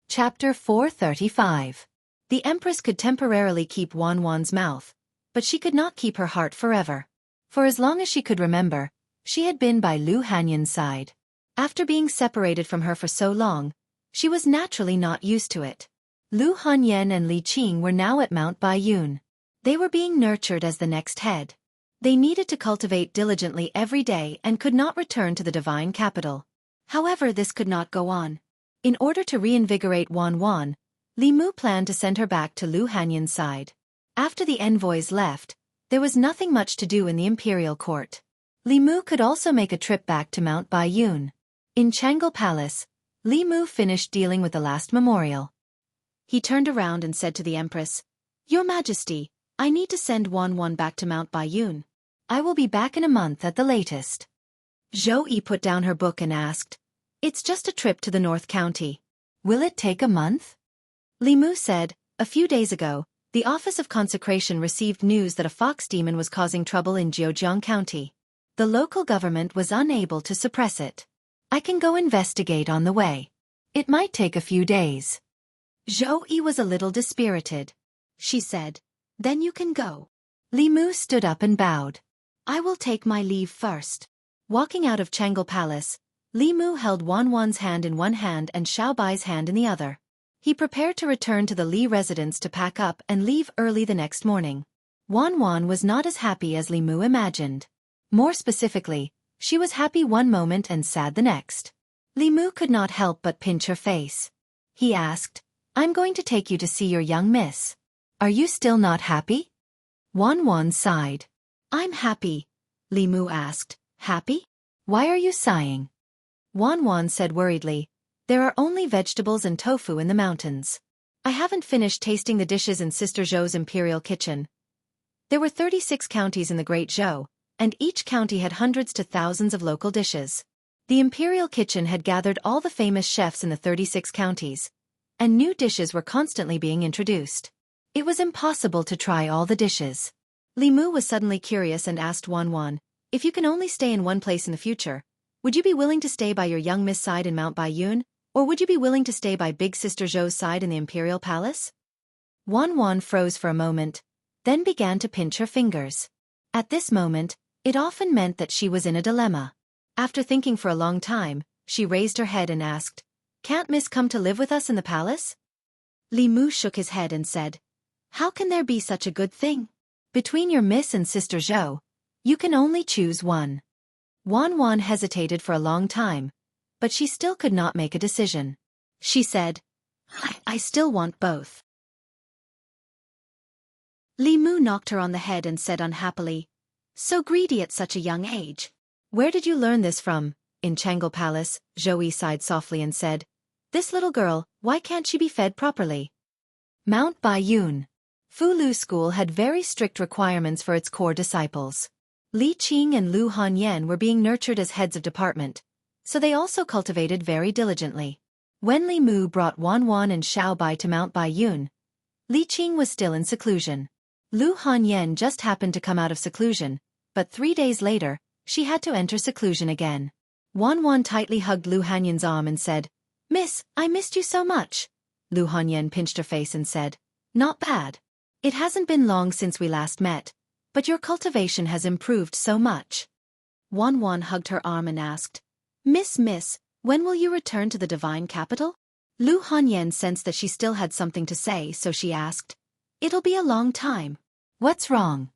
Chapter 435. The Empress could temporarily keep Wan Wan's mouth, but she could not keep her heart forever. For as long as she could remember, she had been by Lu Hanyan's side. After being separated from her for so long, she was naturally not used to it. Lu Hanyan and Li Qing were now at Mount Baiyun. They were being nurtured as the next head. They needed to cultivate diligently every day and could not return to the divine capital. However, this could not go on. In order to reinvigorate Wan Wan, Li Mu planned to send her back to Lu Hanyan's side. After the envoys left, there was nothing much to do in the imperial court. Li Mu could also make a trip back to Mount Baiyun. In Changle Palace, Li Mu finished dealing with the last memorial. He turned around and said to the Empress, Your Majesty, I need to send Wan Wan back to Mount Baiyun. I will be back in a month at the latest. Zhou Yi put down her book and asked, It's just a trip to the North County. Will it take a month? Li Mu said, A few days ago, the Office of Consecration received news that a fox demon was causing trouble in Jiujiang County. The local government was unable to suppress it. I can go investigate on the way. It might take a few days. Zhou Yi was a little dispirited. She said, Then you can go. Li Mu stood up and bowed. I will take my leave first. Walking out of Changle Palace, Li Mu held Wan Wan's hand in one hand and Xiao Bai's hand in the other. He prepared to return to the Li residence to pack up and leave early the next morning. Wan Wan was not as happy as Li Mu imagined. More specifically, she was happy one moment and sad the next. Li Mu could not help but pinch her face. He asked, I'm going to take you to see your young miss. Are you still not happy? Wan Wan sighed. I'm happy. Li Mu asked, Happy? Why are you sighing? Wan Wan said worriedly, There are only vegetables and tofu in the mountains. I haven't finished tasting the dishes in Sister Zhou's imperial kitchen. There were 36 counties in the Great Zhou, and each county had hundreds to thousands of local dishes. The imperial kitchen had gathered all the famous chefs in the 36 counties, and new dishes were constantly being introduced. It was impossible to try all the dishes. Li Mu was suddenly curious and asked Wan Wan, If you can only stay in one place in the future, would you be willing to stay by your young miss side in Mount Baiyun, or would you be willing to stay by Big Sister Zhou's side in the imperial palace? Wan Wan froze for a moment, then began to pinch her fingers. At this moment, it often meant that she was in a dilemma. After thinking for a long time, she raised her head and asked, Can't Miss come to live with us in the palace? Li Mu shook his head and said, How can there be such a good thing? Between your miss and Sister Zhou, you can only choose one. Wan Wan hesitated for a long time, but she still could not make a decision. She said, I still want both. Li Mu knocked her on the head and said unhappily, So greedy at such a young age. Where did you learn this from? In Changle Palace, Zhou Yi sighed softly and said, This little girl, why can't she be fed properly? Mount Baiyun. Fu Lu School had very strict requirements for its core disciples. Li Qing and Lu Hanyan were being nurtured as heads of department, so they also cultivated very diligently. When Li Mu brought Wan Wan and Xiao Bai to Mount Baiyun, Li Qing was still in seclusion. Lu Hanyan just happened to come out of seclusion, but 3 days later, she had to enter seclusion again. Wan Wan tightly hugged Lu Hanyan's arm and said, Miss, I missed you so much. Lu Hanyan pinched her face and said, Not bad. It hasn't been long since we last met, but your cultivation has improved so much. Wan Wan hugged her arm and asked, Miss, when will you return to the divine capital? Lu Hanyan sensed that she still had something to say, so she asked, It'll be a long time. What's wrong?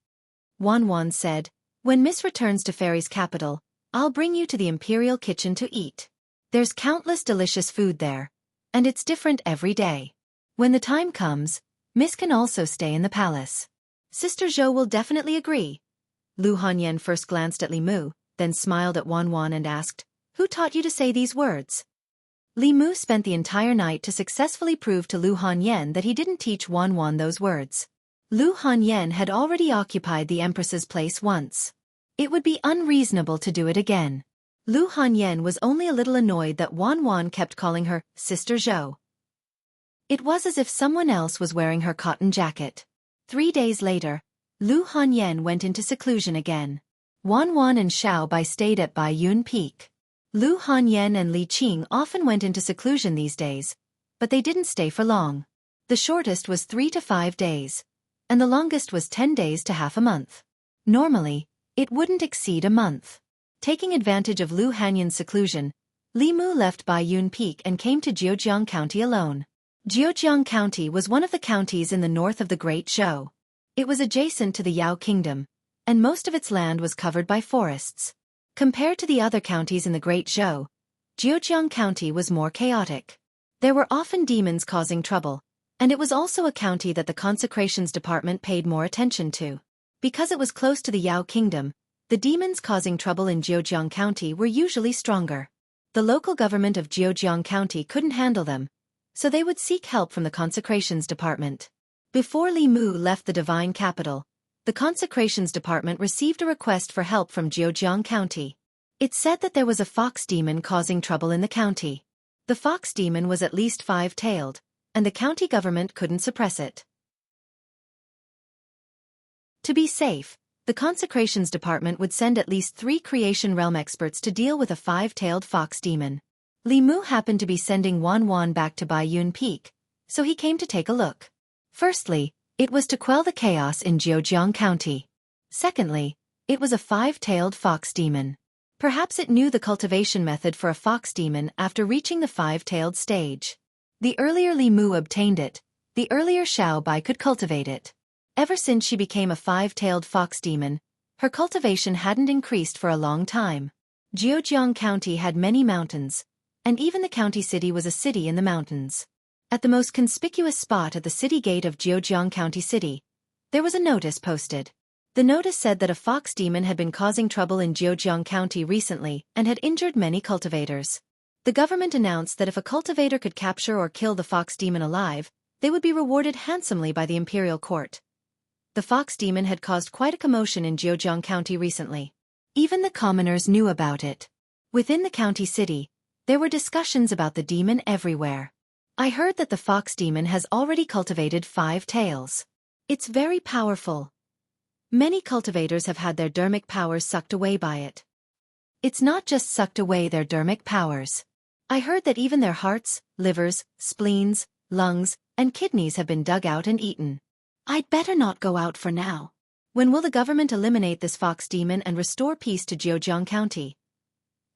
Wan Wan said, When Miss returns to Fairy's capital, I'll bring you to the imperial kitchen to eat. There's countless delicious food there, and it's different every day. When the time comes, Miss can also stay in the palace. Sister Zhou will definitely agree. Lu Hanyan first glanced at Li Mu, then smiled at Wan Wan and asked, Who taught you to say these words? Li Mu spent the entire night to successfully prove to Lu Hanyan that he didn't teach Wan Wan those words. Lu Hanyan had already occupied the Empress's place once. It would be unreasonable to do it again. Lu Hanyan was only a little annoyed that Wan Wan kept calling her Sister Zhou. It was as if someone else was wearing her cotton jacket. 3 days later, Lu Hanyan went into seclusion again. Wan Wan and Xiao Bai stayed at Bai Yun Peak. Lu Hanyan and Li Qing often went into seclusion these days, but they didn't stay for long. The shortest was 3 to 5 days, and the longest was 10 days to half a month. Normally, it wouldn't exceed a month. Taking advantage of Lu Hanyan's seclusion, Li Mu left Bai Yun Peak and came to Jiujiang County alone. Jiujiang County was one of the counties in the north of the Great Zhou. It was adjacent to the Yao Kingdom, and most of its land was covered by forests. Compared to the other counties in the Great Zhou, Jiujiang County was more chaotic. There were often demons causing trouble, and it was also a county that the Consecrations Department paid more attention to. Because it was close to the Yao Kingdom, the demons causing trouble in Jiujiang County were usually stronger. The local government of Jiujiang County couldn't handle them, so they would seek help from the Consecrations Department. Before Li Mu left the divine capital, the Consecrations Department received a request for help from Jiujiang County. It said that there was a fox demon causing trouble in the county. The fox demon was at least 5-tailed, and the county government couldn't suppress it. To be safe, the Consecrations Department would send at least 3 Creation Realm experts to deal with a 5-tailed fox demon. Li Mu happened to be sending Wan Wan back to Bai Yun Peak, so he came to take a look. Firstly, it was to quell the chaos in Jiujiang County. Secondly, it was a 5-tailed fox demon. Perhaps it knew the cultivation method for a fox demon after reaching the 5-tailed stage. The earlier Li Mu obtained it, the earlier Xiao Bai could cultivate it. Ever since she became a 5-tailed fox demon, her cultivation hadn't increased for a long time. Jiujiang County had many mountains, and even the county city was a city in the mountains. At the most conspicuous spot at the city gate of Jiujiang County City, there was a notice posted. The notice said that a fox demon had been causing trouble in Jiujiang County recently and had injured many cultivators. The government announced that if a cultivator could capture or kill the fox demon alive, they would be rewarded handsomely by the imperial court. The fox demon had caused quite a commotion in Jiujiang County recently. Even the commoners knew about it. Within the county city, there were discussions about the demon everywhere. I heard that the fox demon has already cultivated 5 tails. It's very powerful. Many cultivators have had their dermic powers sucked away by it. It's not just sucked away their dermic powers. I heard that even their hearts, livers, spleens, lungs, and kidneys have been dug out and eaten. I'd better not go out for now. When will the government eliminate this fox demon and restore peace to Jiujiang County?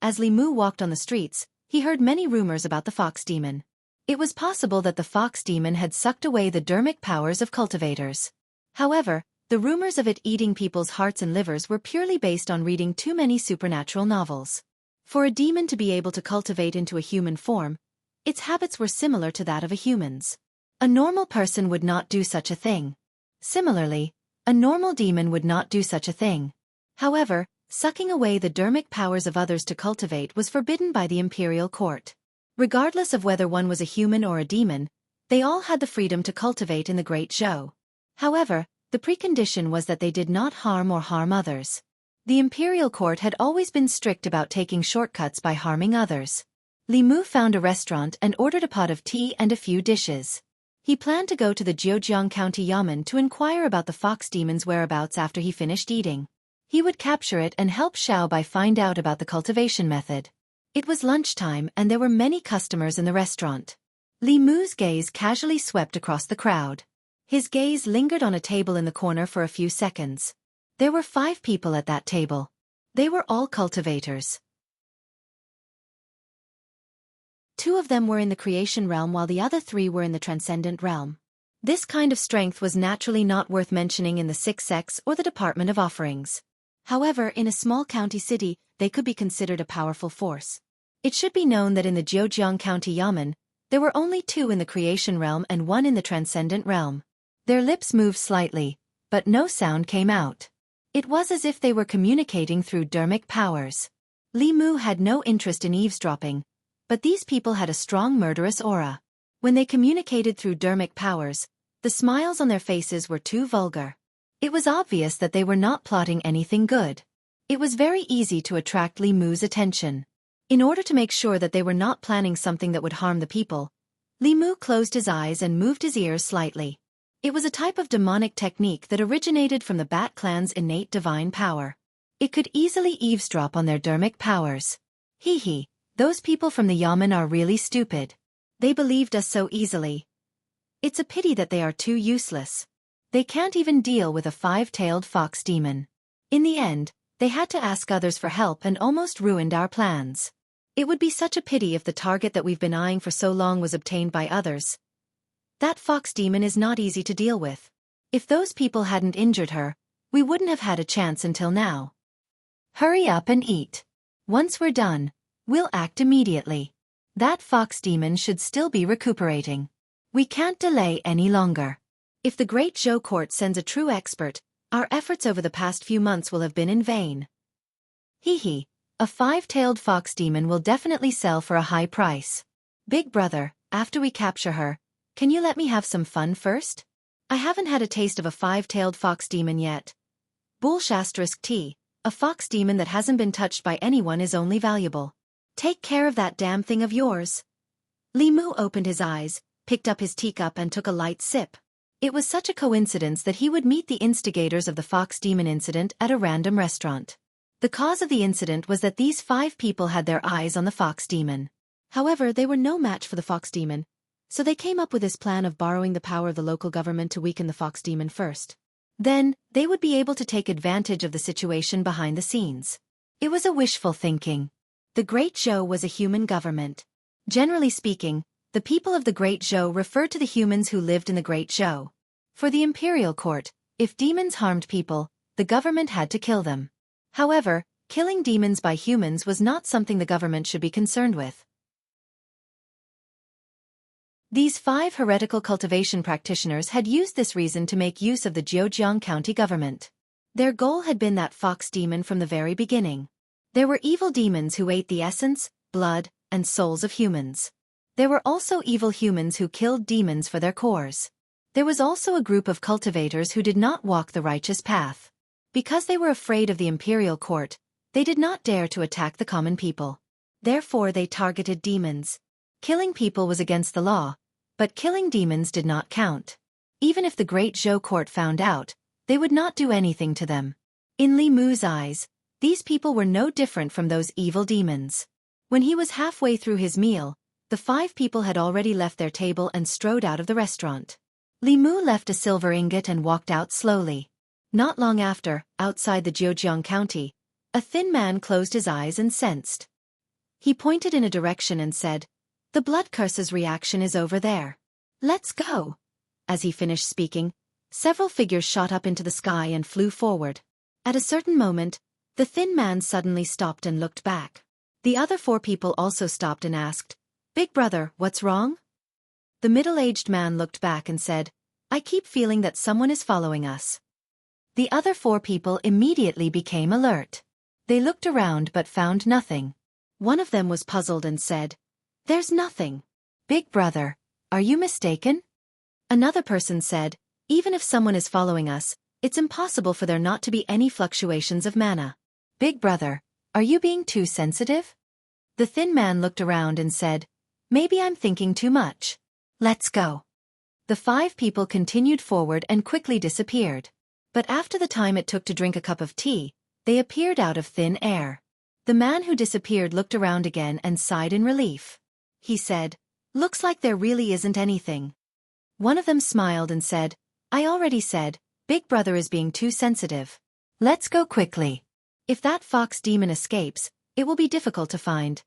As Li Mu walked on the streets, he heard many rumors about the fox demon. It was possible that the fox demon had sucked away the dermic powers of cultivators. However, the rumors of it eating people's hearts and livers were purely based on reading too many supernatural novels. For a demon to be able to cultivate into a human form, its habits were similar to that of a human's. A normal person would not do such a thing. Similarly, a normal demon would not do such a thing. However, sucking away the dermic powers of others to cultivate was forbidden by the imperial court. Regardless of whether one was a human or a demon, they all had the freedom to cultivate in the Great Zhou. However, the precondition was that they did not harm or harm others. The imperial court had always been strict about taking shortcuts by harming others. Li Mu found a restaurant and ordered a pot of tea and a few dishes. He planned to go to the Jiujiang County Yamen to inquire about the fox demon's whereabouts after he finished eating. He would capture it and help Xiao Bai find out about the cultivation method. It was lunchtime and there were many customers in the restaurant. Li Mu's gaze casually swept across the crowd. His gaze lingered on a table in the corner for a few seconds. There were 5 people at that table. They were all cultivators. 2 of them were in the creation realm while the other 3 were in the transcendent realm. This kind of strength was naturally not worth mentioning in the 6 sects or the Department of Offerings. However, in a small county city, they could be considered a powerful force. It should be known that in the Jiujiang County Yamen, there were only 2 in the creation realm and 1 in the transcendent realm. Their lips moved slightly, but no sound came out. It was as if they were communicating through dermic powers. Li Mu had no interest in eavesdropping, but these people had a strong murderous aura. When they communicated through dermic powers, the smiles on their faces were too vulgar. It was obvious that they were not plotting anything good. It was very easy to attract Li Mu's attention. In order to make sure that they were not planning something that would harm the people, Li Mu closed his eyes and moved his ears slightly. It was a type of demonic technique that originated from the Bat clan's innate divine power. It could easily eavesdrop on their dermic powers. Hee, those people from the Yamen are really stupid. They believed us so easily. It's a pity that they are too useless. They can't even deal with a five-tailed fox demon. In the end, they had to ask others for help and almost ruined our plans. It would be such a pity if the target that we've been eyeing for so long was obtained by others. That fox demon is not easy to deal with. If those people hadn't injured her, we wouldn't have had a chance until now. Hurry up and eat. Once we're done, we'll act immediately. That fox demon should still be recuperating. We can't delay any longer. If the Great Zhou Court sends a true expert, our efforts over the past few months will have been in vain. A five-tailed fox demon will definitely sell for a high price. Big brother, after we capture her, can you let me have some fun first? I haven't had a taste of a five-tailed fox demon yet. Bullshasterisk a fox demon that hasn't been touched by anyone is only valuable. Take care of that damn thing of yours. Li Mu opened his eyes, picked up his teacup and took a light sip. It was such a coincidence that he would meet the instigators of the fox demon incident at a random restaurant. The cause of the incident was that these 5 people had their eyes on the fox demon. However, they were no match for the fox demon, so they came up with this plan of borrowing the power of the local government to weaken the fox demon first. Then, they would be able to take advantage of the situation behind the scenes. It was a wishful thinking. The Great Zhou was a human government. Generally speaking, the people of the Great Zhou referred to the humans who lived in the Great Zhou. For the imperial court, if demons harmed people, the government had to kill them. However, killing demons by humans was not something the government should be concerned with. These 5 heretical cultivation practitioners had used this reason to make use of the Zhejiang County government. Their goal had been that fox demon from the very beginning. There were evil demons who ate the essence, blood, and souls of humans. There were also evil humans who killed demons for their cores. There was also a group of cultivators who did not walk the righteous path. Because they were afraid of the imperial court, they did not dare to attack the common people. Therefore they targeted demons. Killing people was against the law, but killing demons did not count. Even if the Great Zhou Court found out, they would not do anything to them. In Li Mu's eyes, these people were no different from those evil demons. When he was halfway through his meal, the 5 people had already left their table and strode out of the restaurant. Li Mu left a silver ingot and walked out slowly. Not long after, outside the Zhejiang County, a thin man closed his eyes and sensed. He pointed in a direction and said, "The blood curse's reaction is over there. Let's go." As he finished speaking, several figures shot up into the sky and flew forward. At a certain moment, the thin man suddenly stopped and looked back. The other 4 people also stopped and asked, "Big brother, what's wrong?" The middle-aged man looked back and said, "I keep feeling that someone is following us." The other 4 people immediately became alert. They looked around but found nothing. One of them was puzzled and said, "There's nothing. Big brother, are you mistaken?" Another person said, "Even if someone is following us, it's impossible for there not to be any fluctuations of mana. Big brother, are you being too sensitive?" The thin man looked around and said, "Maybe I'm thinking too much. Let's go." The 5 people continued forward and quickly disappeared. But after the time it took to drink a cup of tea, they appeared out of thin air. The man who disappeared looked around again and sighed in relief. He said, "Looks like there really isn't anything." One of them smiled and said, "I already said, Big brother is being too sensitive. Let's go quickly. If that fox demon escapes, it will be difficult to find."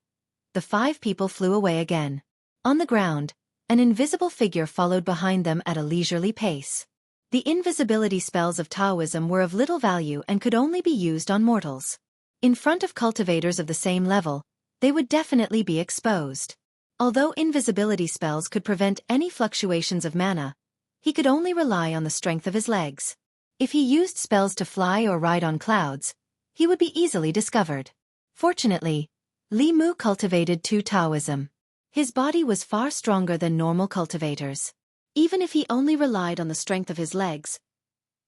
The 5 people flew away again. On the ground, an invisible figure followed behind them at a leisurely pace. The invisibility spells of Taoism were of little value and could only be used on mortals. In front of cultivators of the same level, they would definitely be exposed. Although invisibility spells could prevent any fluctuations of mana, he could only rely on the strength of his legs. If he used spells to fly or ride on clouds, he would be easily discovered. Fortunately, Li Mu cultivated true Taoism. His body was far stronger than normal cultivators. Even if he only relied on the strength of his legs,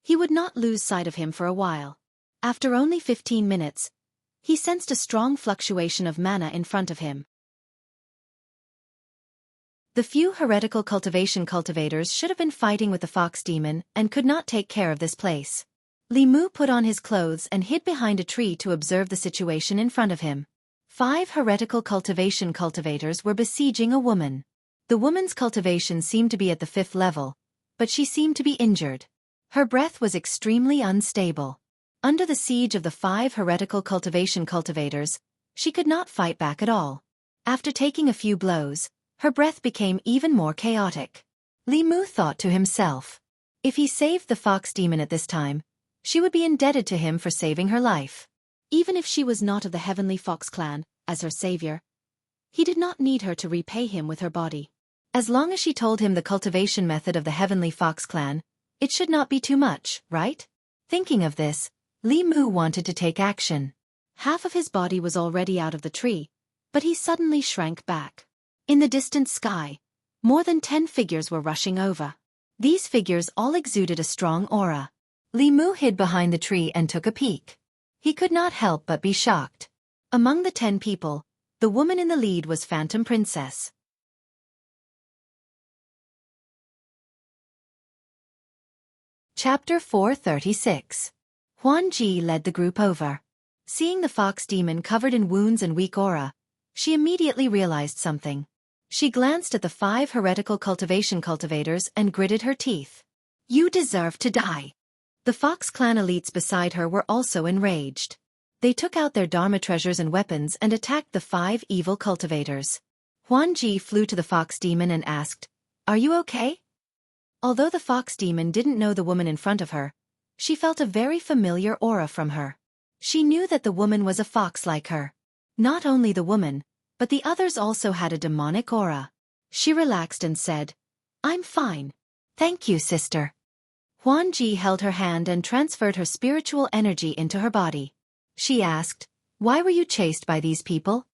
he would not lose sight of him for a while. After only 15 minutes, he sensed a strong fluctuation of mana in front of him. The few heretical cultivation cultivators should have been fighting with the fox demon and could not take care of this place. Li Mu put on his clothes and hid behind a tree to observe the situation in front of him. 5 heretical cultivation cultivators were besieging a woman. The woman's cultivation seemed to be at the 5th level, but she seemed to be injured. Her breath was extremely unstable. Under the siege of the 5 heretical cultivation cultivators, she could not fight back at all. After taking a few blows, her breath became even more chaotic. Li Mu thought to himself, if he saved the fox demon at this time, she would be indebted to him for saving her life. Even if she was not of the Heavenly Fox clan, as her savior, he did not need her to repay him with her body. As long as she told him the cultivation method of the Heavenly Fox clan, it should not be too much, right? Thinking of this, Li Mu wanted to take action. Half of his body was already out of the tree, but he suddenly shrank back. In the distant sky, more than 10 figures were rushing over. These figures all exuded a strong aura. Li Mu hid behind the tree and took a peek. He could not help but be shocked. Among the 10 people, the woman in the lead was Phantom Princess. Chapter 436. Huan Ji led the group over. Seeing the fox demon covered in wounds and weak aura, she immediately realized something. She glanced at the 5 heretical cultivation cultivators and gritted her teeth. You deserve to die. The Fox clan elites beside her were also enraged. They took out their Dharma treasures and weapons and attacked the 5 evil cultivators. Huan Ji flew to the fox demon and asked, "Are you okay?" Although the fox demon didn't know the woman in front of her, she felt a very familiar aura from her. She knew that the woman was a fox like her. Not only the woman, but the others also had a demonic aura. She relaxed and said, "I'm fine. Thank you, sister." Huan Ji held her hand and transferred her spiritual energy into her body. She asked, "Why were you chased by these people?"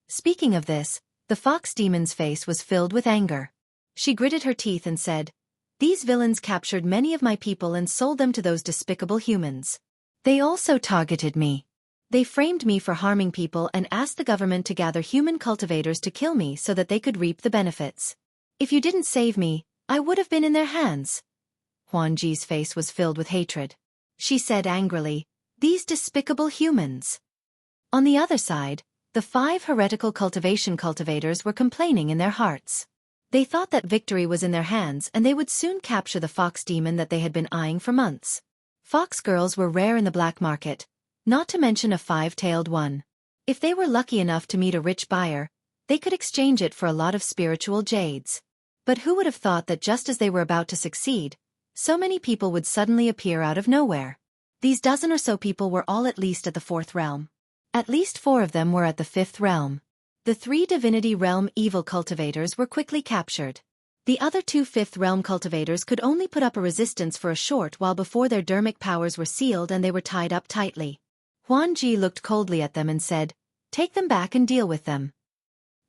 Speaking of this, the fox demon's face was filled with anger. She gritted her teeth and said, "These villains captured many of my people and sold them to those despicable humans. They also targeted me. They framed me for harming people and asked the government to gather human cultivators to kill me so that they could reap the benefits. If you didn't save me, I would have been in their hands." Huan Ji's face was filled with hatred. She said angrily, "These despicable humans." On the other side, the 5 heretical cultivation cultivators were complaining in their hearts. They thought that victory was in their hands and they would soon capture the fox demon that they had been eyeing for months. Fox girls were rare in the black market, not to mention a 5-tailed one. If they were lucky enough to meet a rich buyer, they could exchange it for a lot of spiritual jades. But who would have thought that just as they were about to succeed, so many people would suddenly appear out of nowhere? These dozen or so people were all at least at the 4th realm. At least 4 of them were at the 5th realm. The 3 Divinity Realm evil cultivators were quickly captured. The other 2 5th realm cultivators could only put up a resistance for a short while before their dermic powers were sealed and they were tied up tightly. Huan Ji looked coldly at them and said, "Take them back and deal with them."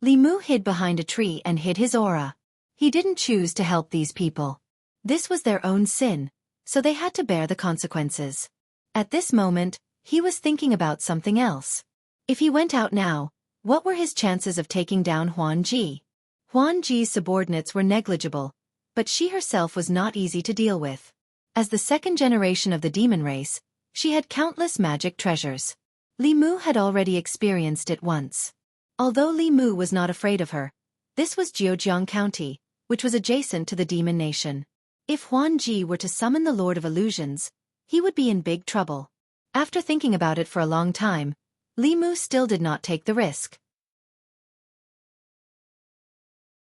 Li Mu hid behind a tree and hid his aura. He didn't choose to help these people. This was their own sin, so they had to bear the consequences. At this moment, he was thinking about something else. If he went out now, what were his chances of taking down Huan Ji? Huan Ji's subordinates were negligible, but she herself was not easy to deal with. As the 2nd generation of the demon race, she had countless magic treasures. Li Mu had already experienced it once. Although Li Mu was not afraid of her, this was Jiujiang County, which was adjacent to the demon nation. If Huan Ji were to summon the Lord of Illusions, he would be in big trouble. After thinking about it for a long time, Li Mu still did not take the risk.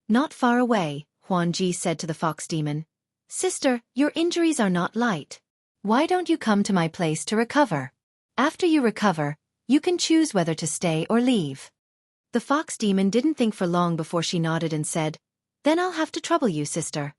Not far away, Huan Ji said to the fox demon, "Sister, your injuries are not light. Why don't you come to my place to recover? After you recover, you can choose whether to stay or leave." The fox demon didn't think for long before she nodded and said, "Then I'll have to trouble you, sister."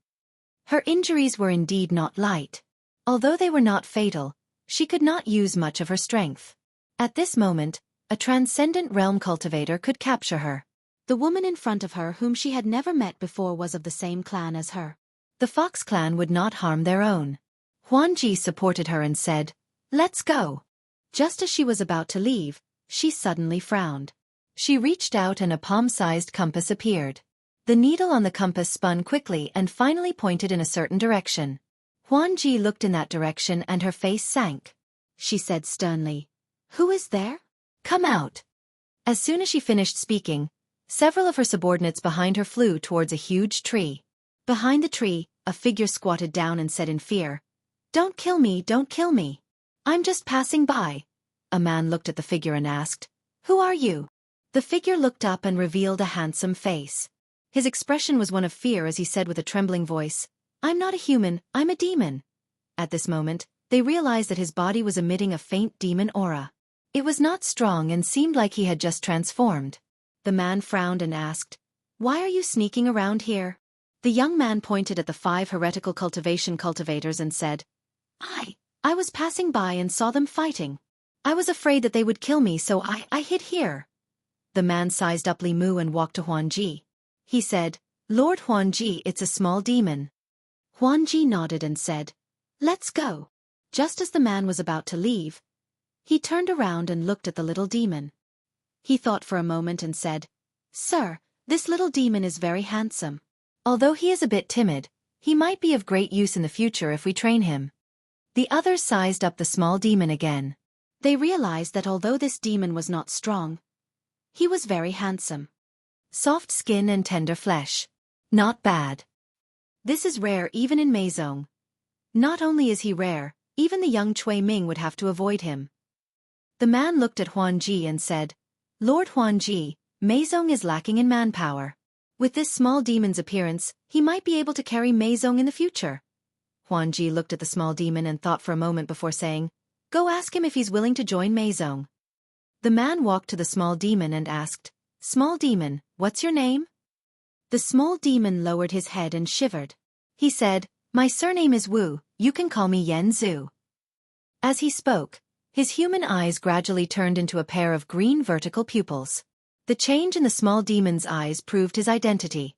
Her injuries were indeed not light. Although they were not fatal, she could not use much of her strength. At this moment, a transcendent realm cultivator could capture her. The woman in front of her whom she had never met before was of the same clan as her. The Fox clan would not harm their own. Huan Ji supported her and said, "Let's go." Just as she was about to leave, she suddenly frowned. She reached out and a palm-sized compass appeared. The needle on the compass spun quickly and finally pointed in a certain direction. Huan Ji looked in that direction and her face sank. She said sternly, "Who is there? Come out." As soon as she finished speaking, several of her subordinates behind her flew towards a huge tree. Behind the tree, a figure squatted down and said in fear, "Don't kill me, don't kill me. I'm just passing by." A man looked at the figure and asked, "Who are you?" The figure looked up and revealed a handsome face. His expression was one of fear as he said with a trembling voice, "I'm not a human, I'm a demon." At this moment, they realized that his body was emitting a faint demon aura. It was not strong and seemed like he had just transformed. The man frowned and asked, "Why are you sneaking around here?" The young man pointed at the 5 heretical cultivators and said, I was passing by and saw them fighting. I was afraid that they would kill me, so I hid here." The man sized up Li Mu and walked to Huan Ji. He said, "Lord Huan Ji, it's a small demon." Huan Ji nodded and said, "Let's go." Just as the man was about to leave, he turned around and looked at the little demon. He thought for a moment and said, "Sir, this little demon is very handsome. Although he is a bit timid, he might be of great use in the future if we train him." The others sized up the small demon again. They realized that although this demon was not strong, he was very handsome. Soft skin and tender flesh. Not bad. This is rare even in Meizong. Not only is he rare, even the young Cui Ming would have to avoid him. The man looked at Huan Ji and said, "Lord Huan Ji, Meizong is lacking in manpower. With this small demon's appearance, he might be able to carry Meizong in the future." Huan Ji looked at the small demon and thought for a moment before saying, "Go ask him if he's willing to join Meizong." The man walked to the small demon and asked, "Small demon, what's your name?" The small demon lowered his head and shivered. He said, "My surname is Wu, you can call me Yen Zhu." As he spoke, his human eyes gradually turned into a pair of green vertical pupils. The change in the small demon's eyes proved his identity.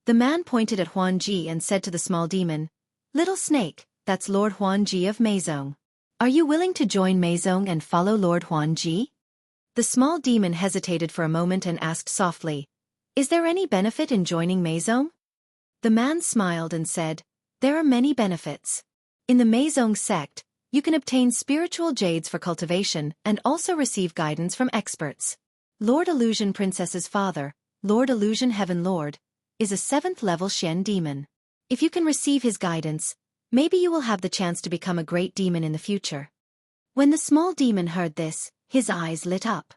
The man pointed at Huan Ji and said to the small demon, "Little snake, that's Lord Huan Ji of Meizong. Are you willing to join Meizong and follow Lord Huan Ji?" The small demon hesitated for a moment and asked softly, "Is there any benefit in joining Meizong?" The man smiled and said, "There are many benefits. In the Meizong sect, you can obtain spiritual jades for cultivation and also receive guidance from experts. Lord Illusion Princess's father, Lord Illusion Heaven Lord, is a 7th-level Xian demon. If you can receive his guidance, maybe you will have the chance to become a great demon in the future." When the small demon heard this, his eyes lit up.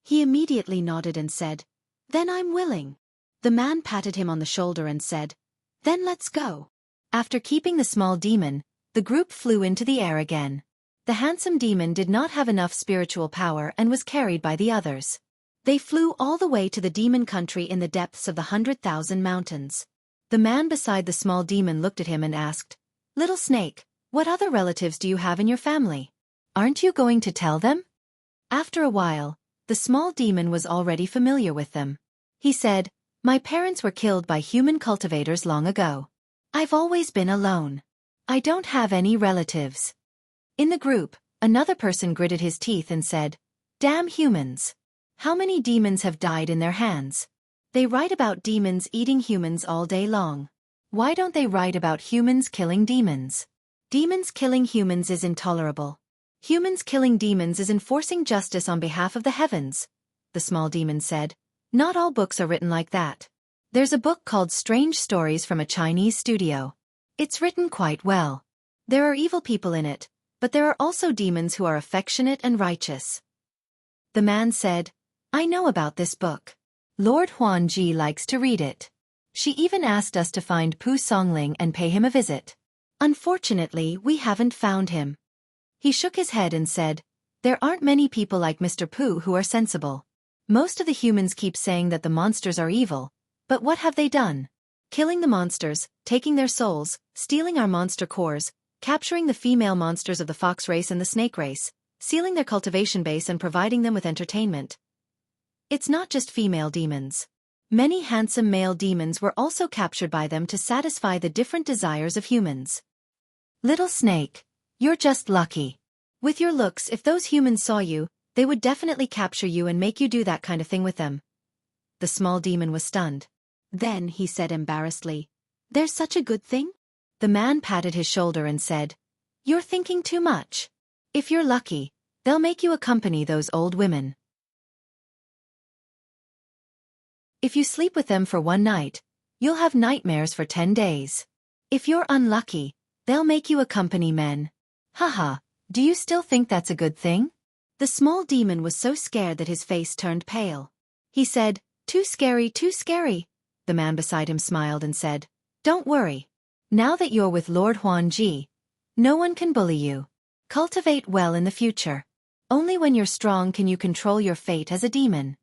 He immediately nodded and said, "Then I'm willing." The man patted him on the shoulder and said, "Then let's go." After keeping the small demon, the group flew into the air again. The handsome demon did not have enough spiritual power and was carried by the others. They flew all the way to the demon country in the depths of the 100,000 mountains. The man beside the small demon looked at him and asked, "Little snake, what other relatives do you have in your family? Aren't you going to tell them?" After a while, the small demon was already familiar with them. He said, "My parents were killed by human cultivators long ago. I've always been alone. I don't have any relatives." In the group, another person gritted his teeth and said, "Damn humans. How many demons have died in their hands? They write about demons eating humans all day long. Why don't they write about humans killing demons? Demons killing humans is intolerable. Humans killing demons is enforcing justice on behalf of the heavens," the small demon said. "Not all books are written like that. There's a book called Strange Stories from a Chinese studio. It's written quite well. There are evil people in it, but there are also demons who are affectionate and righteous." The man said, "I know about this book. Lord Huan Ji likes to read it. She even asked us to find Pu Songling and pay him a visit. Unfortunately, we haven't found him." He shook his head and said, "There aren't many people like Mr. Pu who are sensible. Most of the humans keep saying that the monsters are evil, but what have they done? Killing the monsters, taking their souls, stealing our monster cores, capturing the female monsters of the fox race and the snake race, sealing their cultivation base and providing them with entertainment. It's not just female demons. Many handsome male demons were also captured by them to satisfy the different desires of humans. Little snake, you're just lucky. With your looks, if those humans saw you, they would definitely capture you and make you do that kind of thing with them. The small demon was stunned. Then he said embarrassedly, "There's such a good thing?" The man patted his shoulder and said, "You're thinking too much. If you're lucky, they'll make you accompany those old women. If you sleep with them for one night, you'll have nightmares for 10 days. If you're unlucky, they'll make you accompany men. Haha, do you still think that's a good thing?" The small demon was so scared that his face turned pale. He said, "Too scary, too scary." The man beside him smiled and said, "Don't worry. Now that you're with Lord Huanji, no one can bully you. Cultivate well in the future. Only when you're strong can you control your fate as a demon."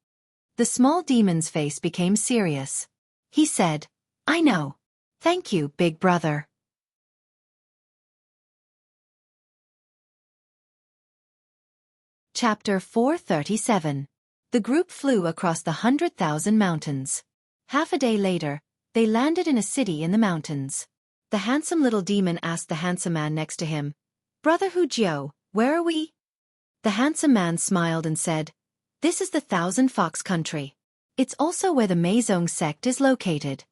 The small demon's face became serious. He said, "I know. Thank you, big brother." Chapter 437. The group flew across the 100,000 mountains. Half a day later, they landed in a city in the mountains. The handsome little demon asked the handsome man next to him, "Brother Hujiao, where are we?" The handsome man smiled and said, "This is the Thousand Fox Country. It's also where the Meizong sect is located."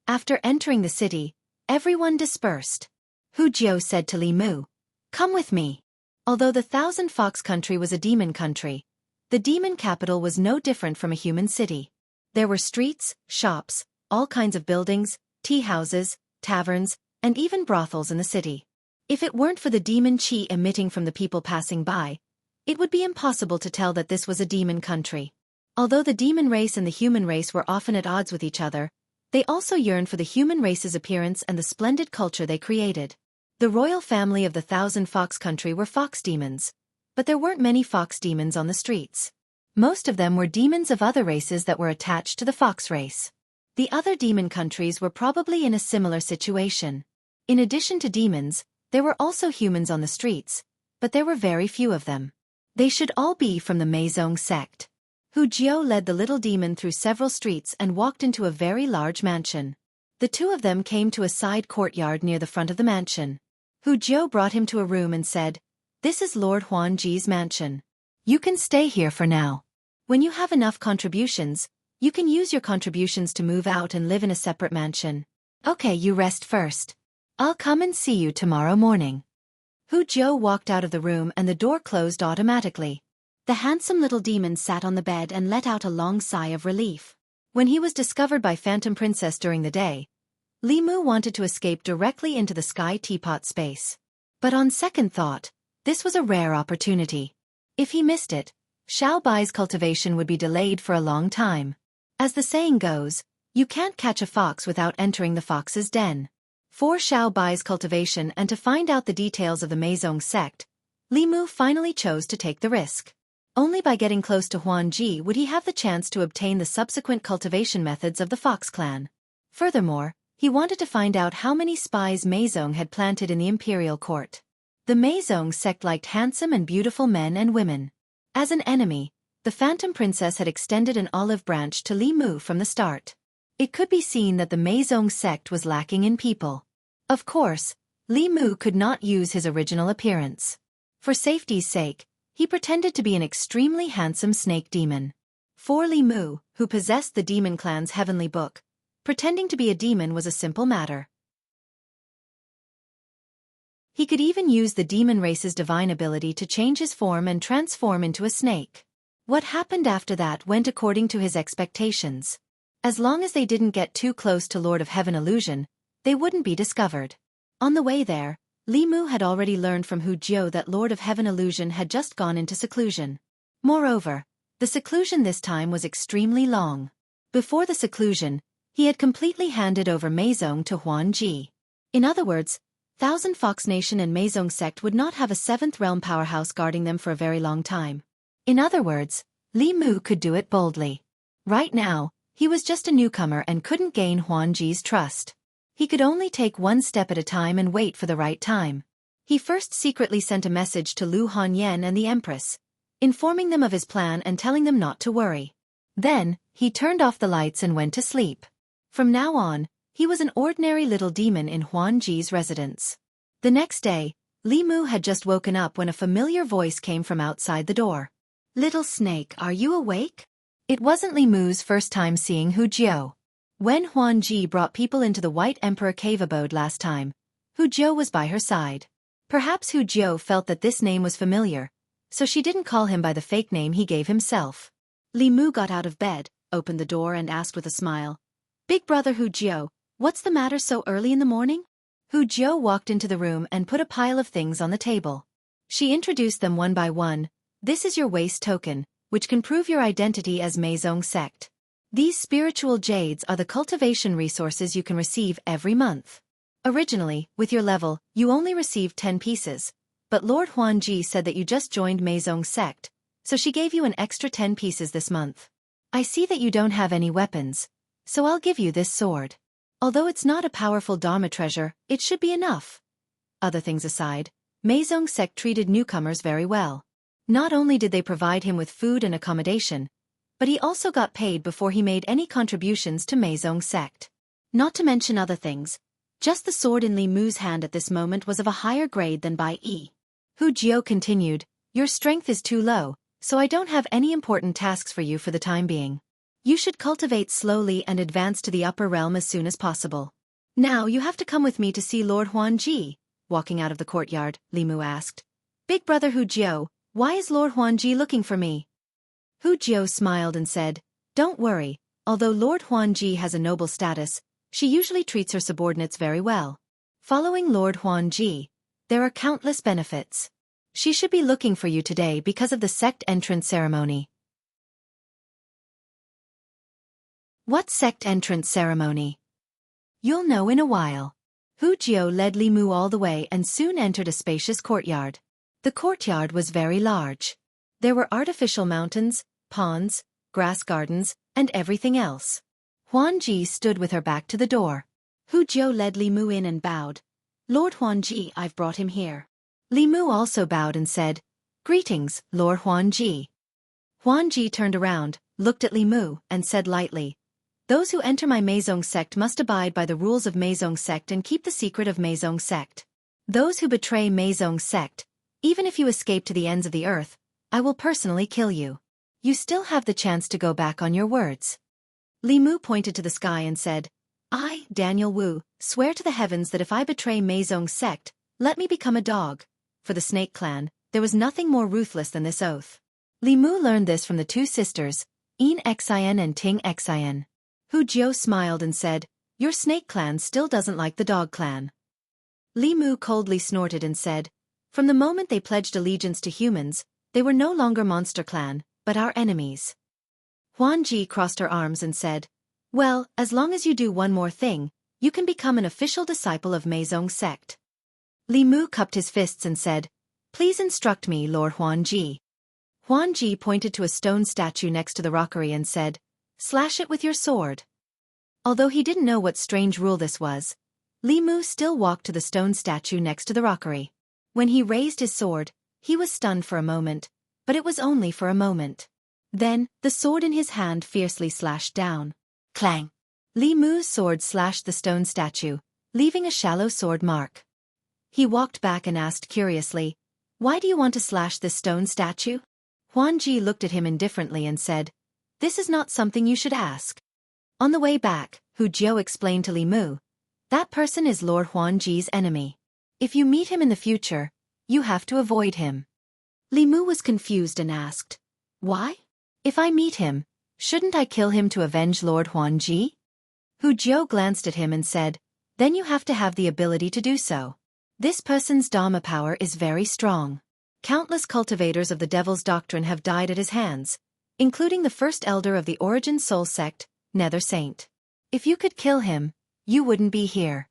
After entering the city, everyone dispersed. Hujiao said to Li Mu, "Come with me." Although the Thousand Fox Country was a demon country, the demon capital was no different from a human city. There were streets, shops, all kinds of buildings, tea houses, taverns, and even brothels in the city. If it weren't for the demon chi emitting from the people passing by, it would be impossible to tell that this was a demon country. Although the demon race and the human race were often at odds with each other, they also yearned for the human race's appearance and the splendid culture they created. The royal family of the Thousand Fox Country were fox demons, but there weren't many fox demons on the streets. Most of them were demons of other races that were attached to the fox race. The other demon countries were probably in a similar situation. In addition to demons, there were also humans on the streets, but there were very few of them. They should all be from the Meizong sect. Hujiao led the little demon through several streets and walked into a very large mansion. The two of them came to a side courtyard near the front of the mansion. Hujiao brought him to a room and said, "This is Lord Huanji's mansion. You can stay here for now. When you have enough contributions, you can use your contributions to move out and live in a separate mansion. Okay, you rest first. I'll come and see you tomorrow morning." Hujiao walked out of the room and the door closed automatically. The handsome little demon sat on the bed and let out a long sigh of relief. When he was discovered by Phantom Princess during the day, Li Mu wanted to escape directly into the sky teapot space. But on second thought, this was a rare opportunity. If he missed it, Xiao Bai's cultivation would be delayed for a long time. As the saying goes, you can't catch a fox without entering the fox's den. For Xiao Bai's cultivation and to find out the details of the Meizong sect, Li Mu finally chose to take the risk. Only by getting close to Huanji would he have the chance to obtain the subsequent cultivation methods of the Fox clan. Furthermore, he wanted to find out how many spies Meizong had planted in the imperial court. The Meizong sect liked handsome and beautiful men and women. As an enemy, the Phantom Princess had extended an olive branch to Li Mu from the start. It could be seen that the Meizong sect was lacking in people. Of course, Li Mu could not use his original appearance. For safety's sake, he pretended to be an extremely handsome snake demon. For Li Mu, who possessed the demon clan's heavenly book, pretending to be a demon was a simple matter. He could even use the demon race's divine ability to change his form and transform into a snake. What happened after that went according to his expectations. As long as they didn't get too close to Lord of Heaven Illusion, they wouldn't be discovered. On the way there, Li Mu had already learned from Hujiao that Lord of Heaven Illusion had just gone into seclusion. Moreover, the seclusion this time was extremely long. Before the seclusion, he had completely handed over Meizong to Huanji. In other words, Thousand Fox Nation and Meizong sect would not have a seventh realm powerhouse guarding them for a very long time. In other words, Li Mu could do it boldly. Right now, he was just a newcomer and couldn't gain Huanji's trust. He could only take one step at a time and wait for the right time. He first secretly sent a message to Lu Hanyan and the Empress, informing them of his plan and telling them not to worry. Then, he turned off the lights and went to sleep. From now on, he was an ordinary little demon in Huanji's residence. The next day, Li Mu had just woken up when a familiar voice came from outside the door. "Little snake, are you awake?" It wasn't Li Mu's first time seeing Hu Jiao. When Huan Ji brought people into the White Emperor cave abode last time, Hu Jiao was by her side. Perhaps Hu Jiao felt that this name was familiar, so she didn't call him by the fake name he gave himself. Li Mu got out of bed, opened the door and asked with a smile, "Big brother Hu Jiao, what's the matter so early in the morning?" Hu Jiao walked into the room and put a pile of things on the table. She introduced them one by one. "This is your waist token, which can prove your identity as Meizong sect. These spiritual jades are the cultivation resources you can receive every month. Originally, with your level, you only received 10 pieces, but Lord Huan Ji said that you just joined Meizong sect, so she gave you an extra 10 pieces this month. I see that you don't have any weapons, so I'll give you this sword. Although it's not a powerful Dharma treasure, it should be enough." Other things aside, Meizong sect treated newcomers very well. Not only did they provide him with food and accommodation, but he also got paid before he made any contributions to Meizong sect. Not to mention other things, just the sword in Li Mu's hand at this moment was of a higher grade than Bai Yi. Hu Jiao continued, "Your strength is too low, so I don't have any important tasks for you for the time being. You should cultivate slowly and advance to the upper realm as soon as possible. Now you have to come with me to see Lord Huan Ji." Walking out of the courtyard, Li Mu asked, "Big brother Hu Jiao, why is Lord Huan Ji looking for me?" Hu Jiao smiled and said, "Don't worry, although Lord Huan Ji has a noble status, she usually treats her subordinates very well. Following Lord Huan Ji, there are countless benefits. She should be looking for you today because of the sect entrance ceremony." What sect entrance ceremony? You'll know in a while. Hu Jiao led Li Mu all the way and soon entered a spacious courtyard. The courtyard was very large. There were artificial mountains, ponds, grass gardens, and everything else. Huan Ji stood with her back to the door. Hu Jiao led Li Mu in and bowed. "Lord Huan Ji, I've brought him here." Li Mu also bowed and said, "Greetings, Lord Huan Ji." Huan Ji turned around, looked at Li Mu, and said lightly, "Those who enter my Meizong sect must abide by the rules of Meizong sect and keep the secret of Meizong sect. Those who betray Meizong sect, even if you escape to the ends of the earth, I will personally kill you. You still have the chance to go back on your words." Li Mu pointed to the sky and said, "I, Daniel Wu, swear to the heavens that if I betray Meizong sect, let me become a dog." For the Snake clan, there was nothing more ruthless than this oath. Li Mu learned this from the two sisters, Yin Xin and Ting Xin. Hu Jiao smiled and said, "Your Snake clan still doesn't like the Dog clan." Li Mu coldly snorted and said, "From the moment they pledged allegiance to humans, they were no longer Monster Clan, but our enemies." Huan Ji crossed her arms and said, "Well, as long as you do one more thing, you can become an official disciple of Meizong sect." Li Mu cupped his fists and said, "Please instruct me, Lord Huan Ji." Huan Ji pointed to a stone statue next to the rockery and said, "Slash it with your sword." Although he didn't know what strange rule this was, Li Mu still walked to the stone statue next to the rockery. When he raised his sword, he was stunned for a moment, but it was only for a moment. Then, the sword in his hand fiercely slashed down. Clang! Li Mu's sword slashed the stone statue, leaving a shallow sword mark. He walked back and asked curiously, "Why do you want to slash this stone statue?" Huan Ji looked at him indifferently and said, "This is not something you should ask." On the way back, Hu Jiao explained to Li Mu, "That person is Lord Huan Ji's enemy. If you meet him in the future, you have to avoid him." Li Mu was confused and asked, "Why? If I meet him, shouldn't I kill him to avenge Lord Huan Ji?" Hu Jiao glanced at him and said, "Then you have to have the ability to do so. This person's Dharma power is very strong. Countless cultivators of the Devil's Doctrine have died at his hands, including the first elder of the Origin Soul sect, Nether Saint. If you could kill him, you wouldn't be here."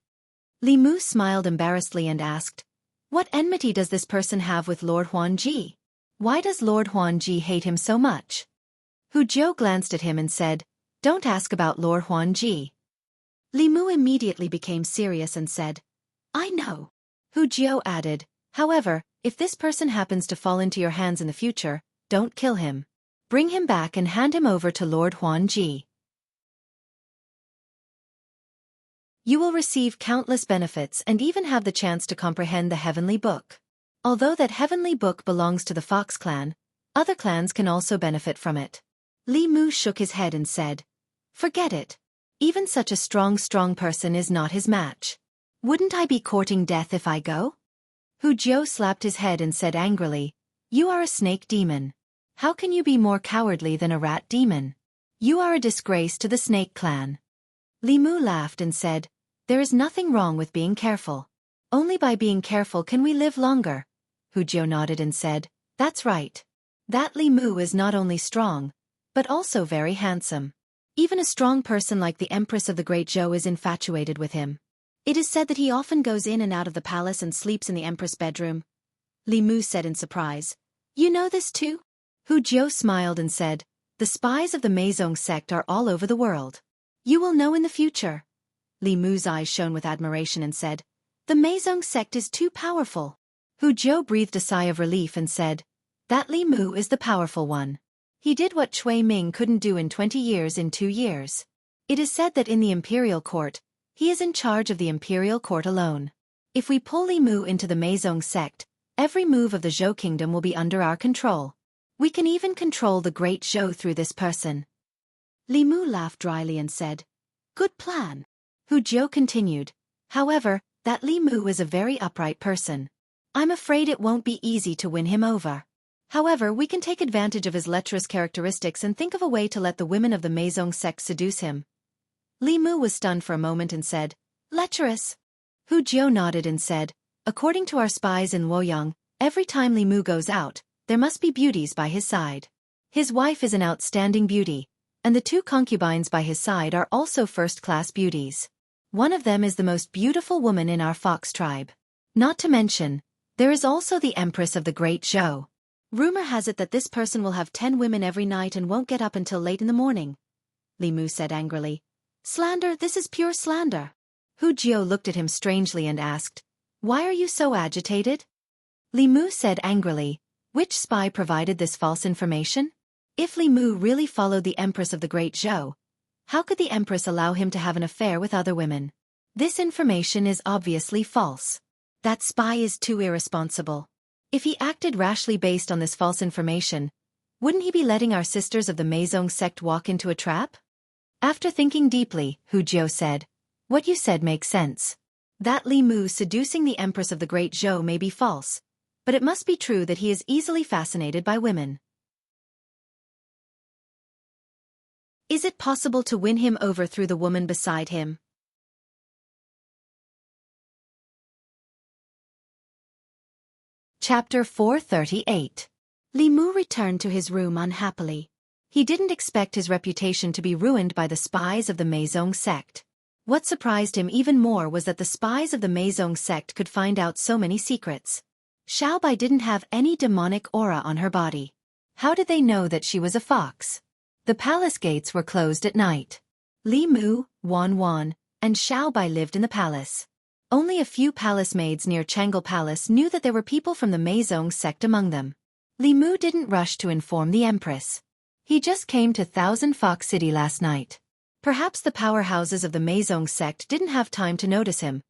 Li Mu smiled embarrassedly and asked, "What enmity does this person have with Lord Huan Ji? Why does Lord Huan Ji hate him so much?" Hu Jiao glanced at him and said, "Don't ask about Lord Huan Ji." Li Mu immediately became serious and said, "I know." Hu Jiao added, "However, if this person happens to fall into your hands in the future, don't kill him. Bring him back and hand him over to Lord Huan Ji. You will receive countless benefits and even have the chance to comprehend the Heavenly Book. Although that Heavenly Book belongs to the Fox clan, other clans can also benefit from it. Li Mu shook his head and said, "Forget it. Even such a strong person is not his match. Wouldn't I be courting death if I go?" Hu Jiu slapped his head and said angrily, "You are a snake demon. How can you be more cowardly than a rat demon? You are a disgrace to the snake clan." Li Mu laughed and said, "There is nothing wrong with being careful. Only by being careful can we live longer." Hu Jiu nodded and said, "That's right. That Li Mu is not only strong, but also very handsome. Even a strong person like the Empress of the Great Zhou is infatuated with him. It is said that he often goes in and out of the palace and sleeps in the Empress' bedroom." Li Mu said in surprise, "You know this too?" Hu Jiu smiled and said, "The spies of the Meizong sect are all over the world. You will know in the future." Li Mu's eyes shone with admiration and said, "The Meizong sect is too powerful." Hu Jiu breathed a sigh of relief and said, "That Li Mu is the powerful one. He did what Cui Ming couldn't do in 20 years in 2 years. It is said that in the imperial court, he is in charge of the imperial court alone. If we pull Li Mu into the Meizong sect, every move of the Zhou kingdom will be under our control. We can even control the great Zhou through this person." Li Mu laughed dryly and said, "Good plan." Hu Jiu continued, "However, that Li Mu is a very upright person. I'm afraid it won't be easy to win him over. However, we can take advantage of his lecherous characteristics and think of a way to let the women of the Meizong sect seduce him." Li Mu was stunned for a moment and said, "Lecherous?" Hu Jiu nodded and said, "According to our spies in Luoyang, every time Li Mu goes out, there must be beauties by his side. His wife is an outstanding beauty, and the 2 concubines by his side are also first-class beauties. One of them is the most beautiful woman in our fox tribe. Not to mention, there is also the Empress of the Great Zhou. Rumor has it that this person will have 10 women every night and won't get up until late in the morning." Li Mu said angrily, "Slander, this is pure slander." Hu Jiu looked at him strangely and asked, "Why are you so agitated?" Li Mu said angrily, "Which spy provided this false information? If Li Mu really followed the Empress of the Great Zhou, how could the Empress allow him to have an affair with other women? This information is obviously false. That spy is too irresponsible. If he acted rashly based on this false information, wouldn't he be letting our sisters of the Meizong sect walk into a trap?" After thinking deeply, Hu Jiu said, "What you said makes sense. That Li Mu seducing the Empress of the Great Zhou may be false, but it must be true that he is easily fascinated by women. Is it possible to win him over through the woman beside him?" Chapter 438. Li Mu returned to his room unhappily. He didn't expect his reputation to be ruined by the spies of the Meizong sect. What surprised him even more was that the spies of the Meizong sect could find out so many secrets. Xiaobai didn't have any demonic aura on her body. How did they know that she was a fox? The palace gates were closed at night. Li Mu, Wan Wan, and Xiaobai lived in the palace. Only a few palace maids near Changle Palace knew that there were people from the Meizong sect among them. Li Mu didn't rush to inform the Empress. He just came to Thousand Fox City last night. Perhaps the powerhouses of the Meizong sect didn't have time to notice him,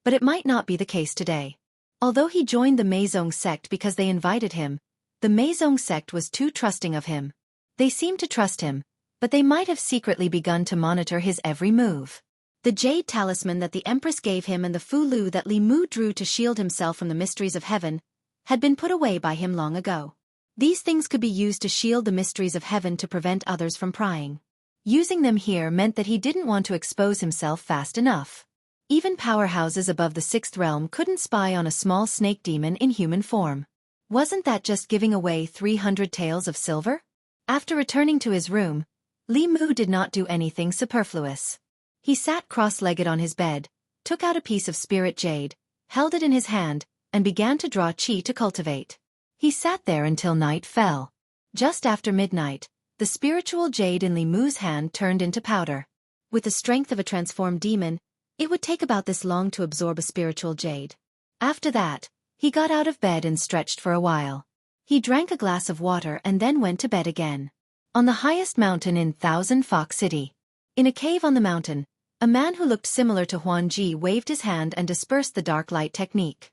but it might not be the case today. Although he joined the Meizong sect because they invited him, the Meizong sect was too trusting of him. They seemed to trust him, but they might have secretly begun to monitor his every move. The jade talisman that the Empress gave him and the fu lu that Li Mu drew to shield himself from the mysteries of heaven had been put away by him long ago. These things could be used to shield the mysteries of heaven to prevent others from prying. Using them here meant that he didn't want to expose himself fast enough. Even powerhouses above the 6th realm couldn't spy on a small snake demon in human form. Wasn't that just giving away 300 taels of silver? After returning to his room, Li Mu did not do anything superfluous. He sat cross-legged on his bed, took out a piece of spirit jade, held it in his hand, and began to draw qi to cultivate. He sat there until night fell. Just after midnight, the spiritual jade in Li Mu's hand turned into powder. With the strength of a transformed demon, it would take about this long to absorb a spiritual jade. After that, he got out of bed and stretched for a while. He drank a glass of water and then went to bed again. On the highest mountain in Thousand Fox City. In a cave on the mountain, a man who looked similar to Huan Ji waved his hand and dispersed the dark light technique.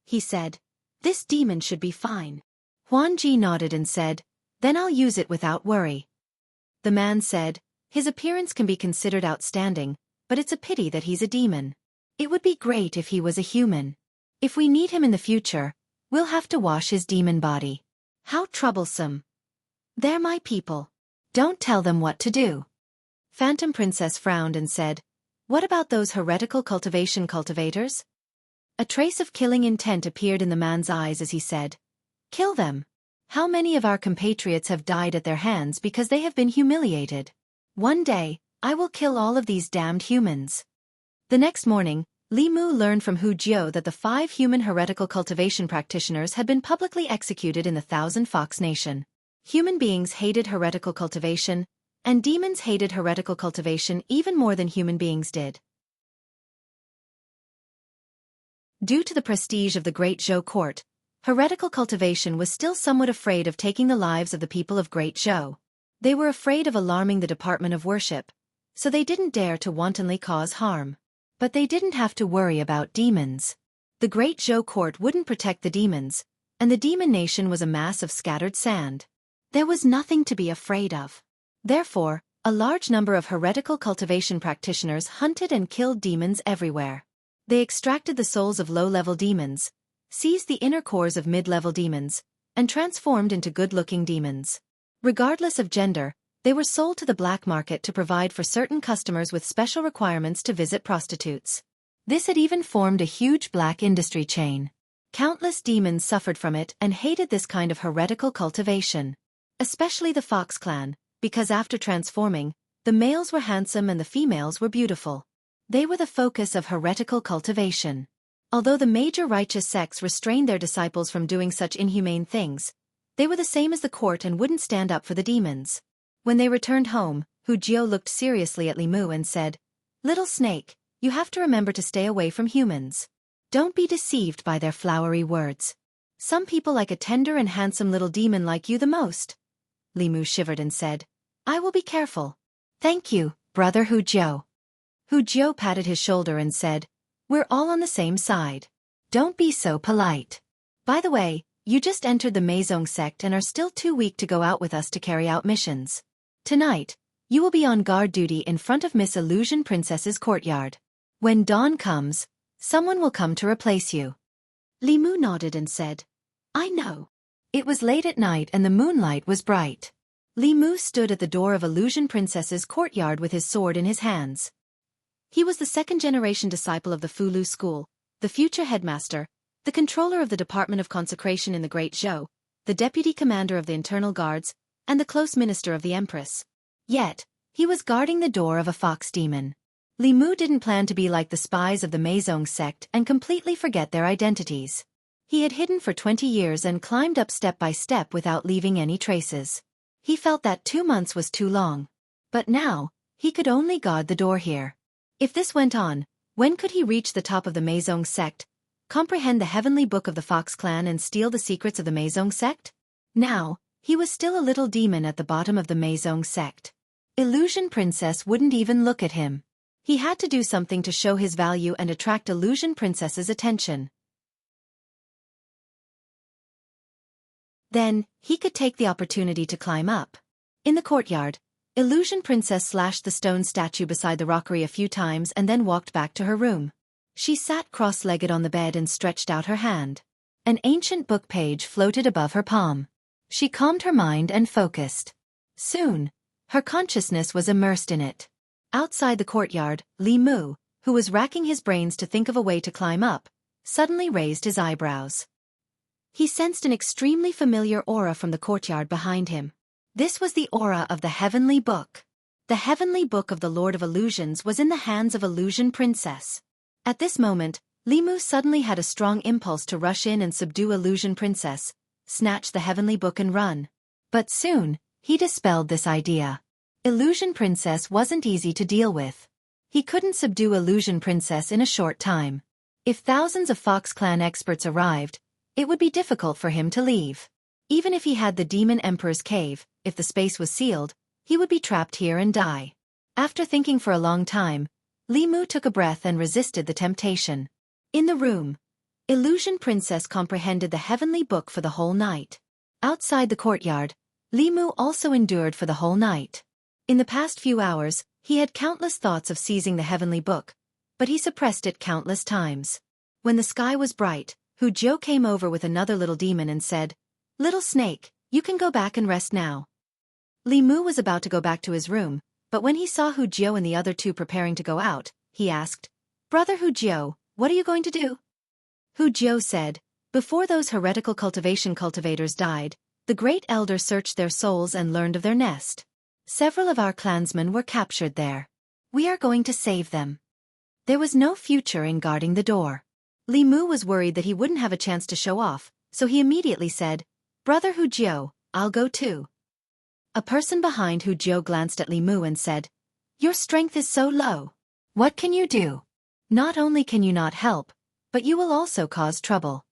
He said, "This demon should be fine." Huan Ji nodded and said, "Then I'll use it without worry." The man said, "His appearance can be considered outstanding, but it's a pity that he's a demon. It would be great if he was a human. If we need him in the future, we'll have to wash his demon body. How troublesome. They're my people. Don't tell them what to do." Phantom Princess frowned and said, "What about those heretical cultivators?" A trace of killing intent appeared in the man's eyes as he said, "Kill them. How many of our compatriots have died at their hands because they have been humiliated? One day, I will kill all of these damned humans." The next morning, Li Mu learned from Hu Jiu that the 5 human heretical cultivation practitioners had been publicly executed in the Thousand Fox Nation. Human beings hated heretical cultivation, and demons hated heretical cultivation even more than human beings did. Due to the prestige of the Great Zhou court, heretical cultivation was still somewhat afraid of taking the lives of the people of Great Zhou. They were afraid of alarming the Department of Worship, so they didn't dare to wantonly cause harm. But they didn't have to worry about demons. The Great Zhou court wouldn't protect the demons, and the demon nation was a mass of scattered sand. There was nothing to be afraid of. Therefore, a large number of heretical cultivation practitioners hunted and killed demons everywhere. They extracted the souls of low-level demons, seized the inner cores of mid-level demons, and transformed into good-looking demons. Regardless of gender, they were sold to the black market to provide for certain customers with special requirements to visit prostitutes. This had even formed a huge black industry chain. Countless demons suffered from it and hated this kind of heretical cultivation. Especially the Fox clan, because after transforming, the males were handsome and the females were beautiful. They were the focus of heretical cultivation. Although the major righteous sects restrained their disciples from doing such inhumane things, they were the same as the court and wouldn't stand up for the demons. When they returned home, Hu Jiu looked seriously at Li Mu and said, "Little snake, you have to remember to stay away from humans. Don't be deceived by their flowery words. Some people like a tender and handsome little demon like you the most." Li Mu shivered and said, "I will be careful. Thank you, brother Hu Jiu." Hu Jiu patted his shoulder and said, "We're all on the same side. Don't be so polite. By the way, you just entered the Meizong sect and are still too weak to go out with us to carry out missions. Tonight, you will be on guard duty in front of Miss Illusion Princess's courtyard. When dawn comes, someone will come to replace you." Li Mu nodded and said, "I know." It was late at night and the moonlight was bright. Li Mu stood at the door of Illusion Princess's courtyard with his sword in his hands. He was the second-generation disciple of the Fulu school, the future headmaster, the controller of the Department of Consecration in the Great Zhou, the deputy commander of the internal guards, and the close minister of the Empress. Yet, he was guarding the door of a fox demon. Li Mu didn't plan to be like the spies of the Meizong sect and completely forget their identities. He had hidden for 20 years and climbed up step by step without leaving any traces. He felt that 2 months was too long. But now, he could only guard the door here. If this went on, when could he reach the top of the Meizong sect, comprehend the heavenly book of the Fox clan and steal the secrets of the Meizong sect? Now, he was still a little demon at the bottom of the Meizong sect. Illusion Princess wouldn't even look at him. He had to do something to show his value and attract Illusion Princess's attention. Then, he could take the opportunity to climb up. In the courtyard, Illusion Princess slashed the stone statue beside the rockery a few times and then walked back to her room. She sat cross-legged on the bed and stretched out her hand. An ancient book page floated above her palm. She calmed her mind and focused. Soon, her consciousness was immersed in it. Outside the courtyard, Li Mu, who was racking his brains to think of a way to climb up, suddenly raised his eyebrows. He sensed an extremely familiar aura from the courtyard behind him. This was the aura of the Heavenly Book. The Heavenly Book of the Lord of Illusions was in the hands of Illusion Princess. At this moment, Li Mu suddenly had a strong impulse to rush in and subdue Illusion Princess, snatch the Heavenly Book and run. But soon, he dispelled this idea. Illusion Princess wasn't easy to deal with. He couldn't subdue Illusion Princess in a short time. If thousands of Fox Clan experts arrived, it would be difficult for him to leave. Even if he had the Demon Emperor's cave, if the space was sealed, he would be trapped here and die. After thinking for a long time, Li Mu took a breath and resisted the temptation. In the room, Illusion Princess comprehended the Heavenly Book for the whole night. Outside the courtyard, Li Mu also endured for the whole night. In the past few hours, he had countless thoughts of seizing the heavenly book, but he suppressed it countless times. When the sky was bright, Hu Jiu came over with another little demon and said, "Little snake, you can go back and rest now." Li Mu was about to go back to his room, but when he saw Hu Jiu and the other two preparing to go out, he asked, "Brother Hu Jiu, what are you going to do?" Hu Jiu said, "Before those heretical cultivators died, the great elder searched their souls and learned of their nest. Several of our clansmen were captured there. We are going to save them." There was no future in guarding the door. Li Mu was worried that he wouldn't have a chance to show off, so he immediately said, "Brother Hu Jiu, I'll go too." A person behind Hu Jiu glanced at Li Mu and said, "Your strength is so low. What can you do? Not only can you not help, but you will also cause trouble."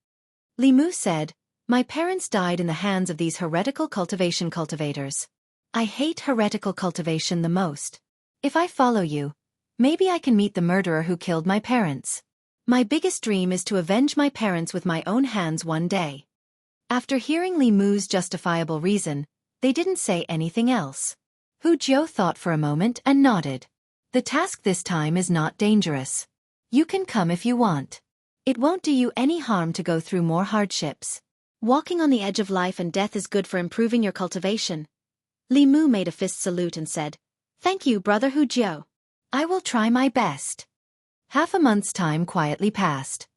Li Mu said, "My parents died in the hands of these heretical cultivators. I hate heretical cultivation the most. If I follow you, maybe I can meet the murderer who killed my parents. My biggest dream is to avenge my parents with my own hands one day." After hearing Li Mu's justifiable reason, they didn't say anything else. Hu Jiu thought for a moment and nodded. "The task this time is not dangerous. You can come if you want. It won't do you any harm to go through more hardships. Walking on the edge of life and death is good for improving your cultivation." Li Mu made a fist salute and said, "Thank you, Brother Hu Jiu. I will try my best." Half a month's time quietly passed.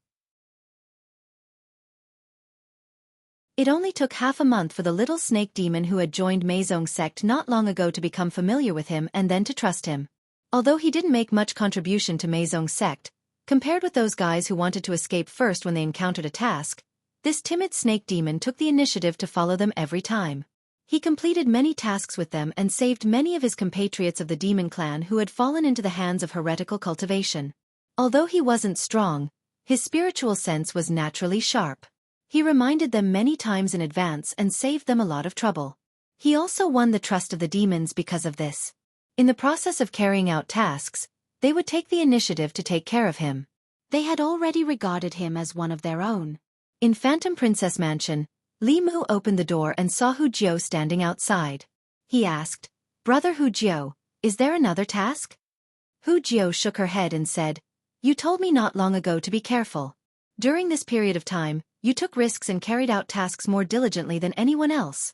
It only took half a month for the little snake demon who had joined Meizong's sect not long ago to become familiar with him and then to trust him. Although he didn't make much contribution to Meizong's sect, compared with those guys who wanted to escape first when they encountered a task, this timid snake demon took the initiative to follow them every time. He completed many tasks with them and saved many of his compatriots of the demon clan who had fallen into the hands of heretical cultivation. Although he wasn't strong, his spiritual sense was naturally sharp. He reminded them many times in advance and saved them a lot of trouble. He also won the trust of the demons because of this. In the process of carrying out tasks, they would take the initiative to take care of him. They had already regarded him as one of their own. In Phantom Princess Mansion, Li Mu opened the door and saw Hu Jiu standing outside. He asked, "Brother Hu Jiu, is there another task?" Hu Jiu shook her head and said, "You told me not long ago to be careful. During this period of time, you took risks and carried out tasks more diligently than anyone else."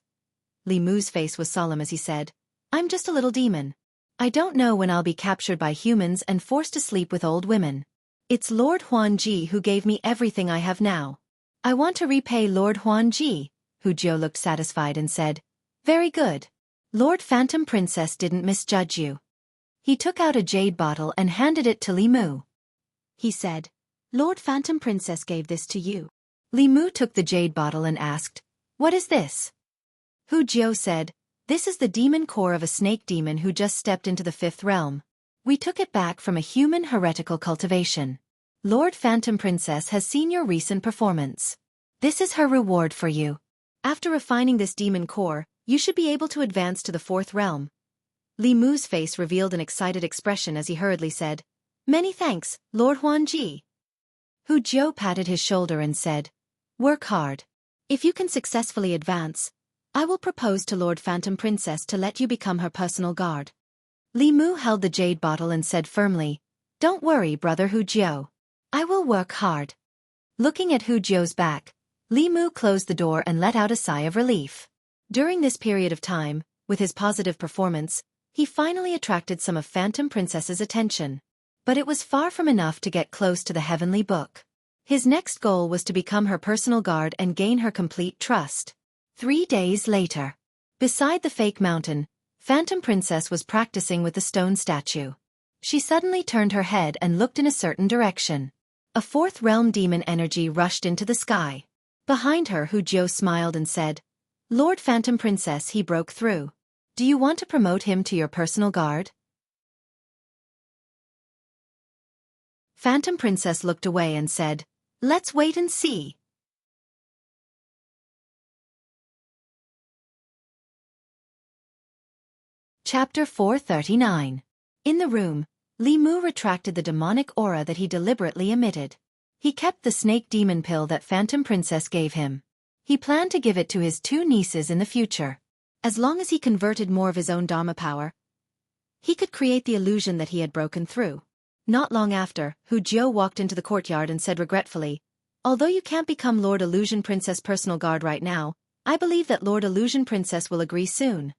Li Mu's face was solemn as he said, "I'm just a little demon. I don't know when I'll be captured by humans and forced to sleep with old women. It's Lord Huanji who gave me everything I have now. I want to repay Lord Huanji." Hu Jiu looked satisfied and said, "Very good. Lord Phantom Princess didn't misjudge you." He took out a jade bottle and handed it to Li Mu. He said, "Lord Phantom Princess gave this to you." Li Mu took the jade bottle and asked, "What is this?" Hu Jiu said, "This is the demon core of a snake demon who just stepped into the fifth realm. We took it back from a human heretical cultivation. Lord Phantom Princess has seen your recent performance. This is her reward for you. After refining this demon core, you should be able to advance to the fourth realm." Li Mu's face revealed an excited expression as he hurriedly said, "Many thanks, Lord Huanji." Hu Jiu patted his shoulder and said, "Work hard. If you can successfully advance, I will propose to Lord Phantom Princess to let you become her personal guard." Li Mu held the jade bottle and said firmly, "Don't worry, Brother Hu Jiu. I will work hard." Looking at Hu Jiu's back, Li Mu closed the door and let out a sigh of relief. During this period of time, with his positive performance, he finally attracted some of Phantom Princess's attention. But it was far from enough to get close to the heavenly book. His next goal was to become her personal guard and gain her complete trust. 3 days later. Beside the fake mountain, Phantom Princess was practicing with the stone statue. She suddenly turned her head and looked in a certain direction. A fourth realm demon energy rushed into the sky. Behind her, Hu Jiu smiled and said, "Lord Phantom Princess, he broke through. Do you want to promote him to your personal guard?" Phantom Princess looked away and said, "Let's wait and see." Chapter 439. In the room, Li Mu retracted the demonic aura that he deliberately emitted. He kept the snake demon pill that Phantom Princess gave him. He planned to give it to his 2 nieces in the future. As long as he converted more of his own Dharma power, He could create the illusion that he had broken through. Not long after, Hu Jiu walked into the courtyard and said regretfully, "Although you can't become Lord Illusion Princess personal guard right now, I believe that Lord Illusion Princess will agree soon."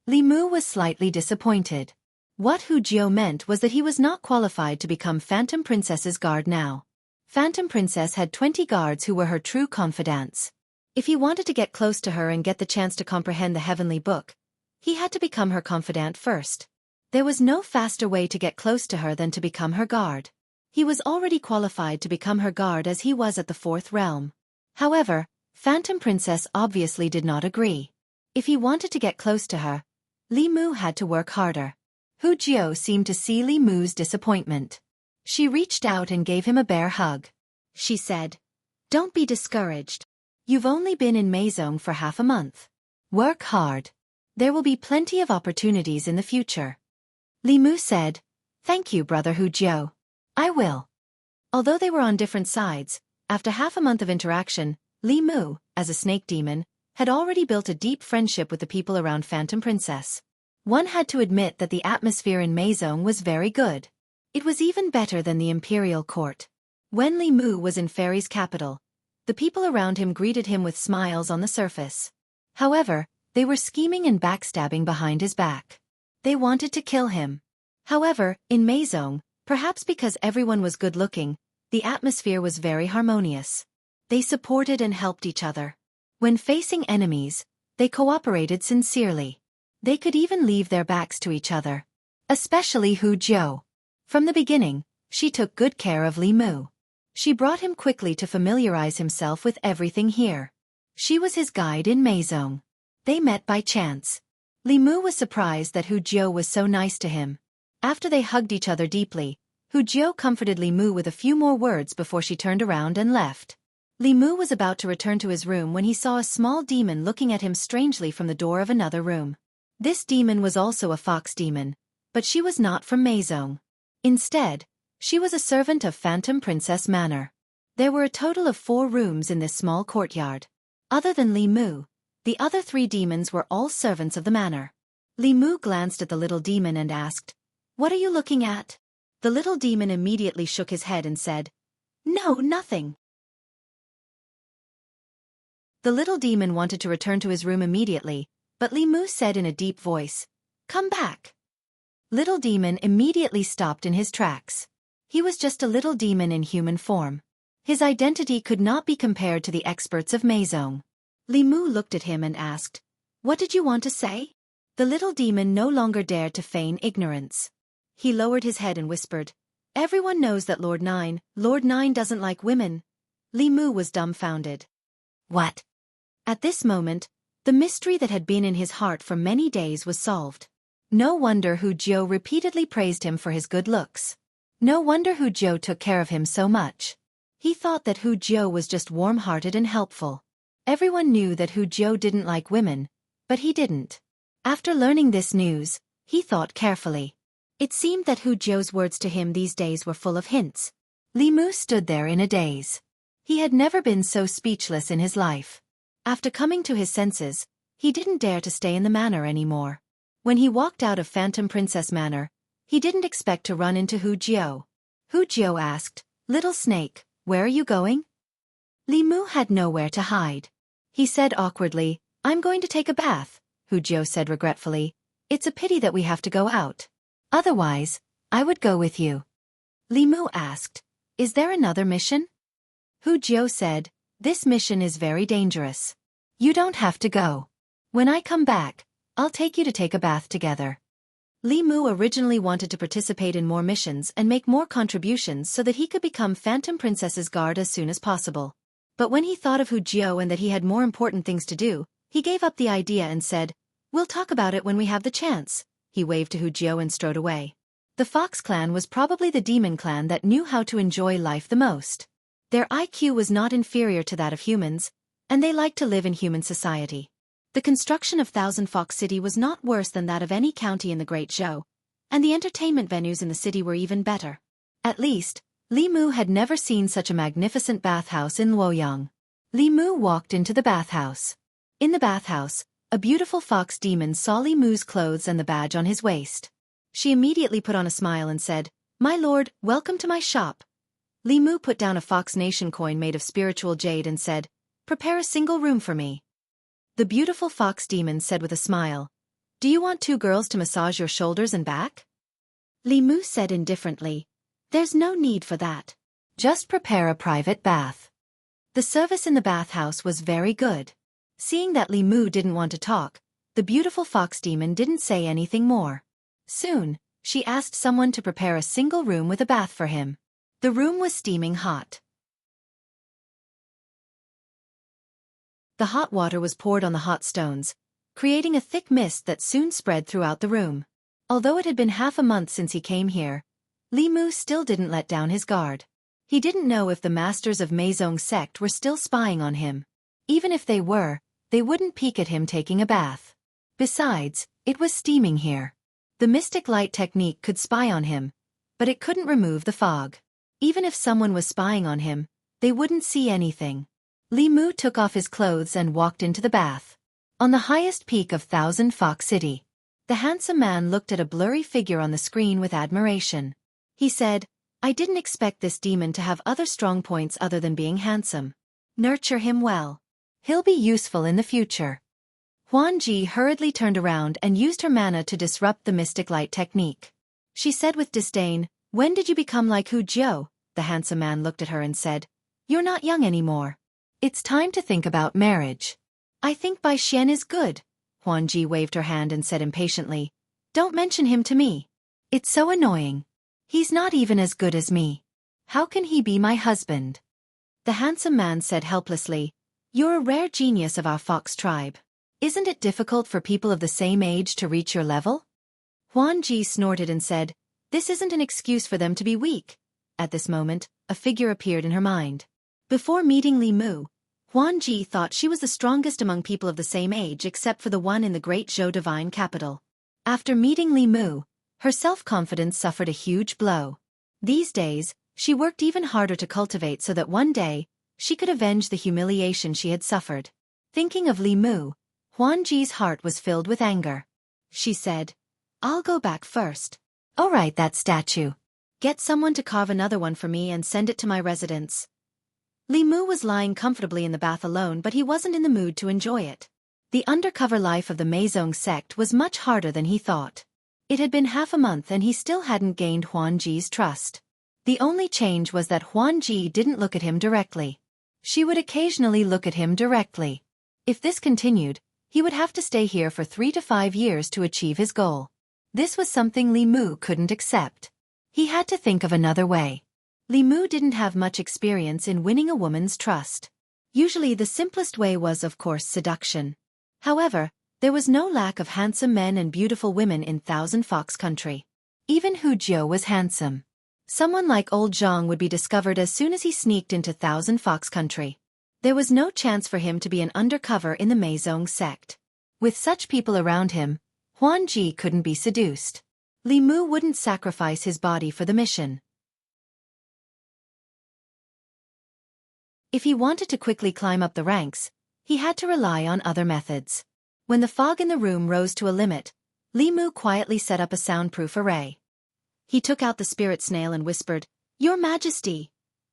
Li Mu was slightly disappointed. What Hu Jiu meant was that he was not qualified to become Phantom Princess's guard now. Phantom Princess had 20 guards who were her true confidants. If he wanted to get close to her and get the chance to comprehend the heavenly book, he had to become her confidant first. There was no faster way to get close to her than to become her guard. He was already qualified to become her guard as he was at the 4th realm. However, Phantom Princess obviously did not agree. If he wanted to get close to her, Li Mu had to work harder. Hu Jiu seemed to see Li Mu's disappointment. She reached out and gave him a bear hug. She said, "Don't be discouraged. You've only been in Maison for half a month. Work hard. There will be plenty of opportunities in the future." Li Mu said, "Thank you, Brother Hu Jiu. I will." Although they were on different sides, after half a month of interaction, Li Mu, as a snake demon, had already built a deep friendship with the people around Phantom Princess. One had to admit that the atmosphere in Maison was very good. It was even better than the imperial court. When Li Mu was in Fairy's capital, the people around him greeted him with smiles on the surface. However, they were scheming and backstabbing behind his back. They wanted to kill him. However, in Maison, perhaps because everyone was good-looking, the atmosphere was very harmonious. They supported and helped each other. When facing enemies, they cooperated sincerely. They could even leave their backs to each other. Especially Hu Jiu. From the beginning, she took good care of Li Mu. She brought him quickly to familiarize himself with everything here. She was his guide in Maison. They met by chance. Li Mu was surprised that Hu Jiu was so nice to him. After they hugged each other deeply, Hu Jiu comforted Li Mu with a few more words before she turned around and left. Li Mu was about to return to his room when he saw a small demon looking at him strangely from the door of another room. This demon was also a fox demon, but she was not from Maison. Instead, she was a servant of Phantom Princess Manor. There were a total of 4 rooms in this small courtyard. Other than Li Mu, the other 3 demons were all servants of the manor. Li Mu glanced at the little demon and asked, "What are you looking at?" The little demon immediately shook his head and said, "No, nothing." The little demon wanted to return to his room immediately, but Li Mu said in a deep voice, "Come back." Little demon immediately stopped in his tracks. He was just a little demon in human form. His identity could not be compared to the experts of Maison. Li Mu looked at him and asked, "What did you want to say?" The little demon no longer dared to feign ignorance. He lowered his head and whispered, "Everyone knows that Lord Nine doesn't like women." Li Mu was dumbfounded. What? At this moment, the mystery that had been in his heart for many days was solved. No wonder Hu Jiu repeatedly praised him for his good looks. No wonder Hu Jiu took care of him so much. He thought that Hu Jiu was just warm-hearted and helpful. Everyone knew that Hu Jiu didn't like women, but he didn't. After learning this news, he thought carefully. It seemed that Hu Jiu's words to him these days were full of hints. Li Mu stood there in a daze. He had never been so speechless in his life. After coming to his senses, he didn't dare to stay in the manor anymore. When he walked out of Phantom Princess Manor, he didn't expect to run into Hu Jiu. Hu Jiu asked, "Little snake, where are you going?" Li Mu had nowhere to hide. He said awkwardly, "I'm going to take a bath." Hu Jiu said regretfully, "It's a pity that we have to go out. Otherwise, I would go with you." Li Mu asked, "Is there another mission?" Hu Jiu said, "This mission is very dangerous. You don't have to go. When I come back, I'll take you to take a bath together." Li Mu originally wanted to participate in more missions and make more contributions so that he could become Phantom Princess's guard as soon as possible. But when he thought of Hu Jiu and that he had more important things to do, he gave up the idea and said, "We'll talk about it when we have the chance." He waved to Hu Jiu and strode away. The Fox clan was probably the demon clan that knew how to enjoy life the most. Their IQ was not inferior to that of humans, and they liked to live in human society. The construction of Thousand Fox City was not worse than that of any county in the Great Zhou, and the entertainment venues in the city were even better. At least, Li Mu had never seen such a magnificent bathhouse in Luoyang. Li Mu walked into the bathhouse. In the bathhouse, a beautiful fox demon saw Li Mu's clothes and the badge on his waist. She immediately put on a smile and said, "My lord, welcome to my shop." Li Mu put down a Fox Nation coin made of spiritual jade and said, "Prepare a single room for me." The beautiful fox demon said with a smile, "Do you want 2 girls to massage your shoulders and back?" Li Mu said indifferently, "There's no need for that. Just prepare a private bath." The service in the bathhouse was very good. Seeing that Li Mu didn't want to talk, the beautiful fox demon didn't say anything more. Soon, she asked someone to prepare a single room with a bath for him. The room was steaming hot. The hot water was poured on the hot stones, creating a thick mist that soon spread throughout the room. Although it had been half a month since he came here, Li Mu still didn't let down his guard. He didn't know if the masters of Meizong sect were still spying on him. Even if they were, they wouldn't peek at him taking a bath. Besides, it was steaming here. The mystic light technique could spy on him, but it couldn't remove the fog. Even if someone was spying on him, they wouldn't see anything. Li Mu took off his clothes and walked into the bath. On the highest peak of Thousand Fox City, the handsome man looked at a blurry figure on the screen with admiration. He said, "I didn't expect this demon to have other strong points other than being handsome. Nurture him well. He'll be useful in the future." Huan Ji hurriedly turned around and used her mana to disrupt the mystic light technique. She said with disdain, "When did you become like Hu Jiao?" The handsome man looked at her and said, "You're not young anymore. It's time to think about marriage." "I think Bai Xian is good." Huan Ji waved her hand and said impatiently, "Don't mention him to me. It's so annoying. He's not even as good as me. How can he be my husband?" The handsome man said helplessly, "You're a rare genius of our fox tribe. Isn't it difficult for people of the same age to reach your level?" Huan Ji snorted and said, "This isn't an excuse for them to be weak." At this moment, a figure appeared in her mind. Before meeting Li Mu, Huan Ji thought she was the strongest among people of the same age except for the one in the great Zhou divine capital. After meeting Li Mu, her self-confidence suffered a huge blow. These days, she worked even harder to cultivate so that one day, she could avenge the humiliation she had suffered. Thinking of Li Mu, Huan Ji's heart was filled with anger. She said, "I'll go back first." "All right, that statue. Get someone to carve another one for me and send it to my residence." Li Mu was lying comfortably in the bath alone, but he wasn't in the mood to enjoy it. The undercover life of the Meizong sect was much harder than he thought. It had been half a month and he still hadn't gained Huan Ji's trust. The only change was that Huan Ji didn't look at him directly. She would occasionally look at him directly. If this continued, he would have to stay here for 3 to 5 years to achieve his goal. This was something Li Mu couldn't accept. He had to think of another way. Li Mu didn't have much experience in winning a woman's trust. Usually the simplest way was, of course, seduction. However, there was no lack of handsome men and beautiful women in Thousand Fox Country. Even Hu Jiao was handsome. Someone like old Zhang would be discovered as soon as he sneaked into Thousand Fox Country. There was no chance for him to be an undercover in the Meizong sect. With such people around him, Huan Ji couldn't be seduced. Li Mu wouldn't sacrifice his body for the mission. If he wanted to quickly climb up the ranks, he had to rely on other methods. When the fog in the room rose to a limit, Li Mu quietly set up a soundproof array. He took out the spirit snail and whispered, "Your Majesty."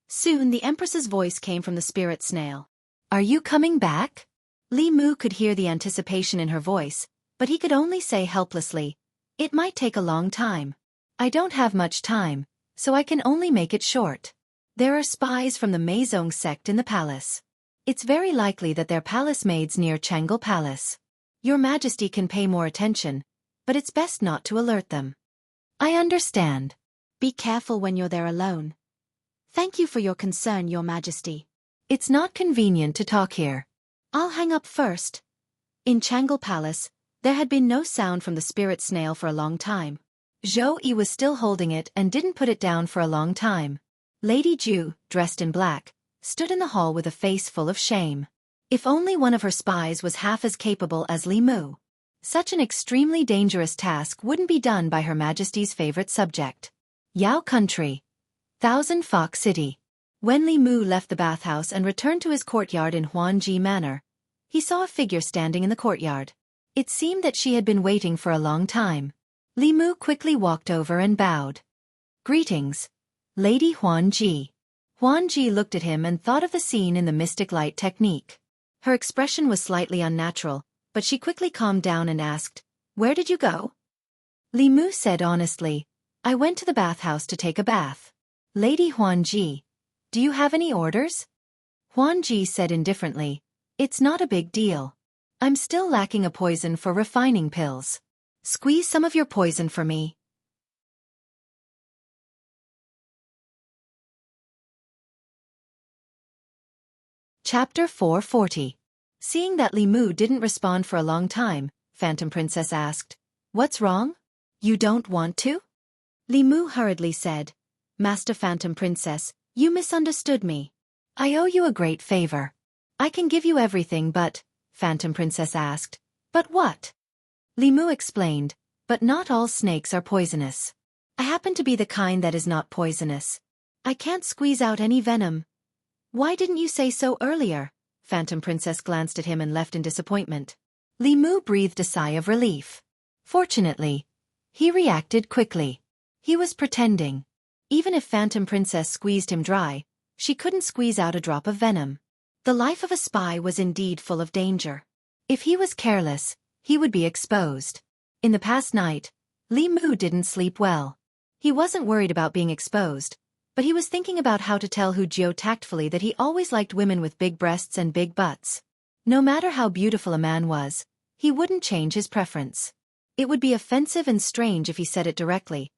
Soon the Empress's voice came from the spirit snail. "Are you coming back?" Li Mu could hear the anticipation in her voice, but he could only say helplessly, "It might take a long time. I don't have much time, so I can only make it short. There are spies from the Meizong sect in the palace. It's very likely that they're palace maids near Changle Palace. Your Majesty can pay more attention, but it's best not to alert them." "I understand. Be careful when you're there alone." "Thank you for your concern, Your Majesty. It's not convenient to talk here. I'll hang up first." In Changle Palace, there had been no sound from the spirit snail for a long time. Zhou Yi was still holding it and didn't put it down for a long time. Lady Ju, dressed in black, stood in the hall with a face full of shame. If only one of her spies was half as capable as Li Mu. Such an extremely dangerous task wouldn't be done by Her Majesty's favorite subject. Yao Country, Thousand Fox City. When Li Mu left the bathhouse and returned to his courtyard in Huan Ji Manor, he saw a figure standing in the courtyard. It seemed that she had been waiting for a long time. Li Mu quickly walked over and bowed. "Greetings, Lady Huanji." Huanji looked at him and thought of the scene in the mystic light technique. Her expression was slightly unnatural, but she quickly calmed down and asked, "Where did you go?" Li Mu said honestly, "I went to the bathhouse to take a bath." "Lady Huanji, do you have any orders?" Huanji said indifferently, "It's not a big deal. I'm still lacking a poison for refining pills. Squeeze some of your poison for me." Chapter 440. Seeing that Li Mu didn't respond for a long time, Phantom Princess asked, "What's wrong? You don't want to?" Li Mu hurriedly said, "Master Phantom Princess, you misunderstood me. I owe you a great favor. I can give you everything but," Phantom Princess asked, "But what?" Li Mu explained, "But not all snakes are poisonous. I happen to be the kind that is not poisonous. I can't squeeze out any venom." "Why didn't you say so earlier?" Phantom Princess glanced at him and left in disappointment. Li Mu breathed a sigh of relief. Fortunately, he reacted quickly. He was pretending. Even if Phantom Princess squeezed him dry, she couldn't squeeze out a drop of venom. The life of a spy was indeed full of danger. If he was careless, he would be exposed. In the past night, Li Mu didn't sleep well. He wasn't worried about being exposed, but he was thinking about how to tell Hu Jiu tactfully that he always liked women with big breasts and big butts. No matter how beautiful a man was, he wouldn't change his preference. It would be offensive and strange if he said it directly,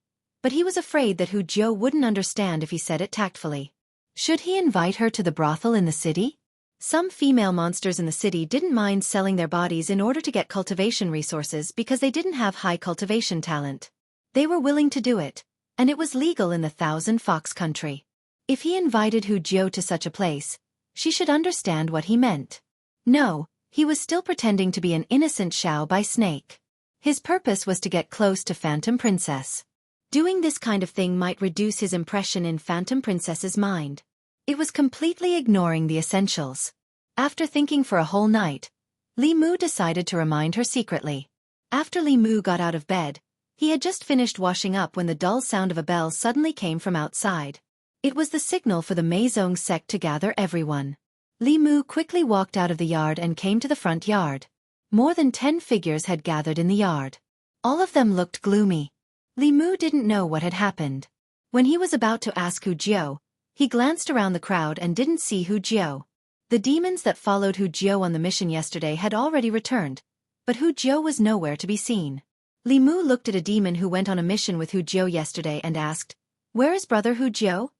but he was afraid that Hu Jiu wouldn't understand if he said it tactfully. Should he invite her to the brothel in the city? Some female monsters in the city didn't mind selling their bodies in order to get cultivation resources because they didn't have high cultivation talent. They were willing to do it, and it was legal in the Thousand Fox country. If he invited Hu Jiu to such a place, she should understand what he meant. No, he was still pretending to be an innocent Shao by snake. His purpose was to get close to Phantom Princess. Doing this kind of thing might reduce his impression in Phantom Princess's mind. It was completely ignoring the essentials. After thinking for a whole night, Li Mu decided to remind her secretly. After Li Mu got out of bed, he had just finished washing up when the dull sound of a bell suddenly came from outside. It was the signal for the Meizong sect to gather everyone. Li Mu quickly walked out of the yard and came to the front yard. More than 10 figures had gathered in the yard. All of them looked gloomy. Li Mu didn't know what had happened. When he was about to ask Hu Jiu, he glanced around the crowd and didn't see Hu Jiu. The demons that followed Hu Jiu on the mission yesterday had already returned, but Hu Jiu was nowhere to be seen. Li Mu looked at a demon who went on a mission with Hu Jiu yesterday and asked, "Where is brother Hu Jiu?"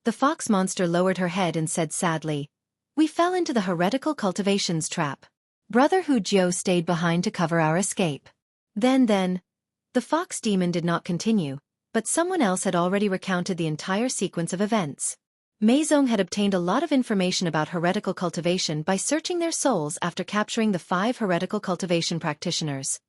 The fox monster lowered her head and said sadly, "We fell into the heretical cultivations trap. Brother Hu Jiu stayed behind to cover our escape." Then, the fox demon did not continue, but someone else had already recounted the entire sequence of events. Meizong had obtained a lot of information about heretical cultivation by searching their souls after capturing the 5 heretical cultivation practitioners.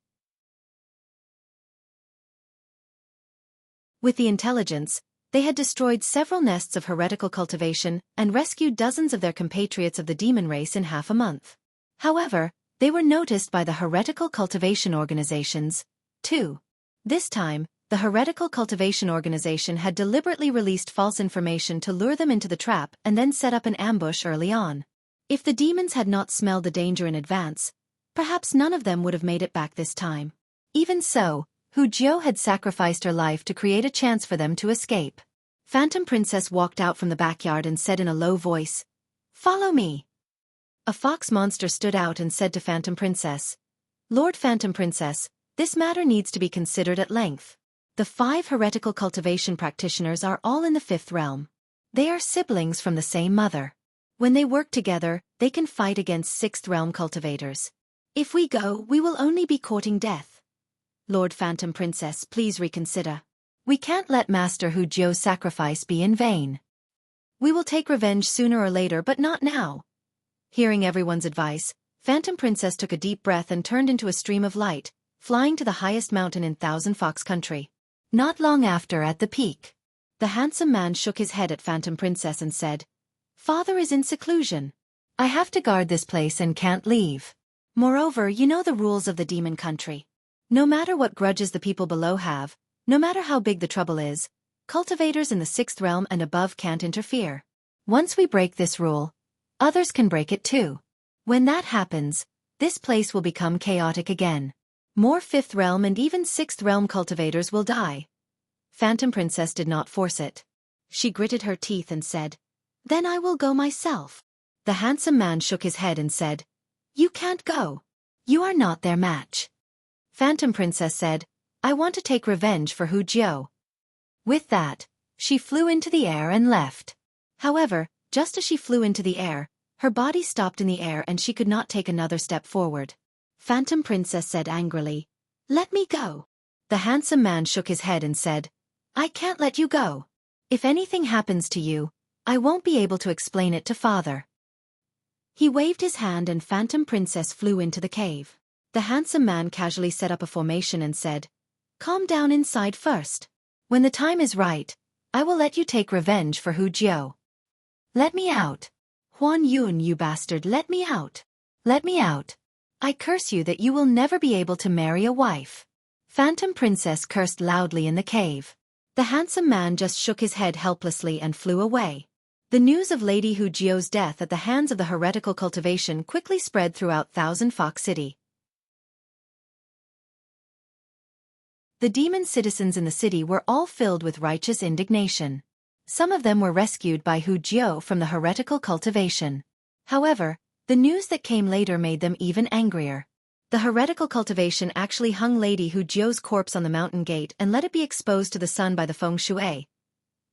With the intelligence, they had destroyed several nests of heretical cultivation and rescued dozens of their compatriots of the demon race in half a month. However, they were noticed by the heretical cultivation organizations, too. This time, the heretical cultivation organization had deliberately released false information to lure them into the trap and then set up an ambush early on. If the demons had not smelled the danger in advance, perhaps none of them would have made it back this time. Even so, Hu Jiu had sacrificed her life to create a chance for them to escape. Phantom Princess walked out from the backyard and said in a low voice, "Follow me." A fox monster stood out and said to Phantom Princess, "Lord Phantom Princess, this matter needs to be considered at length. The 5 heretical cultivation practitioners are all in the 5th realm. They are siblings from the same mother. When they work together, they can fight against 6th realm cultivators. If we go, we will only be courting death. Lord Phantom Princess, please reconsider. We can't let Master Hu Jiu's sacrifice be in vain. We will take revenge sooner or later, but not now." Hearing everyone's advice, Phantom Princess took a deep breath and turned into a stream of light, flying to the highest mountain in Thousand Fox country. Not long after, at the peak, the handsome man shook his head at Phantom Princess and said, "Father is in seclusion. I have to guard this place and can't leave. Moreover, you know the rules of the demon country. No matter what grudges the people below have, no matter how big the trouble is, cultivators in the sixth realm and above can't interfere. Once we break this rule, others can break it too. When that happens, this place will become chaotic again. More fifth realm and even sixth realm cultivators will die. Phantom Princess did not force it. She gritted her teeth and said, "Then I will go myself." The handsome man shook his head and said, "You can't go. You are not their match." Phantom Princess said, "I want to take revenge for Hu Jiao." With that, she flew into the air and left. However, just as she flew into the air, her body stopped in the air and she could not take another step forward. Phantom Princess said angrily, "Let me go." The handsome man shook his head and said, "I can't let you go. If anything happens to you, I won't be able to explain it to father." He waved his hand and Phantom Princess flew into the cave. The handsome man casually set up a formation and said, "Calm down inside first. When the time is right, I will let you take revenge for Hu Jiao." "Let me out. Huan Yun, you bastard, let me out. Let me out. I curse you that you will never be able to marry a wife." Phantom Princess cursed loudly in the cave. The handsome man just shook his head helplessly and flew away. The news of Lady Hu Jiao's death at the hands of the heretical cultivation quickly spread throughout Thousand Fox City. The demon citizens in the city were all filled with righteous indignation. Some of them were rescued by Hu Jiao from the heretical cultivation. However, the news that came later made them even angrier. The heretical cultivation actually hung Lady Hu Jiao's corpse on the mountain gate and let it be exposed to the sun by the feng shui.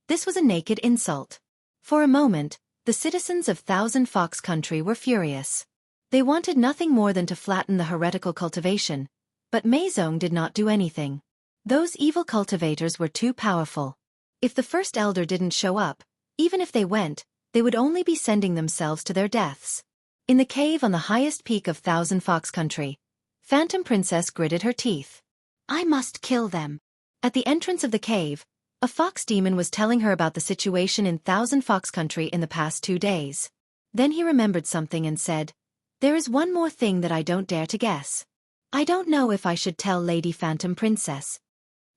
This was a naked insult. For a moment, the citizens of Thousand Fox Country were furious. They wanted nothing more than to flatten the heretical cultivation, but Meizong did not do anything. Those evil cultivators were too powerful. If the first elder didn't show up, even if they went, they would only be sending themselves to their deaths. In the cave on the highest peak of Thousand Fox Country, Phantom Princess gritted her teeth. "I must kill them." At the entrance of the cave, a fox demon was telling her about the situation in Thousand Fox Country in the past 2 days. Then he remembered something and said, "There is one more thing that I don't dare to guess. I don't know if I should tell Lady Phantom Princess."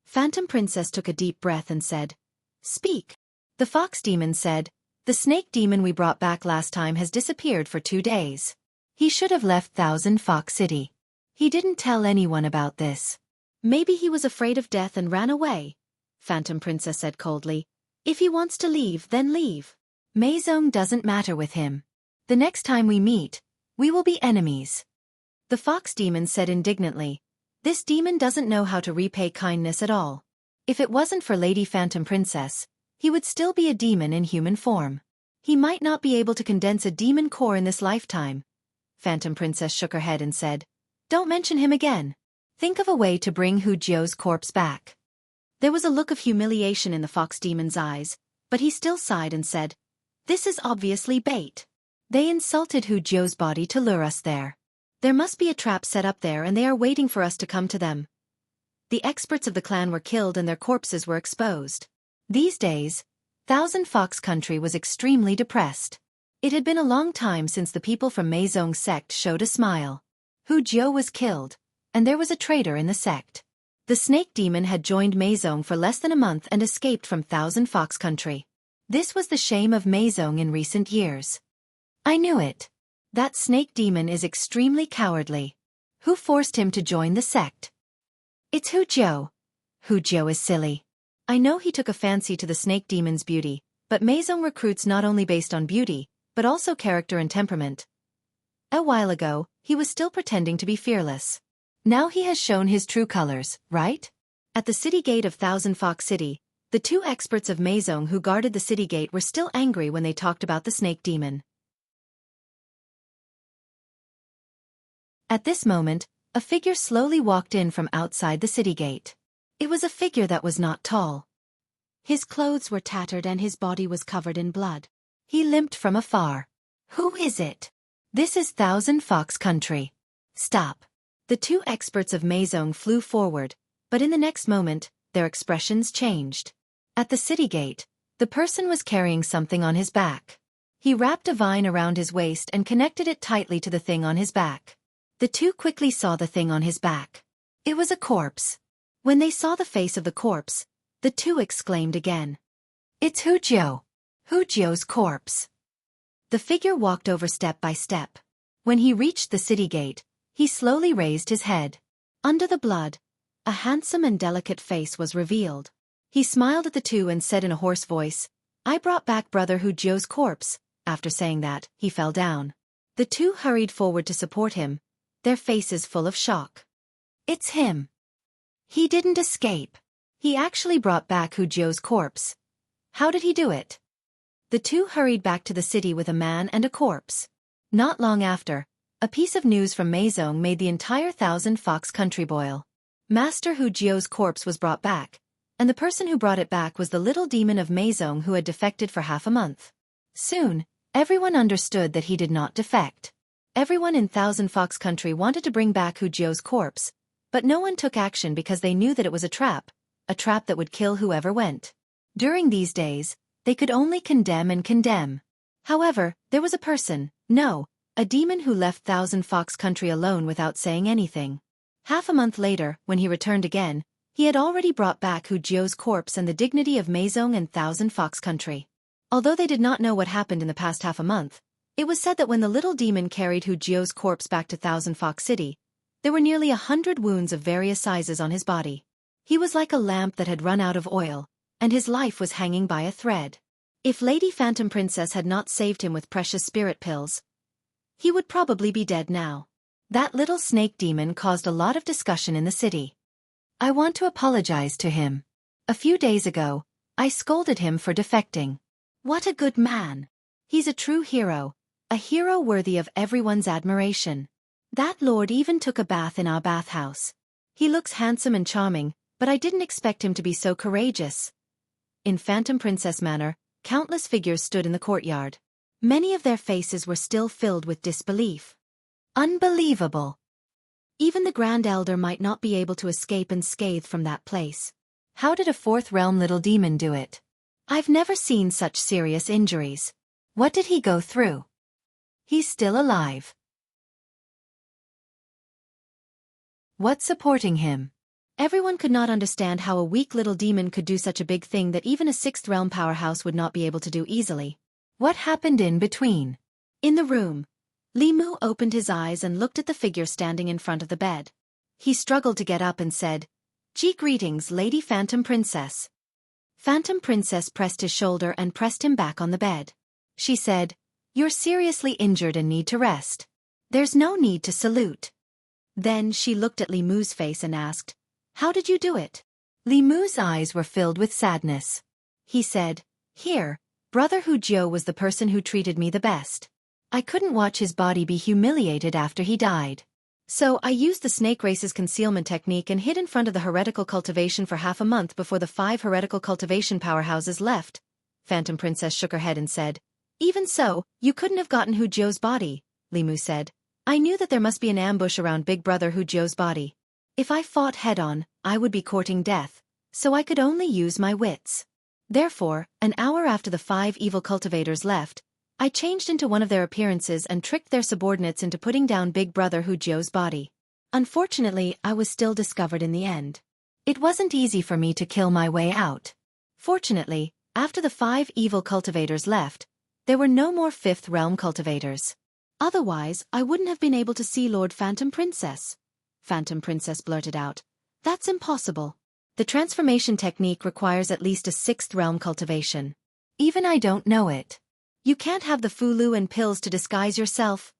Phantom Princess took a deep breath and said, "Speak." The fox demon said, "The snake demon we brought back last time has disappeared for 2 days. He should have left Thousand Fox City. He didn't tell anyone about this. Maybe he was afraid of death and ran away," Phantom Princess said coldly. "If he wants to leave, then leave. Meizong doesn't matter with him. The next time we meet, we will be enemies." The fox demon said indignantly, "This demon doesn't know how to repay kindness at all. If it wasn't for Lady Phantom Princess, he would still be a demon in human form. He might not be able to condense a demon core in this lifetime." Phantom Princess shook her head and said, "Don't mention him again. Think of a way to bring Hu Jiao's corpse back." There was a look of humiliation in the fox demon's eyes, but he still sighed and said, "This is obviously bait. They insulted Hu Jiao's body to lure us there. There must be a trap set up there and they are waiting for us to come to them." The experts of the clan were killed and their corpses were exposed. These days, Thousand Fox Country was extremely depressed. It had been a long time since the people from Meizong's sect showed a smile. Hu Jiao was killed, and there was a traitor in the sect. The snake demon had joined Meizong for less than a month and escaped from Thousand Fox Country. This was the shame of Meizong in recent years. "I knew it. That snake demon is extremely cowardly. Who forced him to join the sect?" "It's Hu Jiao. Hu Jiao is silly. I know he took a fancy to the snake demon's beauty, but Meizong recruits not only based on beauty, but also character and temperament. A while ago, he was still pretending to be fearless. Now he has shown his true colors, right?" At the city gate of Thousand Fox City, the 2 experts of Meizong who guarded the city gate were still angry when they talked about the snake demon. At this moment, a figure slowly walked in from outside the city gate. It was a figure that was not tall. His clothes were tattered and his body was covered in blood. He limped from afar. "Who is it?" "This is Thousand Fox Country." "Stop." The 2 experts of Meizong flew forward, but in the next moment, their expressions changed. At the city gate, the person was carrying something on his back. He wrapped a vine around his waist and connected it tightly to the thing on his back. The 2 quickly saw the thing on his back. It was a corpse. When they saw the face of the corpse, the two exclaimed again. It's Hujiu. Hujiu's corpse. The figure walked over step by step. When he reached the city gate, he slowly raised his head. Under the blood, a handsome and delicate face was revealed. He smiled at the two and said in a hoarse voice, I brought back Brother Hujiu's corpse. After saying that, he fell down. The two hurried forward to support him, their faces full of shock. It's him. He didn't escape. He actually brought back Hujiu's corpse. How did he do it? The two hurried back to the city with a man and a corpse. Not long after, a piece of news from Meizong made the entire Thousand Fox country boil. Master Hujiu's corpse was brought back, and the person who brought it back was the little demon of Meizong who had defected for half a month. Soon, everyone understood that he did not defect. Everyone in Thousand Fox country wanted to bring back Hujiu's corpse, but no one took action because they knew that it was a trap that would kill whoever went. During these days, they could only condemn and condemn. However, there was a person, a demon who left Thousand Fox country alone without saying anything. Half a month later, when he returned again, he had already brought back Hujiu's corpse and the dignity of Meizong and Thousand Fox country. Although they did not know what happened in the past half a month, it was said that when the little demon carried Hujiu's corpse back to Thousand Fox City, there were nearly 100 wounds of various sizes on his body. He was like a lamp that had run out of oil, and his life was hanging by a thread. If Lady Phantom Princess had not saved him with precious spirit pills, he would probably be dead now. That little snake demon caused a lot of discussion in the city. I want to apologize to him. A few days ago, I scolded him for defecting. What a good man. He's a true hero, a hero worthy of everyone's admiration. That lord even took a bath in our bathhouse. He looks handsome and charming, but I didn't expect him to be so courageous. In Phantom Princess Manor, countless figures stood in the courtyard. Many of their faces were still filled with disbelief. Unbelievable! Even the Grand Elder might not be able to escape unscathed from that place. How did a fourth realm little demon do it? I've never seen such serious injuries. What did he go through? He's still alive. What's supporting him? Everyone could not understand how a weak little demon could do such a big thing that even a sixth realm powerhouse would not be able to do easily. What happened in between? In the room, Li Mu opened his eyes and looked at the figure standing in front of the bed. He struggled to get up and said, Greetings, Lady Phantom Princess. Phantom Princess pressed his shoulder and pressed him back on the bed. She said, You're seriously injured and need to rest. There's no need to salute. Then she looked at Li Mu's face and asked, How did you do it? Li Mu's eyes were filled with sadness. He said, Here, Brother Hujiu was the person who treated me the best. I couldn't watch his body be humiliated after he died. So I used the snake race's concealment technique and hid in front of the heretical cultivation for half a month before the 5 heretical cultivation powerhouses left. Phantom Princess shook her head and said, Even so, you couldn't have gotten Hujiu's body, Li Mu said. I knew that there must be an ambush around Big Brother Hujiu's body. If I fought head-on, I would be courting death, so I could only use my wits. Therefore, an hour after the 5 evil cultivators left, I changed into one of their appearances and tricked their subordinates into putting down Big Brother Hujiu's body. Unfortunately, I was still discovered in the end. It wasn't easy for me to kill my way out. Fortunately, after the 5 evil cultivators left, there were no more 5th realm cultivators. Otherwise, I wouldn't have been able to see Lord Phantom Princess. Phantom Princess blurted out, That's impossible. The transformation technique requires at least a 6th realm cultivation. Even I don't know it. You can't have the fulu and pills to disguise yourself.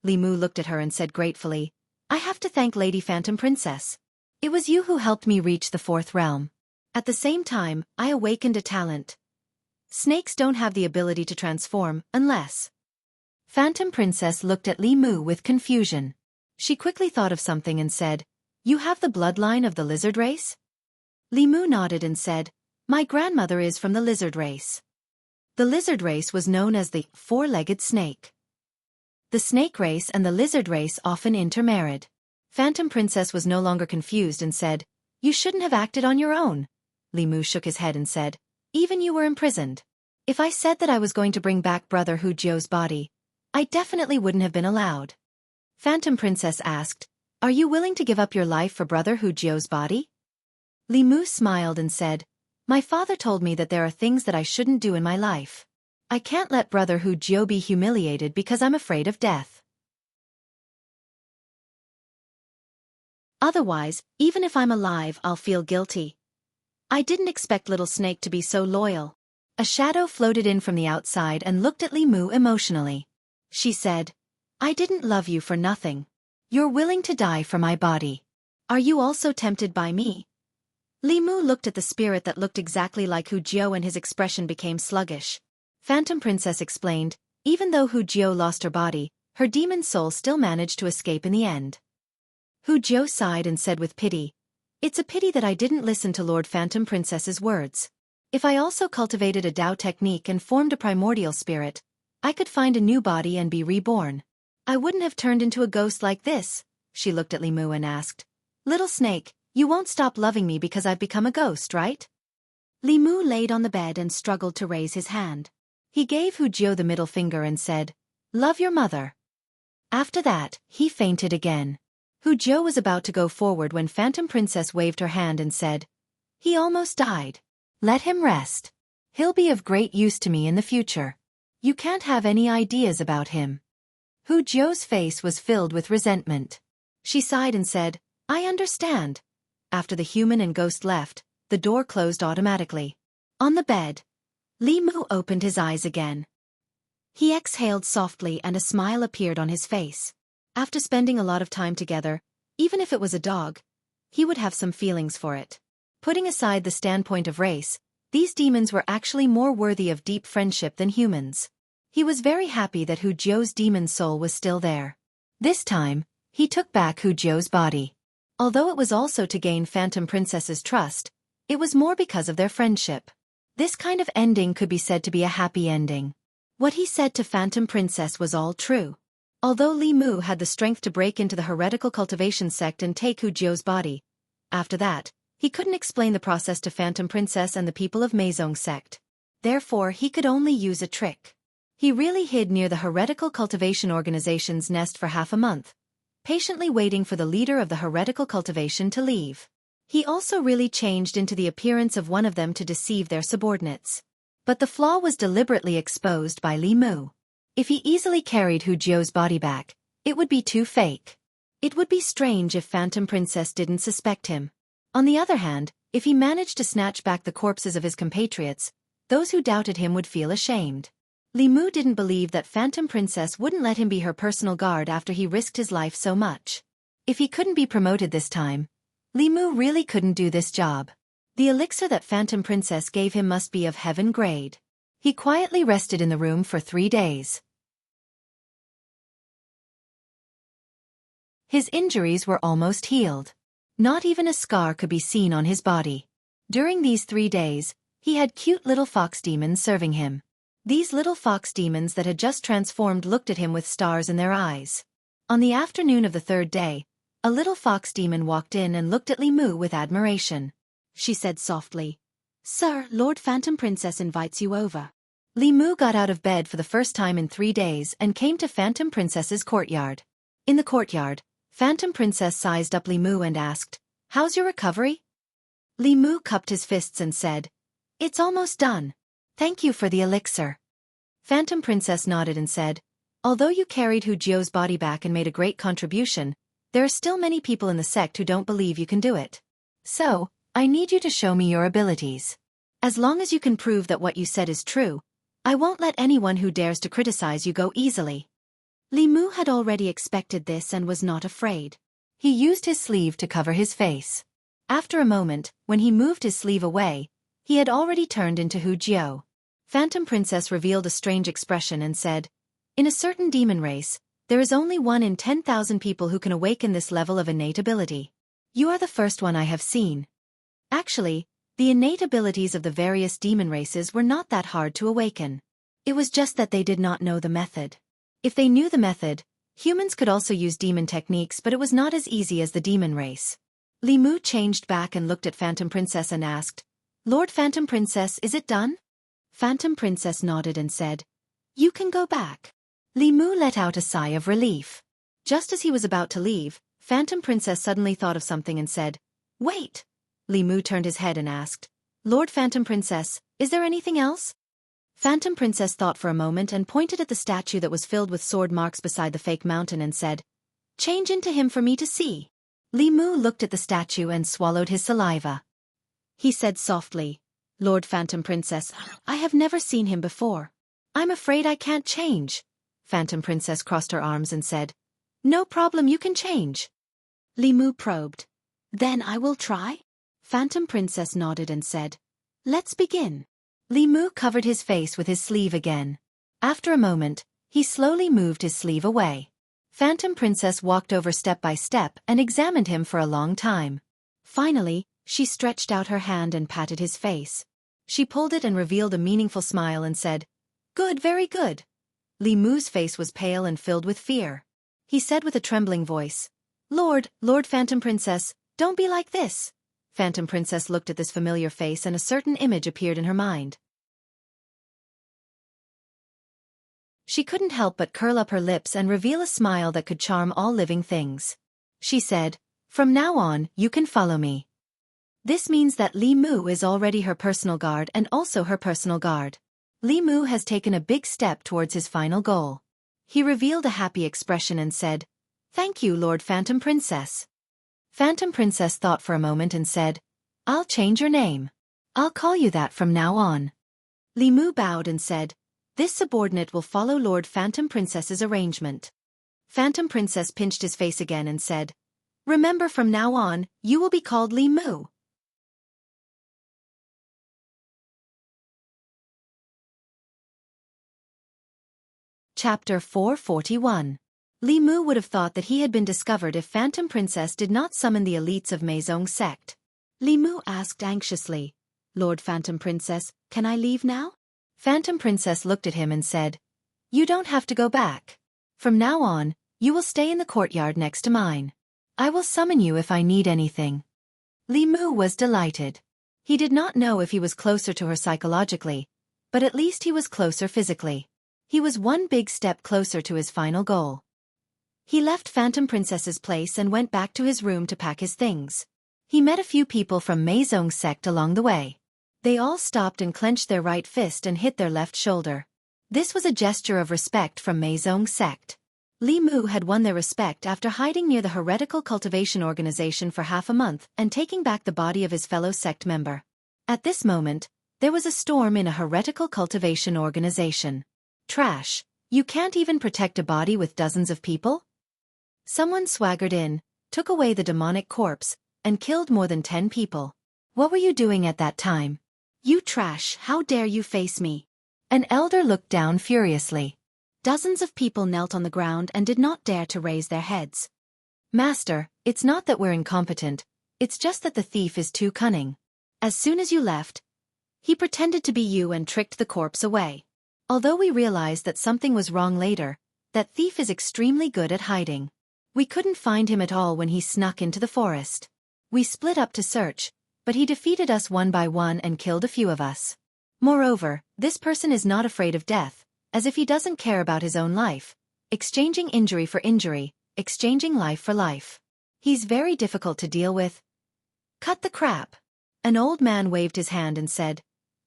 Li Mu looked at her and said gratefully, I have to thank Lady Phantom Princess. It was you who helped me reach the 4th realm. At the same time, I awakened a talent. Snakes don't have the ability to transform, unless... Phantom Princess looked at Li Mu with confusion. She quickly thought of something and said, You have the bloodline of the lizard race? Li Mu nodded and said, My grandmother is from the lizard race. The lizard race was known as the 4-legged snake. The snake race and the lizard race often intermarried. Phantom Princess was no longer confused and said, You shouldn't have acted on your own. Li Mu shook his head and said, Even you were imprisoned. If I said that I was going to bring back Brother Hujiu's body, I definitely wouldn't have been allowed. Phantom Princess asked, Are you willing to give up your life for Brother Hu Jiu's body? Li Mu smiled and said, My father told me that there are things that I shouldn't do in my life. I can't let Brother Hu Jiu be humiliated because I'm afraid of death. Otherwise, even if I'm alive, I'll feel guilty. I didn't expect Little Snake to be so loyal. A shadow floated in from the outside and looked at Li Mu emotionally. She said, I didn't love you for nothing. You're willing to die for my body. Are you also tempted by me? Li Mu looked at the spirit that looked exactly like Hu Jiu and his expression became sluggish. Phantom Princess explained, even though Hu Jiu lost her body, her demon soul still managed to escape in the end. Hu Jiu sighed and said with pity, It's a pity that I didn't listen to Lord Phantom Princess's words. If I also cultivated a Dao technique and formed a primordial spirit, I could find a new body and be reborn. I wouldn't have turned into a ghost like this. She looked at Li Mu and asked, Little Snake, you won't stop loving me because I've become a ghost, right? Li Mu laid on the bed and struggled to raise his hand. He gave Hu Jiu the middle finger and said, Love your mother. After that, he fainted again. Hu Jiu was about to go forward when Phantom Princess waved her hand and said, He almost died. Let him rest. He'll be of great use to me in the future. You can't have any ideas about him. Hu Jiu's face was filled with resentment. She sighed and said, I understand. After the human and ghost left, the door closed automatically. On the bed, Li Mu opened his eyes again. He exhaled softly and a smile appeared on his face. After spending a lot of time together, even if it was a dog, he would have some feelings for it. Putting aside the standpoint of race, these demons were actually more worthy of deep friendship than humans. He was very happy that Hu Jiu's demon soul was still there. This time, he took back Hu Jiu's body. Although it was also to gain Phantom Princess's trust, it was more because of their friendship. This kind of ending could be said to be a happy ending. What he said to Phantom Princess was all true. Although Li Mu had the strength to break into the heretical cultivation sect and take Hu Jiu's body, after that, he couldn't explain the process to Phantom Princess and the people of Meizong sect. Therefore, he could only use a trick. He really hid near the heretical cultivation organization's nest for half a month, patiently waiting for the leader of the heretical cultivation to leave. He also really changed into the appearance of one of them to deceive their subordinates. But the flaw was deliberately exposed by Li Mu. If he easily carried Hu Jiu's body back, it would be too fake. It would be strange if Phantom Princess didn't suspect him. On the other hand, if he managed to snatch back the corpses of his compatriots, those who doubted him would feel ashamed. Li Mu didn't believe that Phantom Princess wouldn't let him be her personal guard after he risked his life so much. If he couldn't be promoted this time, Li Mu really couldn't do this job. The elixir that Phantom Princess gave him must be of heaven grade. He quietly rested in the room for 3 days. His injuries were almost healed. Not even a scar could be seen on his body. During these 3 days, he had cute little fox demons serving him. These little fox demons that had just transformed looked at him with stars in their eyes. On the afternoon of the 3rd day, a little fox demon walked in and looked at Li Mu with admiration. She said softly, Sir, Lord Phantom Princess invites you over. Li Mu got out of bed for the first time in 3 days and came to Phantom Princess's courtyard. In the courtyard, Phantom Princess sized up Li Mu and asked, How's your recovery? Li Mu cupped his fists and said, It's almost done. Thank you for the elixir. Phantom Princess nodded and said, Although you carried Hu Jiu's body back and made a great contribution, there are still many people in the sect who don't believe you can do it. So, I need you to show me your abilities. As long as you can prove that what you said is true, I won't let anyone who dares to criticize you go easily. Li Mu had already expected this and was not afraid. He used his sleeve to cover his face. After a moment, when he moved his sleeve away, he had already turned into Hu Jiu. Phantom Princess revealed a strange expression and said, In a certain demon race, there is only 1 in 10,000 people who can awaken this level of innate ability. You are the first one I have seen. Actually, the innate abilities of the various demon races were not that hard to awaken. It was just that they did not know the method. If they knew the method, humans could also use demon techniques, but it was not as easy as the demon race. Li Mu changed back and looked at Phantom Princess and asked, Lord Phantom Princess, is it done? Phantom Princess nodded and said, You can go back. Li Mu let out a sigh of relief. Just as he was about to leave, Phantom Princess suddenly thought of something and said, "Wait." Li Mu turned his head and asked, "Lord Phantom Princess, is there anything else?" Phantom Princess thought for a moment and pointed at the statue that was filled with sword marks beside the fake mountain and said, "Change into him for me to see." Li Mu looked at the statue and swallowed his saliva. He said softly, "Lord Phantom Princess, I have never seen him before. I'm afraid I can't change." Phantom Princess crossed her arms and said, "No problem, you can change." Li Mu probed, "Then I will try?" Phantom Princess nodded and said, "Let's begin." Li Mu covered his face with his sleeve again. After a moment, he slowly moved his sleeve away. Phantom Princess walked over step by step and examined him for a long time. Finally, she stretched out her hand and patted his face. She pulled it and revealed a meaningful smile and said, "Good, very good." Li Mu's face was pale and filled with fear. He said with a trembling voice, Lord Phantom Princess, don't be like this." Phantom Princess looked at this familiar face and a certain image appeared in her mind. She couldn't help but curl up her lips and reveal a smile that could charm all living things. She said, "From now on, you can follow me." This means that Li Mu is already her personal guard and also her personal guard. Li Mu has taken a big step towards his final goal. He revealed a happy expression and said, "Thank you, Lord Phantom Princess." Phantom Princess thought for a moment and said, "I'll change your name. I'll call you that from now on." Li Mu bowed and said, "This subordinate will follow Lord Phantom Princess's arrangement." Phantom Princess pinched his face again and said, "Remember, from now on, you will be called Li Mu." Chapter 441. Li Mu would have thought that he had been discovered if Phantom Princess did not summon the elites of Meizong's sect. Li Mu asked anxiously, "Lord Phantom Princess, can I leave now?" Phantom Princess looked at him and said, "You don't have to go back. From now on, you will stay in the courtyard next to mine. I will summon you if I need anything." Li Mu was delighted. He did not know if he was closer to her psychologically, but at least he was closer physically. He was one big step closer to his final goal. He left Phantom Princess's place and went back to his room to pack his things. He met a few people from Meizong's sect along the way. They all stopped and clenched their right fist and hit their left shoulder. This was a gesture of respect from Meizong's sect. Li Mu had won their respect after hiding near the heretical cultivation organization for half a month and taking back the body of his fellow sect member. At this moment, there was a storm in a heretical cultivation organization. Trash. You can't even protect a body with dozens of people? Someone swaggered in, took away the demonic corpse, and killed more than 10 people. What were you doing at that time? You trash, how dare you face me? An elder looked down furiously. Dozens of people knelt on the ground and did not dare to raise their heads. "Master, it's not that we're incompetent, it's just that the thief is too cunning. As soon as you left, he pretended to be you and tricked the corpse away. Although we realized that something was wrong later, that thief is extremely good at hiding. We couldn't find him at all when he snuck into the forest. We split up to search, but he defeated us one by one and killed a few of us. Moreover, this person is not afraid of death, as if he doesn't care about his own life, exchanging injury for injury, exchanging life for life. He's very difficult to deal with." "Cut the crap." An old man waved his hand and said,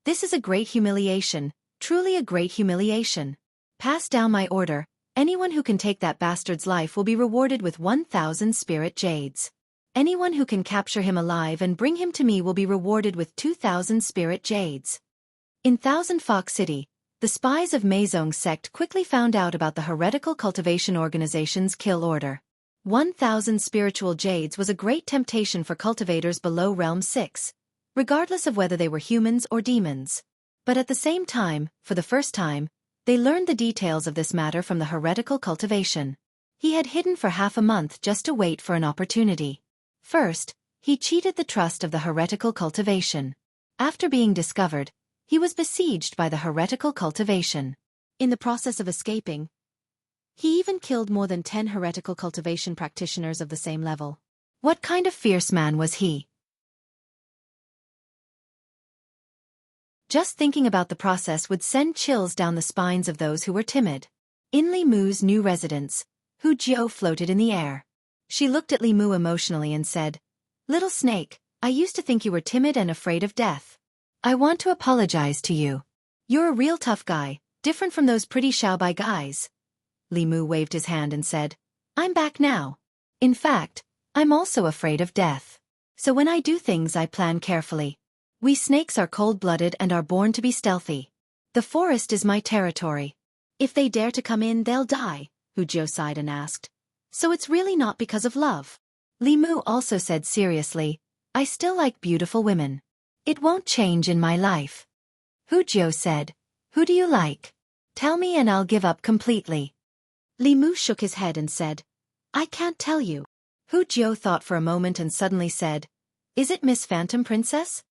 "This is a great humiliation, truly a great humiliation. Pass down my order, anyone who can take that bastard's life will be rewarded with 1,000 spirit jades. Anyone who can capture him alive and bring him to me will be rewarded with 2,000 spirit jades." In Thousand Fox City, the spies of Meizong's sect quickly found out about the heretical cultivation organization's kill order. 1,000 spiritual jades was a great temptation for cultivators below Realm 6, regardless of whether they were humans or demons. But at the same time, for the first time, they learned the details of this matter from the heretical cultivation. He had hidden for half a month just to wait for an opportunity. First, he cheated the trust of the heretical cultivation. After being discovered, he was besieged by the heretical cultivation. In the process of escaping, he even killed more than 10 heretical cultivation practitioners of the same level. What kind of fierce man was he? Just thinking about the process would send chills down the spines of those who were timid. In Li Mu's new residence, Hu Jiao floated in the air. She looked at Li Mu emotionally and said, "Little snake, I used to think you were timid and afraid of death. I want to apologize to you. You're a real tough guy, different from those pretty Xiaobai guys." Li Mu waved his hand and said, "I'm back now. In fact, I'm also afraid of death. So when I do things I plan carefully. We snakes are cold-blooded and are born to be stealthy. The forest is my territory. If they dare to come in, they'll die," Hu Jiu sighed and asked. "So it's really not because of love?" Li Mu also said seriously, "I still like beautiful women. It won't change in my life." Hu Jiu said, "Who do you like? Tell me and I'll give up completely." Li Mu shook his head and said, "I can't tell you." Hu Jiu thought for a moment and suddenly said, "Is it Miss Phantom Princess?"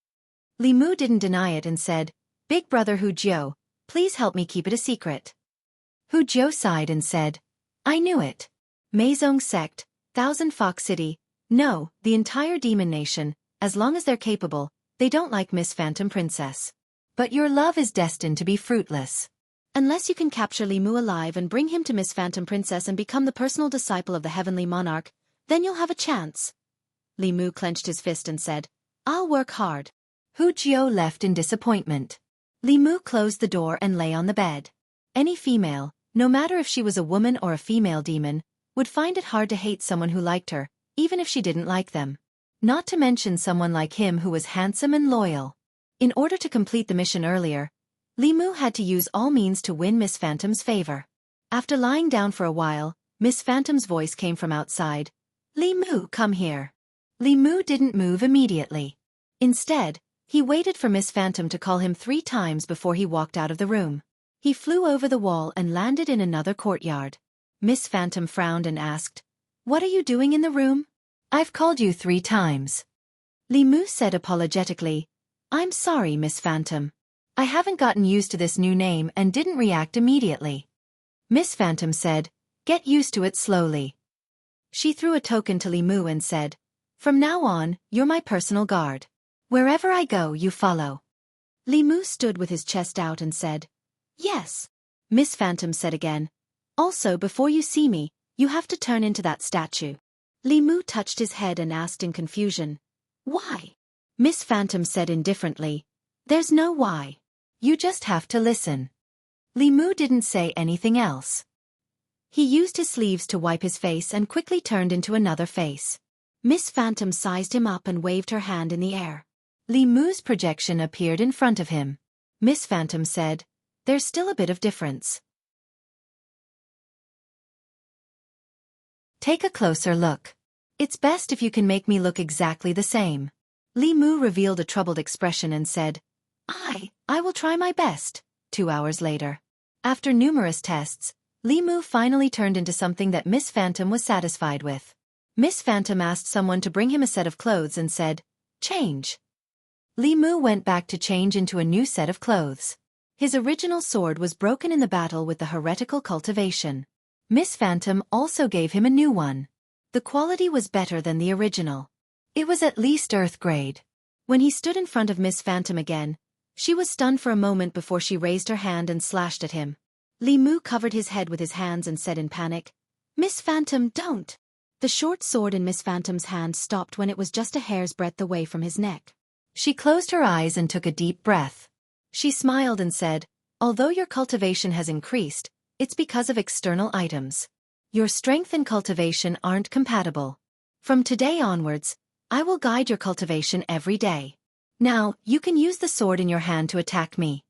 Li Mu didn't deny it and said, "Big brother Hu Jiu, please help me keep it a secret." Hu Jiu sighed and said, "I knew it. Meizong sect, Thousand Fox City, no, the entire demon nation, as long as they're capable, they don't like Miss Phantom Princess. But your love is destined to be fruitless. Unless you can capture Li Mu alive and bring him to Miss Phantom Princess and become the personal disciple of the Heavenly Monarch, then you'll have a chance." Li Mu clenched his fist and said, "I'll work hard." Hu Jiu left in disappointment. Li Mu closed the door and lay on the bed. Any female, no matter if she was a woman or a female demon, would find it hard to hate someone who liked her, even if she didn't like them. Not to mention someone like him who was handsome and loyal. In order to complete the mission earlier, Li Mu had to use all means to win Miss Phantom's favor. After lying down for a while, Miss Phantom's voice came from outside. "Li Mu, come here." Li Mu didn't move immediately. Instead, he waited for Miss Phantom to call him 3 times before he walked out of the room. He flew over the wall and landed in another courtyard. Miss Phantom frowned and asked, "What are you doing in the room?" "I've called you 3 times." Li Mu said apologetically, "I'm sorry, Miss Phantom. I haven't gotten used to this new name and didn't react immediately." Miss Phantom said, "Get used to it slowly." She threw a token to Li Mu and said, "From now on, you're my personal guard. Wherever I go, you follow." Li Mu stood with his chest out and said, "Yes." Miss Phantom said again, "Also before you see me, you have to turn into that statue." Li Mu touched his head and asked in confusion, "Why?" Miss Phantom said indifferently, "There's no why. You just have to listen." Li Mu didn't say anything else. He used his sleeves to wipe his face and quickly turned into another face. Miss Phantom sized him up and waved her hand in the air. Li Mu's projection appeared in front of him. Miss Phantom said, "There's still a bit of difference. Take a closer look. It's best if you can make me look exactly the same." Li Mu revealed a troubled expression and said, I will try my best." 2 hours later. After numerous tests, Li Mu finally turned into something that Miss Phantom was satisfied with. Miss Phantom asked someone to bring him a set of clothes and said, "Change." Li Mu went back to change into a new set of clothes. His original sword was broken in the battle with the heretical cultivation. Miss Phantom also gave him a new one. The quality was better than the original. It was at least Earth grade. When he stood in front of Miss Phantom again, she was stunned for a moment before she raised her hand and slashed at him. Li Mu covered his head with his hands and said in panic, "Miss Phantom, don't!" The short sword in Miss Phantom's hand stopped when it was just a hair's breadth away from his neck. She closed her eyes and took a deep breath. She smiled and said, "Although your cultivation has increased, it's because of external items. Your strength and cultivation aren't compatible. From today onwards, I will guide your cultivation every day. Now, you can use the sword in your hand to attack me."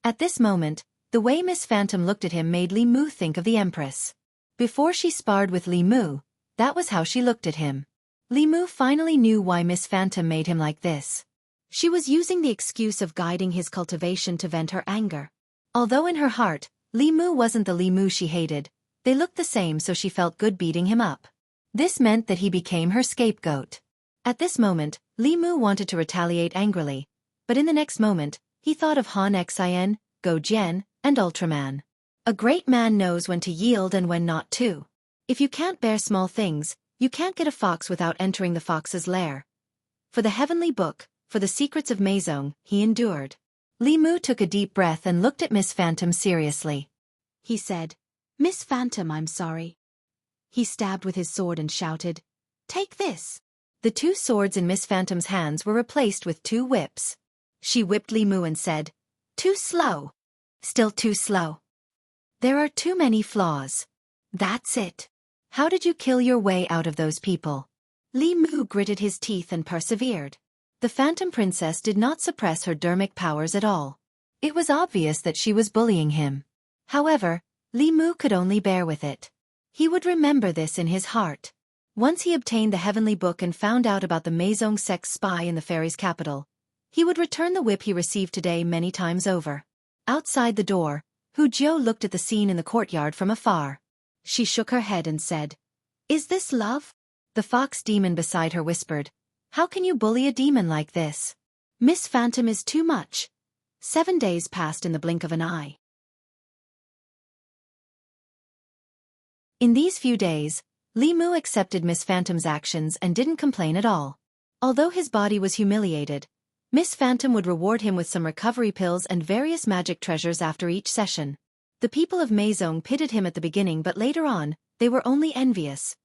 At this moment, the way Miss Phantom looked at him made Li Mu think of the Empress. Before she sparred with Li Mu, that was how she looked at him. Li Mu finally knew why Miss Phantom made him like this. She was using the excuse of guiding his cultivation to vent her anger. Although in her heart, Li Mu wasn't the Li Mu she hated, they looked the same, so she felt good beating him up. This meant that he became her scapegoat. At this moment, Li Mu wanted to retaliate angrily, but in the next moment, he thought of Han Xin, Go Jian, and Ultraman. A great man knows when to yield and when not to. If you can't bear small things, you can't get a fox without entering the fox's lair. For the heavenly book, for the secrets of Meizong, he endured. Li Mu took a deep breath and looked at Miss Phantom seriously. He said, "Miss Phantom, I'm sorry. He stabbed with his sword and shouted, "Take this!" The 2 swords in Miss Phantom's hands were replaced with 2 whips. She whipped Li Mu and said, "Too slow. Still too slow. There are too many flaws. That's it. How did you kill your way out of those people?" Li Mu gritted his teeth and persevered. The Phantom Princess did not suppress her dermic powers at all. It was obvious that she was bullying him. However, Li Mu could only bear with it. He would remember this in his heart. Once he obtained the heavenly book and found out about the Maison Sect's spy in the fairy's capital, he would return the whip he received today many times over. Outside the door, Hu Jiu looked at the scene in the courtyard from afar. She shook her head and said, "Is this love?" The fox demon beside her whispered, "How can you bully a demon like this? Miss Phantom is too much." 7 days passed in the blink of an eye. In these few days, Li Mu accepted Miss Phantom's actions and didn't complain at all. Although his body was humiliated, Miss Phantom would reward him with some recovery pills and various magic treasures after each session. The people of Maison pitied him at the beginning, but later on, they were only envious.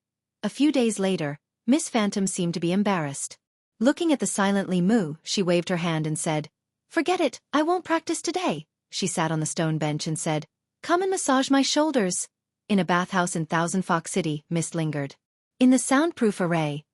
A few days later, Miss Phantom seemed to be embarrassed. Looking at the silent Li Mu, she waved her hand and said, "Forget it, I won't practice today." She sat on the stone bench and said, "Come and massage my shoulders." In a bathhouse in Thousand Fox City, mist lingered. In the soundproof array,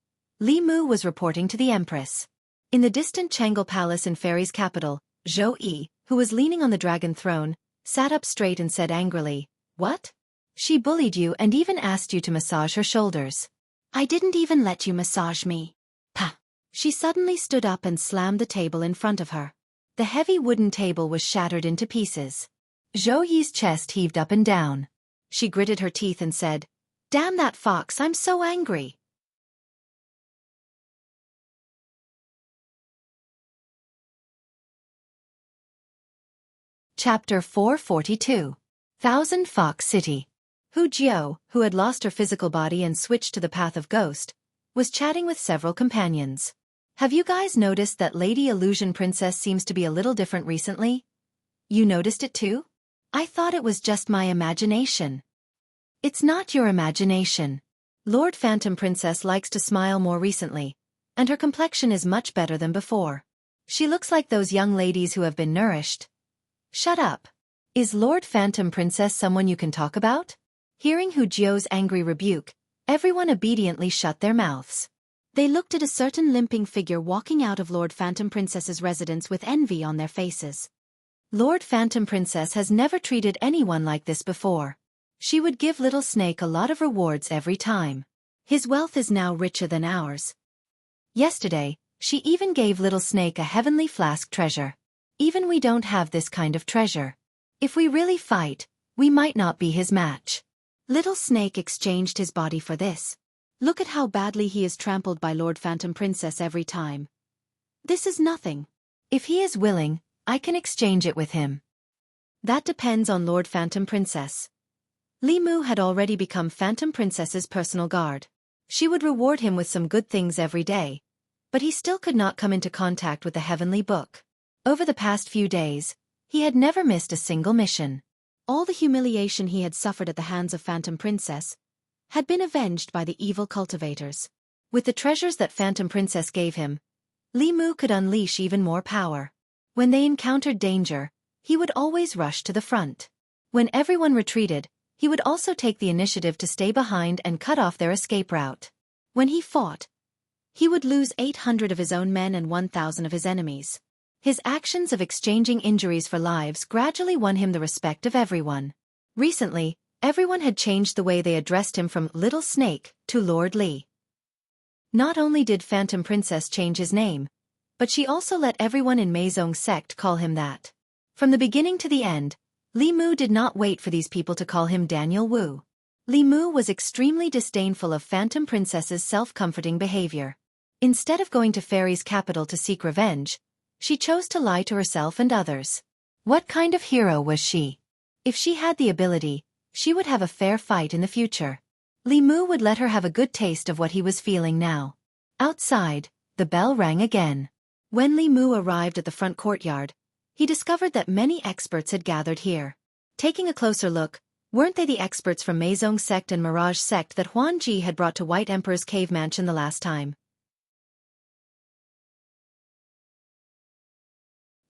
Li Mu was reporting to the Empress. In the distant Changle Palace in Fairy's capital, Zhou Yi, who was leaning on the dragon throne, sat up straight and said angrily, "What? She bullied you and even asked you to massage her shoulders. I didn't even let you massage me." Pah! She suddenly stood up and slammed the table in front of her. The heavy wooden table was shattered into pieces. Zhou Yi's chest heaved up and down. She gritted her teeth and said, "Damn that fox, I'm so angry." Chapter 442. Thousand Fox City. Hu Jiu, who had lost her physical body and switched to the path of ghost, was chatting with several companions. "Have you guys noticed that Lady Illusion Princess seems to be a little different recently? You noticed it too? I thought it was just my imagination." "It's not your imagination. Lord Phantom Princess likes to smile more recently, and her complexion is much better than before. She looks like those young ladies who have been nourished." "Shut up. Is Lord Phantom Princess someone you can talk about?" Hearing Hu Jiu's angry rebuke, everyone obediently shut their mouths. They looked at a certain limping figure walking out of Lord Phantom Princess's residence with envy on their faces. Lord Phantom Princess has never treated anyone like this before. She would give Little Snake a lot of rewards every time. His wealth is now richer than ours. Yesterday, she even gave Little Snake a heavenly flask treasure. Even we don't have this kind of treasure. If we really fight, we might not be his match. Little Snake exchanged his body for this. Look at how badly he is trampled by Lord Phantom Princess every time. This is nothing. If he is willing, I can exchange it with him. That depends on Lord Phantom Princess. Li Mu had already become Phantom Princess's personal guard. She would reward him with some good things every day, but he still could not come into contact with the heavenly book. Over the past few days, he had never missed a single mission. All the humiliation he had suffered at the hands of Phantom Princess had been avenged by the evil cultivators. With the treasures that Phantom Princess gave him, Li Mu could unleash even more power. When they encountered danger, he would always rush to the front. When everyone retreated, he would also take the initiative to stay behind and cut off their escape route. When he fought, he would lose 800 of his own men and 1,000 of his enemies. His actions of exchanging injuries for lives gradually won him the respect of everyone. Recently, everyone had changed the way they addressed him from Little Snake to Lord Li. Not only did Phantom Princess change his name, but she also let everyone in Maison Sect call him that. From the beginning to the end, Li Mu did not wait for these people to call him Daniel Wu. Li Mu was extremely disdainful of Phantom Princess's self-comforting behavior. Instead of going to Fairy's capital to seek revenge, she chose to lie to herself and others. What kind of hero was she? If she had the ability, she would have a fair fight in the future. Li Mu would let her have a good taste of what he was feeling now. Outside, the bell rang again. When Li Mu arrived at the front courtyard, he discovered that many experts had gathered here. Taking a closer look, Weren't they the experts from Meizong sect and Mirage sect that Huan Ji had brought to White Emperor's cave mansion the last time?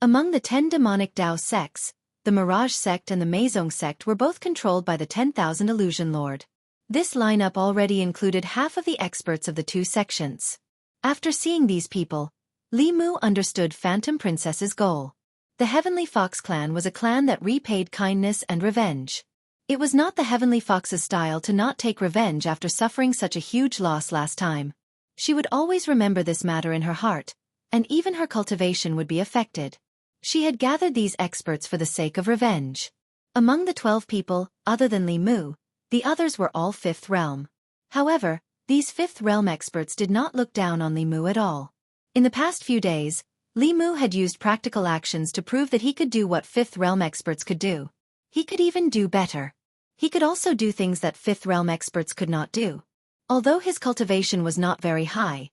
Among the 10 demonic Dao sects, the Mirage sect and the Meizong sect were both controlled by the 10,000 Illusion Lord. This lineup already included half of the experts of the two sections. After seeing these people, Li Mu understood Phantom Princess's goal. The Heavenly Fox clan was a clan that repaid kindness and revenge. It was not the Heavenly Fox's style to not take revenge after suffering such a huge loss last time. She would always remember this matter in her heart, and even her cultivation would be affected. She had gathered these experts for the sake of revenge. Among the 12 people, other than Li Mu, the others were all 5th realm. However, these 5th realm experts did not look down on Li Mu at all. In the past few days, Li Mu had used practical actions to prove that he could do what 5th realm experts could do. He could even do better. He could also do things that 5th realm experts could not do. Although his cultivation was not very high,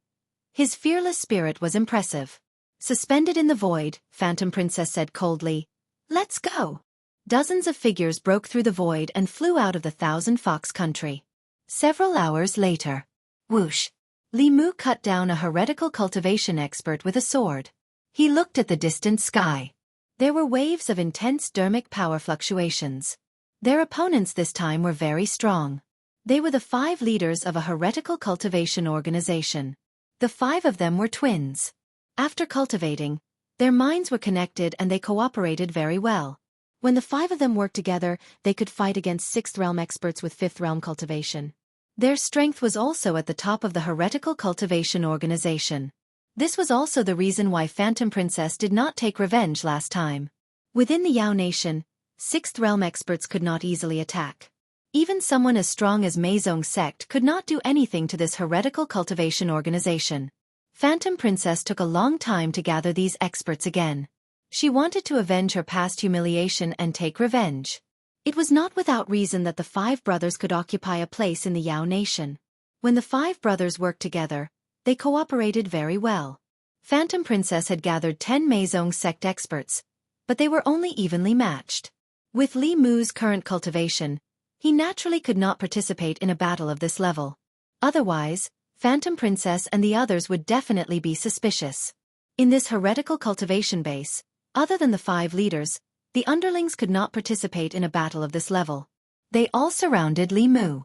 his fearless spirit was impressive. Suspended in the void, Phantom Princess said coldly, "Let's go." Dozens of figures broke through the void and flew out of the Thousand Fox country. Several hours later, whoosh, Li Mu cut down a heretical cultivation expert with a sword. He looked at the distant sky. There were waves of intense dermic power fluctuations. Their opponents this time were very strong. They were the 5 leaders of a heretical cultivation organization. The 5 of them were twins. After cultivating, their minds were connected and they cooperated very well. When the 5 of them worked together, they could fight against 6th realm experts with 5th realm cultivation. Their strength was also at the top of the heretical cultivation organization. This was also the reason why Phantom Princess did not take revenge last time. Within the Yao Nation, 6th realm experts could not easily attack. Even someone as strong as Meizong sect could not do anything to this heretical cultivation organization. Phantom Princess took a long time to gather these experts again. She wanted to avenge her past humiliation and take revenge. It was not without reason that the 5 brothers could occupy a place in the Yao Nation. When the 5 brothers worked together, they cooperated very well. Phantom Princess had gathered 10 Meizong sect experts, but they were only evenly matched. With Li Mu's current cultivation, he naturally could not participate in a battle of this level. Otherwise, Phantom Princess and the others would definitely be suspicious. In this heretical cultivation base, other than the 5 leaders, the underlings could not participate in a battle of this level. They all surrounded Li Mu.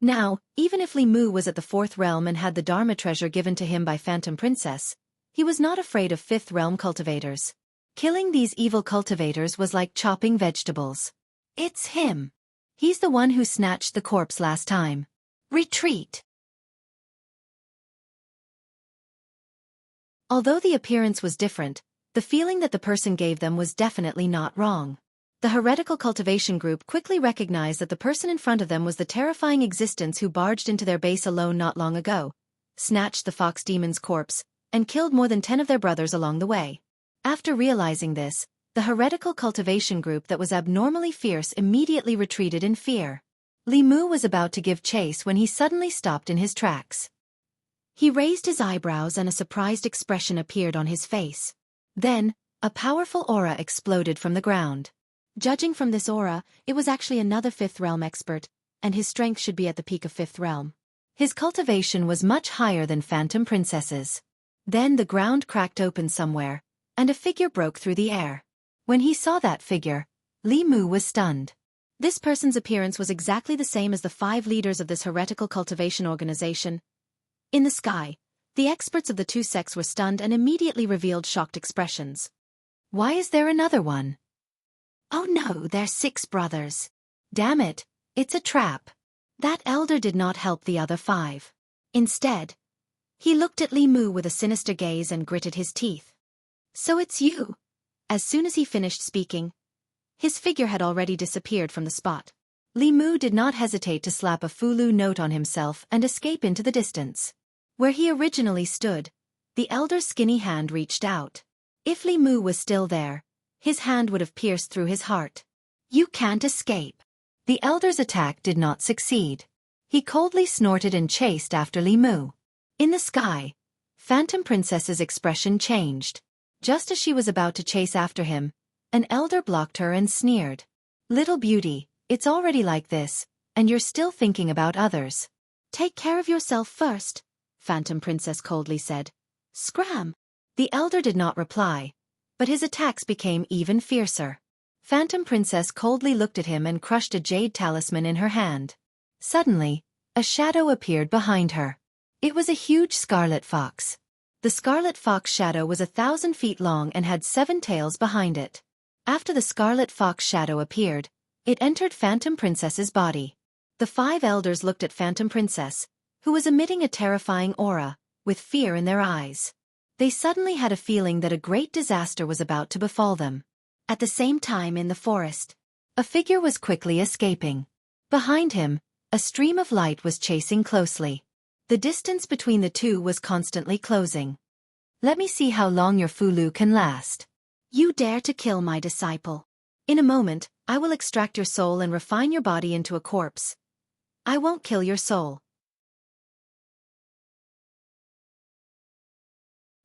Now, even if Li Mu was at the 4th realm and had the Dharma treasure given to him by Phantom Princess, he was not afraid of 5th realm cultivators. Killing these evil cultivators was like chopping vegetables. It's him. He's the one who snatched the corpse last time. Retreat. Although the appearance was different, the feeling that the person gave them was definitely not wrong. The heretical cultivation group quickly recognized that the person in front of them was the terrifying existence who barged into their base alone not long ago, snatched the fox demon's corpse, and killed more than 10 of their brothers along the way. After realizing this, the heretical cultivation group that was abnormally fierce immediately retreated in fear. Li Mu was about to give chase when he suddenly stopped in his tracks. He raised his eyebrows and a surprised expression appeared on his face. Then, a powerful aura exploded from the ground. Judging from this aura, it was actually another 5th realm expert, and his strength should be at the peak of 5th realm. His cultivation was much higher than Phantom Princess's. Then the ground cracked open somewhere, and a figure broke through the air. When he saw that figure, Li Mu was stunned. This person's appearance was exactly the same as the 5 leaders of this heretical cultivation organization. In the sky, the experts of the 2 sects were stunned and immediately revealed shocked expressions. Why is there another one? Oh no, they're 6 brothers. Damn it, it's a trap. That elder did not help the other 5. Instead, he looked at Li Mu with a sinister gaze and gritted his teeth. So it's you. As soon as he finished speaking, his figure had already disappeared from the spot. Li Mu did not hesitate to slap a Fulu note on himself and escape into the distance. Where he originally stood, the elder's skinny hand reached out. If Li Mu was still there, his hand would have pierced through his heart. You can't escape. The elder's attack did not succeed. He coldly snorted and chased after Li Mu. In the sky, Phantom Princess's expression changed. Just as she was about to chase after him, an elder blocked her and sneered. Little beauty, It's already like this, and you're still thinking about others. Take care of yourself first, Phantom Princess coldly said. Scram! The elder did not reply, but his attacks became even fiercer. Phantom Princess coldly looked at him and crushed a jade talisman in her hand. Suddenly, a shadow appeared behind her. It was a huge scarlet fox. The scarlet fox shadow was 1,000 feet long and had 7 tails behind it. After the scarlet fox shadow appeared, it entered Phantom Princess's body. The 5 elders looked at Phantom Princess, who was emitting a terrifying aura, with fear in their eyes. They suddenly had a feeling that a great disaster was about to befall them. At the same time in the forest, a figure was quickly escaping. Behind him, a stream of light was chasing closely. The distance between the two was constantly closing. Let me see how long your Fulu can last. You dare to kill my disciple. In a moment, I will extract your soul and refine your body into a corpse. I won't kill your soul.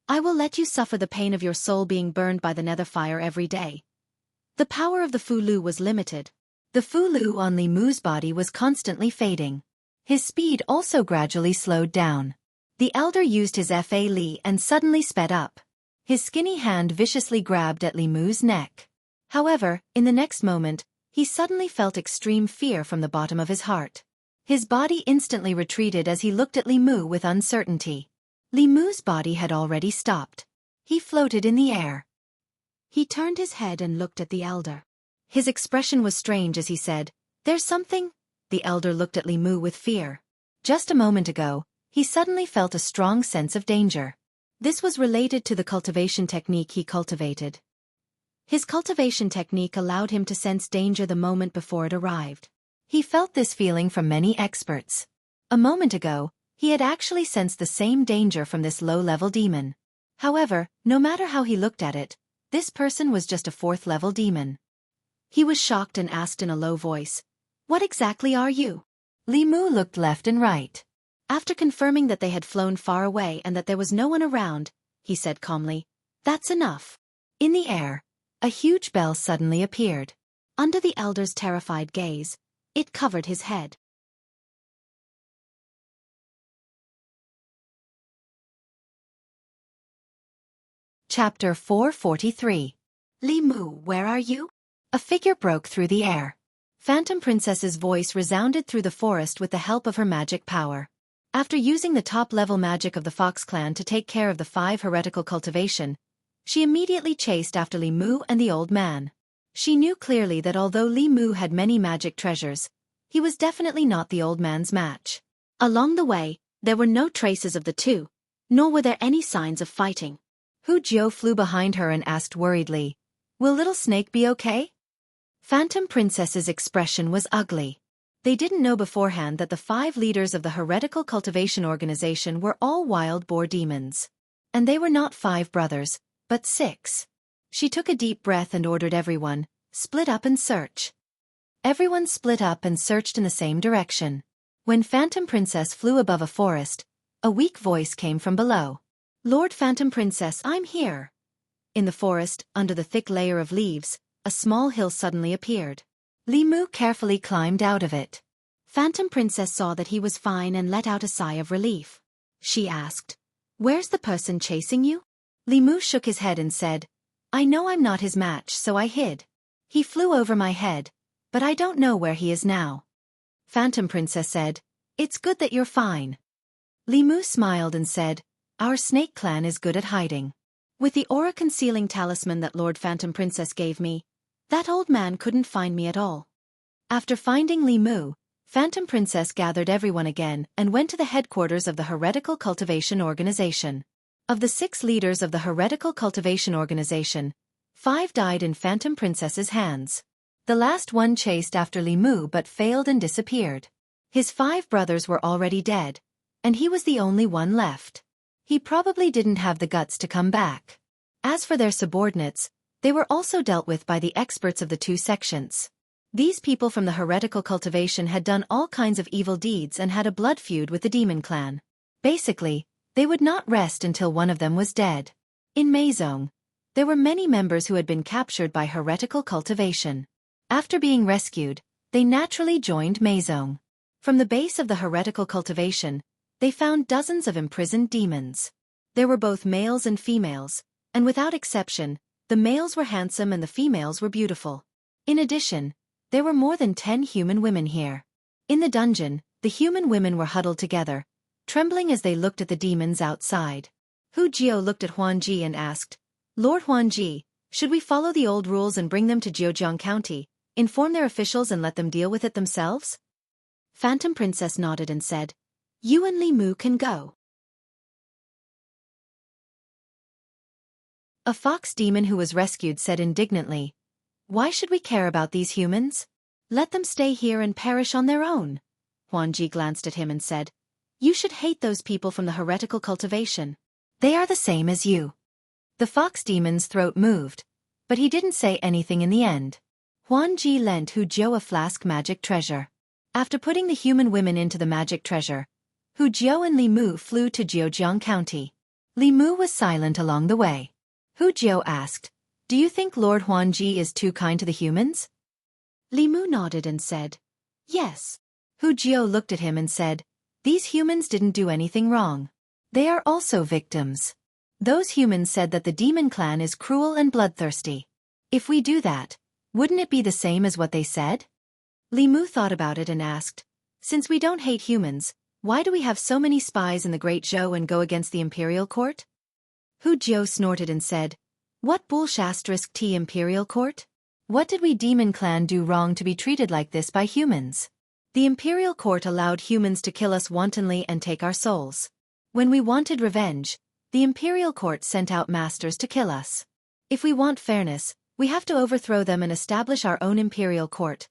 I will let you suffer the pain of your soul being burned by the nether fire every day. The power of the Fulu was limited. The Fulu on Li Mu's body was constantly fading. His speed also gradually slowed down. The elder used his Fa Li and suddenly sped up. His skinny hand viciously grabbed at Li Mu's neck. However, in the next moment, he suddenly felt extreme fear from the bottom of his heart. His body instantly retreated as he looked at Li Mu with uncertainty. Li Mu's body had already stopped. He floated in the air. He turned his head and looked at the elder. His expression was strange as he said, "There's something?" The elder looked at Li Mu with fear. Just a moment ago, he suddenly felt a strong sense of danger. This was related to the cultivation technique he cultivated. His cultivation technique allowed him to sense danger the moment before it arrived. He felt this feeling from many experts. A moment ago, he had actually sensed the same danger from this low-level demon. However, no matter how he looked at it, this person was just a 4th-level demon. He was shocked and asked in a low voice, "What exactly are you?" Li Mu looked left and right. After confirming that they had flown far away and that there was no one around, he said calmly, "That's enough." In the air, a huge bell suddenly appeared. Under the elder's terrified gaze, it covered his head. Chapter 443. Li Mu, where are you? A figure broke through the air. Phantom Princess's voice resounded through the forest with the help of her magic power. After using the top-level magic of the Fox clan to take care of the 5 heretical cultivation, she immediately chased after Li Mu and the old man. She knew clearly that although Li Mu had many magic treasures, he was definitely not the old man's match. Along the way, there were no traces of the two, nor were there any signs of fighting. Hu Jiao flew behind her and asked worriedly, "Will Little Snake be okay?" Phantom Princess's expression was ugly. They didn't know beforehand that the 5 leaders of the heretical cultivation organization were all wild boar demons. And they were not 5 brothers, but 6. She took a deep breath and ordered everyone, "Split up and search." Everyone split up and searched in the same direction. When Phantom Princess flew above a forest, a weak voice came from below. "Lord Phantom Princess, I'm here." In the forest, under the thick layer of leaves, a small hill suddenly appeared. Li Mu carefully climbed out of it. Phantom Princess saw that he was fine and let out a sigh of relief. She asked, "Where's the person chasing you?" Li Mu shook his head and said, "I know I'm not his match, so I hid. He flew over my head, but I don't know where he is now." Phantom Princess said, "It's good that you're fine." Li Mu smiled and said, "Our snake clan is good at hiding. With the aura-concealing talisman that Lord Phantom Princess gave me, that old man couldn't find me at all." After finding Li Mu, Phantom Princess gathered everyone again and went to the headquarters of the Heretical Cultivation Organization. Of the 6 leaders of the Heretical Cultivation Organization, 5 died in Phantom Princess's hands. The last one chased after Li Mu but failed and disappeared. His 5 brothers were already dead, and he was the only one left. He probably didn't have the guts to come back. As for their subordinates, they were also dealt with by the experts of the 2 sections. These people from the heretical cultivation had done all kinds of evil deeds and had a blood feud with the demon clan. Basically, they would not rest until one of them was dead. In Meizong, there were many members who had been captured by heretical cultivation. After being rescued, they naturally joined Meizong. From the base of the heretical cultivation, they found dozens of imprisoned demons. There were both males and females, and without exception, the males were handsome and the females were beautiful. In addition, there were more than 10 human women here. In the dungeon, the human women were huddled together, trembling as they looked at the demons outside. Hu Jiao looked at Huan Ji and asked, "Lord Huan Ji, should we follow the old rules and bring them to Jiujiang County, inform their officials and let them deal with it themselves?" Phantom Princess nodded and said, "You and Li Mu can go." A fox demon who was rescued said indignantly, "Why should we care about these humans? Let them stay here and perish on their own." Huan Ji glanced at him and said, "You should hate those people from the heretical cultivation. They are the same as you." The fox demon's throat moved, but he didn't say anything in the end. Huan Ji lent Hu Jiao a flask magic treasure. After putting the human women into the magic treasure, Hu Jiao and Li Mu flew to Jiujiang County. Li Mu was silent along the way. Hu Jiao asked, "Do you think Lord Huan Ji is too kind to the humans?" Li Mu nodded and said, "Yes." Hu Jiao looked at him and said, "These humans didn't do anything wrong. They are also victims. Those humans said that the demon clan is cruel and bloodthirsty. If we do that, wouldn't it be the same as what they said?" Li Mu thought about it and asked, "Since we don't hate humans, why do we have so many spies in the Great Zhou and go against the imperial court?" Hu Jiao snorted and said, "What *T imperial court? What did we demon clan do wrong to be treated like this by humans? The imperial court allowed humans to kill us wantonly and take our souls. When we wanted revenge, the imperial court sent out masters to kill us. If we want fairness, we have to overthrow them and establish our own imperial court."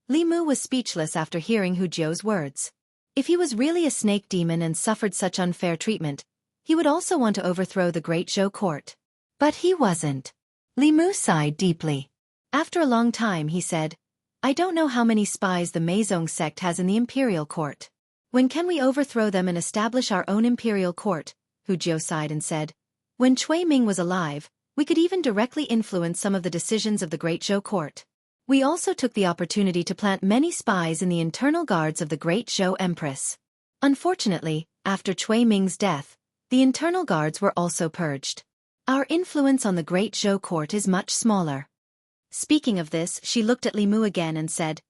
Li Mu was speechless after hearing Hu Jiao's words. If he was really a snake demon and suffered such unfair treatment, he would also want to overthrow the Great Zhou court. But he wasn't. Li Mu sighed deeply. After a long time he said, "I don't know how many spies the Meizong sect has in the imperial court. When can we overthrow them and establish our own imperial court?" Hu Jiao sighed and said, "When Cui Ming was alive, we could even directly influence some of the decisions of the Great Zhou court. We also took the opportunity to plant many spies in the internal guards of the Great Zhou Empress. Unfortunately, after Cui Ming's death, the internal guards were also purged. Our influence on the Great Zhou court is much smaller." Speaking of this, she looked at Li Mu again and said,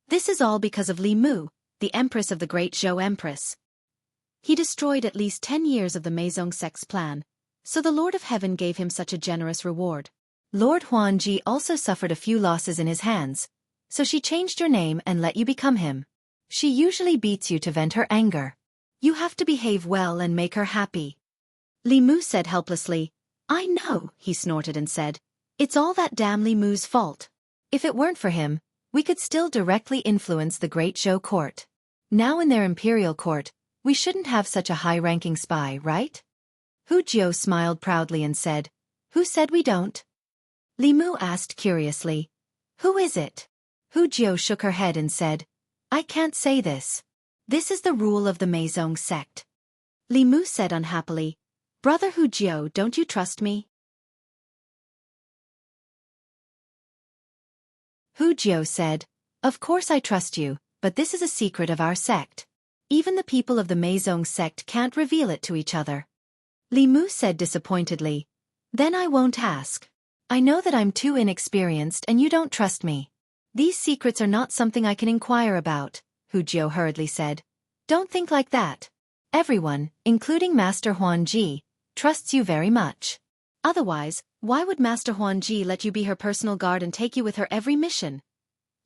"This is all because of Li Mu, the Empress of the Great Zhou Empress. He destroyed at least 10 years of the Meizong sect's plan, so the Lord of Heaven gave him such a generous reward. Lord Huan Ji also suffered a few losses in his hands, so she changed your name and let you become him. She usually beats you to vent her anger. You have to behave well and make her happy." Li Mu said helplessly, "I know," he snorted and said, "It's all that damn Li Mu's fault. If it weren't for him, we could still directly influence the Great Zhou court. Now in their imperial court, we shouldn't have such a high-ranking spy, right?" Hu Jiao smiled proudly and said, "Who said we don't?" Li Mu asked curiously, "Who is it?" Hu Jiao shook her head and said, "I can't say this. This is the rule of the Meizong sect." Li Mu said unhappily, "Brother Hu Jiao, don't you trust me?" Hu Jiao said, "Of course I trust you, but this is a secret of our sect. Even the people of the Meizong sect can't reveal it to each other." Li Mu said disappointedly, "Then I won't ask. I know that I'm too inexperienced and you don't trust me. These secrets are not something I can inquire about," Hu Jiao hurriedly said. "Don't think like that. Everyone, including Master Huan Ji, trusts you very much. Otherwise, why would Master Huan Ji let you be her personal guard and take you with her every mission?"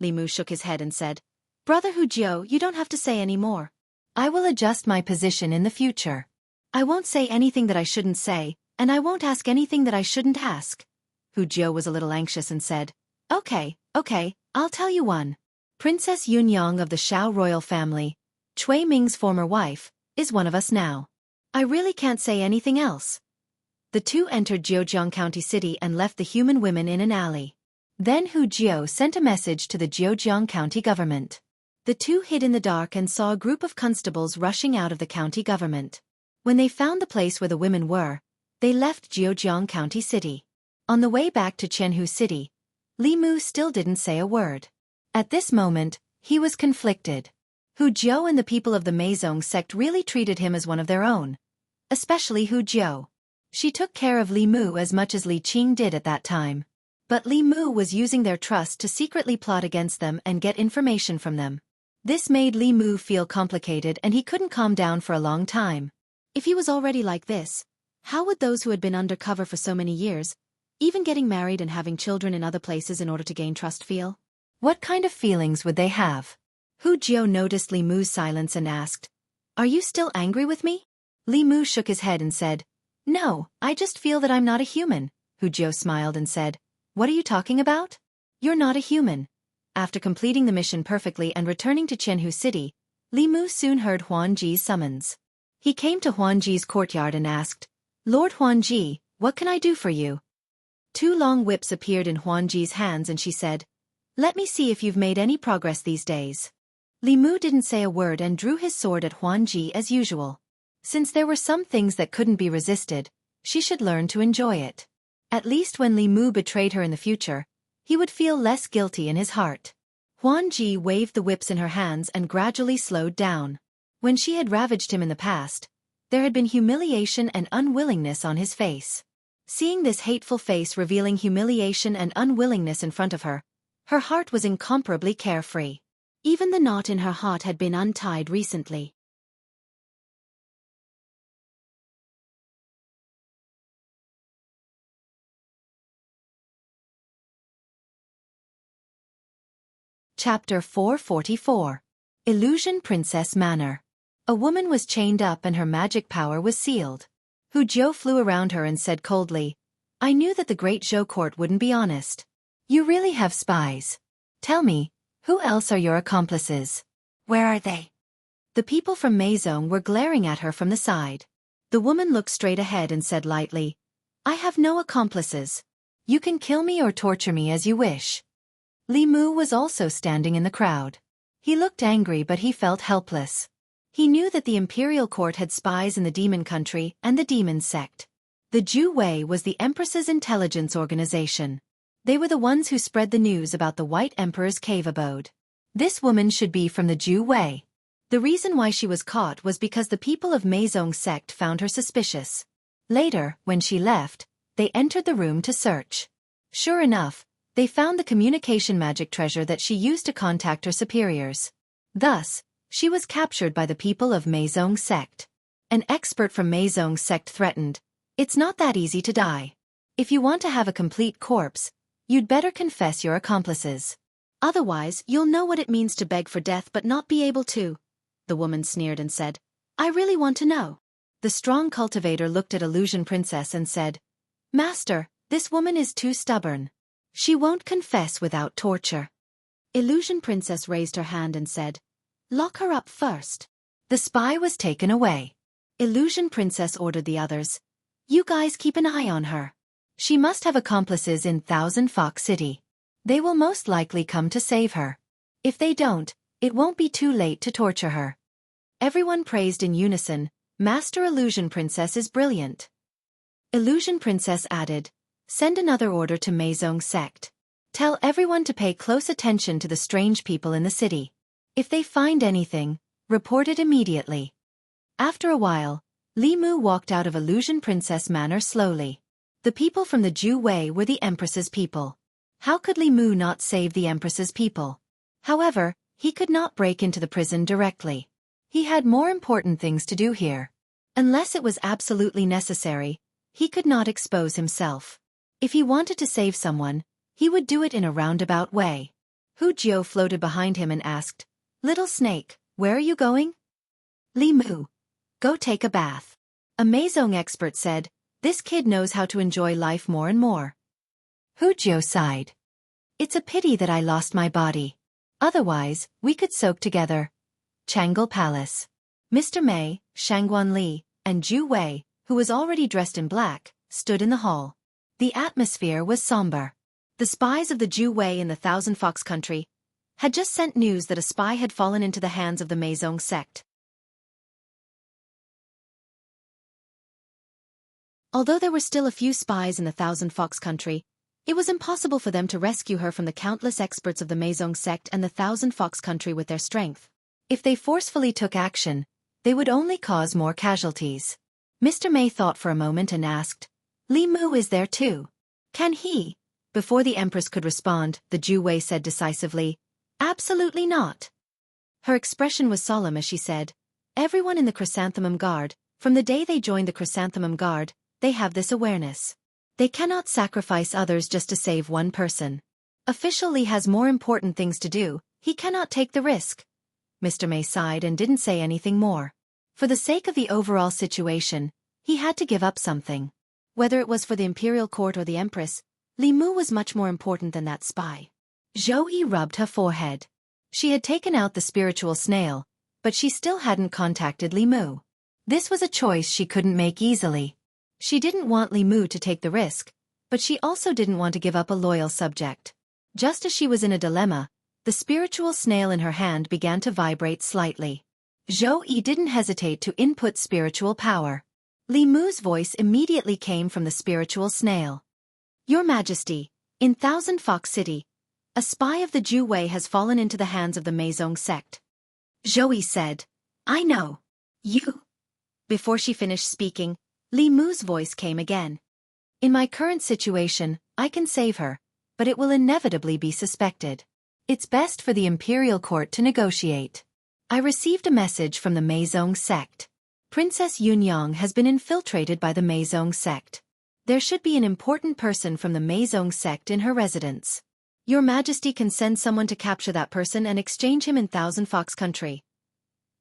Li Mu shook his head and said, "Brother Hu Jiao, you don't have to say any more. I will adjust my position in the future. I won't say anything that I shouldn't say, and I won't ask anything that I shouldn't ask." Hu Jiao was a little anxious and said, Okay, I'll tell you one. Princess Yunyang of the Shao royal family, Cui Ming's former wife, is one of us now. I really can't say anything else." The two entered Jiujiang County City and left the human women in an alley. Then Hu Jiao sent a message to the Jiujiang County government. The two hid in the dark and saw a group of constables rushing out of the county government. When they found the place where the women were, they left Jiujiang County City. On the way back to Qianhu City, Li Mu still didn't say a word. At this moment, he was conflicted. Hu Jiu and the people of the Meizong sect really treated him as one of their own. Especially Hu Jiu. She took care of Li Mu as much as Li Qing did at that time. But Li Mu was using their trust to secretly plot against them and get information from them. This made Li Mu feel complicated and he couldn't calm down for a long time. If he was already like this, how would those who had been undercover for so many years, even getting married and having children in other places in order to gain trust, feel? What kind of feelings would they have? Hu Jiu noticed Li Mu's silence and asked, "Are you still angry with me?" Li Mu shook his head and said, "No, I just feel that I'm not a human." Hu Jiu smiled and said, "What are you talking about? You're not a human." After completing the mission perfectly and returning to Qianhu City, Li Mu soon heard Huan Ji's summons. He came to Huan Ji's courtyard and asked, "Lord Huan Ji, what can I do for you?" Two long whips appeared in Huan Ji's hands and she said, "Let me see if you've made any progress these days." Li Mu didn't say a word and drew his sword at Huan Ji as usual. Since there were some things that couldn't be resisted, she should learn to enjoy it. At least when Li Mu betrayed her in the future, he would feel less guilty in his heart. Huan Ji waved the whips in her hands and gradually slowed down. When she had ravaged him in the past, there had been humiliation and unwillingness on his face. Seeing this hateful face revealing humiliation and unwillingness in front of her, her heart was incomparably carefree. Even the knot in her heart had been untied recently. Chapter 444. Illusion Princess Manor. A woman was chained up and her magic power was sealed. Hu Jiu flew around her and said coldly, "I knew that the great Zhou court wouldn't be honest. You really have spies. Tell me, who else are your accomplices? Where are they?" The people from Meizong were glaring at her from the side. The woman looked straight ahead and said lightly, "I have no accomplices. You can kill me or torture me as you wish." Li Mu was also standing in the crowd. He looked angry but he felt helpless. He knew that the imperial court had spies in the demon country and the demon sect. The Zhu Wei was the Empress's intelligence organization. They were the ones who spread the news about the White Emperor's cave abode. This woman should be from the Zhu Wei. The reason why she was caught was because the people of Meizong sect found her suspicious. Later, when she left, they entered the room to search. Sure enough, they found the communication magic treasure that she used to contact her superiors. Thus, she was captured by the people of Meizong sect. An expert from Meizong sect threatened, "It's not that easy to die. If you want to have a complete corpse, you'd better confess your accomplices. Otherwise, you'll know what it means to beg for death but not be able to." The woman sneered and said, "I really want to know." The strong cultivator looked at Illusion Princess and said, "Master, this woman is too stubborn. She won't confess without torture." Illusion Princess raised her hand and said, "Lock her up first." The spy was taken away. Illusion Princess ordered the others, "You guys keep an eye on her. She must have accomplices in Thousand Fox City. They will most likely come to save her. If they don't, it won't be too late to torture her." Everyone praised in unison, "Master Illusion Princess is brilliant." Illusion Princess added, "Send another order to Meizong sect. Tell everyone to pay close attention to the strange people in the city. If they find anything, report it immediately." After a while, Li Mu walked out of Illusion Princess Manor slowly. The people from the Zhu Wei were the Empress's people. How could Li Mu not save the Empress's people? However, he could not break into the prison directly. He had more important things to do here. Unless it was absolutely necessary, he could not expose himself. If he wanted to save someone, he would do it in a roundabout way. Hu Jiu floated behind him and asked, "Little snake, where are you going?" "Li Mu, go take a bath." A Meizong expert said, "This kid knows how to enjoy life more and more." Hu Jiu sighed. "It's a pity that I lost my body. Otherwise, we could soak together." Changle Palace. Mr. Mei, Shangguan Li, and Zhu Wei, who was already dressed in black, stood in the hall. The atmosphere was somber. The spies of the Zhu Wei in the Thousand Fox country had just sent news that a spy had fallen into the hands of the Meizong sect. Although there were still a few spies in the Thousand Fox country, It was impossible for them to rescue her from the countless experts of the Maison sect and the Thousand Fox country with their strength. If they forcefully took action, they would only cause more casualties. Mr. May thought for a moment and asked, Li Mu is there too. Can he? Before the Empress could respond, the Ju Wei said decisively, Absolutely not. Her expression was solemn as she said, Everyone in the Chrysanthemum Guard, from the day they joined the Chrysanthemum Guard, they have this awareness. They cannot sacrifice others just to save one person. Official Li has more important things to do, he cannot take the risk. Mr. May sighed and didn't say anything more. For the sake of the overall situation, he had to give up something. Whether it was for the imperial court or the Empress, Li Mu was much more important than that spy. Zhou Yi rubbed her forehead. She had taken out the spiritual snail, but she still hadn't contacted Li Mu. This was a choice she couldn't make easily. She didn't want Li Mu to take the risk, but she also didn't want to give up a loyal subject. Just as she was in a dilemma, the spiritual snail in her hand began to vibrate slightly. Zhou Yi didn't hesitate to input spiritual power. Li Mu's voice immediately came from the spiritual snail. Your Majesty, in Thousand Fox City, a spy of the Ju Wei has fallen into the hands of the Maison sect. Zhou Yi said, I know. You. Before she finished speaking, Li Mu's voice came again. In my current situation, I can save her, but it will inevitably be suspected. It's best for the imperial court to negotiate. I received a message from the Maison sect. Princess Yunyang has been infiltrated by the Maison sect. There should be an important person from the Maison sect in her residence. Your Majesty can send someone to capture that person and exchange him in Thousand Fox country.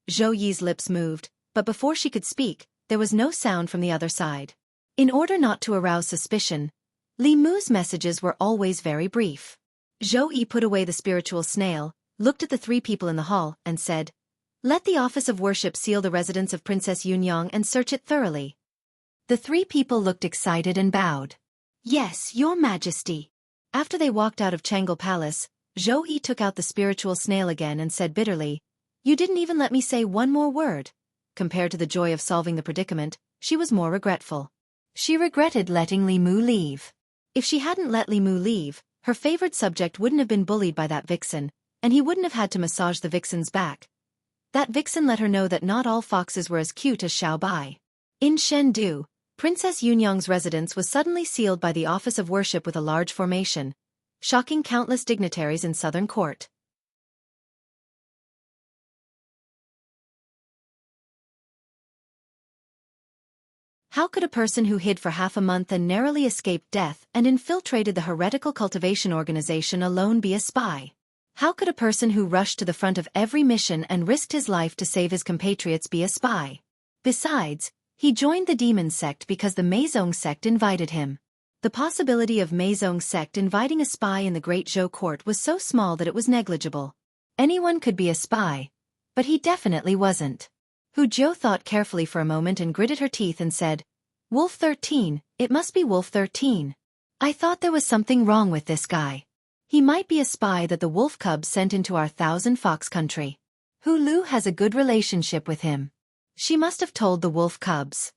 Zhou Yi's lips moved, but before she could speak, there was no sound from the other side. In order not to arouse suspicion, Li Mu's messages were always very brief. Zhou Yi put away the spiritual snail, looked at the three people in the hall, and said, Let the Office of Worship seal the residence of Princess Yunyang and search it thoroughly. The three people looked excited and bowed. Yes, Your Majesty. After they walked out of Changle Palace, Zhou Yi took out the spiritual snail again and said bitterly, You didn't even let me say one more word. Compared to the joy of solving the predicament, she was more regretful. She regretted letting Li Mu leave. If she hadn't let Li Mu leave, her favored subject wouldn't have been bullied by that vixen, and he wouldn't have had to massage the vixen's back. That vixen let her know that not all foxes were as cute as Xiao Bai. In Chengdu, Princess Yunyang's residence was suddenly sealed by the Office of Worship with a large formation, shocking countless dignitaries in southern court. How could a person who hid for half a month and narrowly escaped death and infiltrated the heretical cultivation organization alone be a spy? How could a person who rushed to the front of every mission and risked his life to save his compatriots be a spy? Besides, he joined the demon sect because the Maison sect invited him. The possibility of Maison sect inviting a spy in the Great Zhou court was so small that it was negligible. Anyone could be a spy, but he definitely wasn't. Hu Zhou thought carefully for a moment and gritted her teeth and said, Wolf 13, it must be Wolf 13. I thought there was something wrong with this guy. He might be a spy that the wolf cubs sent into our Thousand Fox country. Hu Lu has a good relationship with him. She must have told the wolf cubs.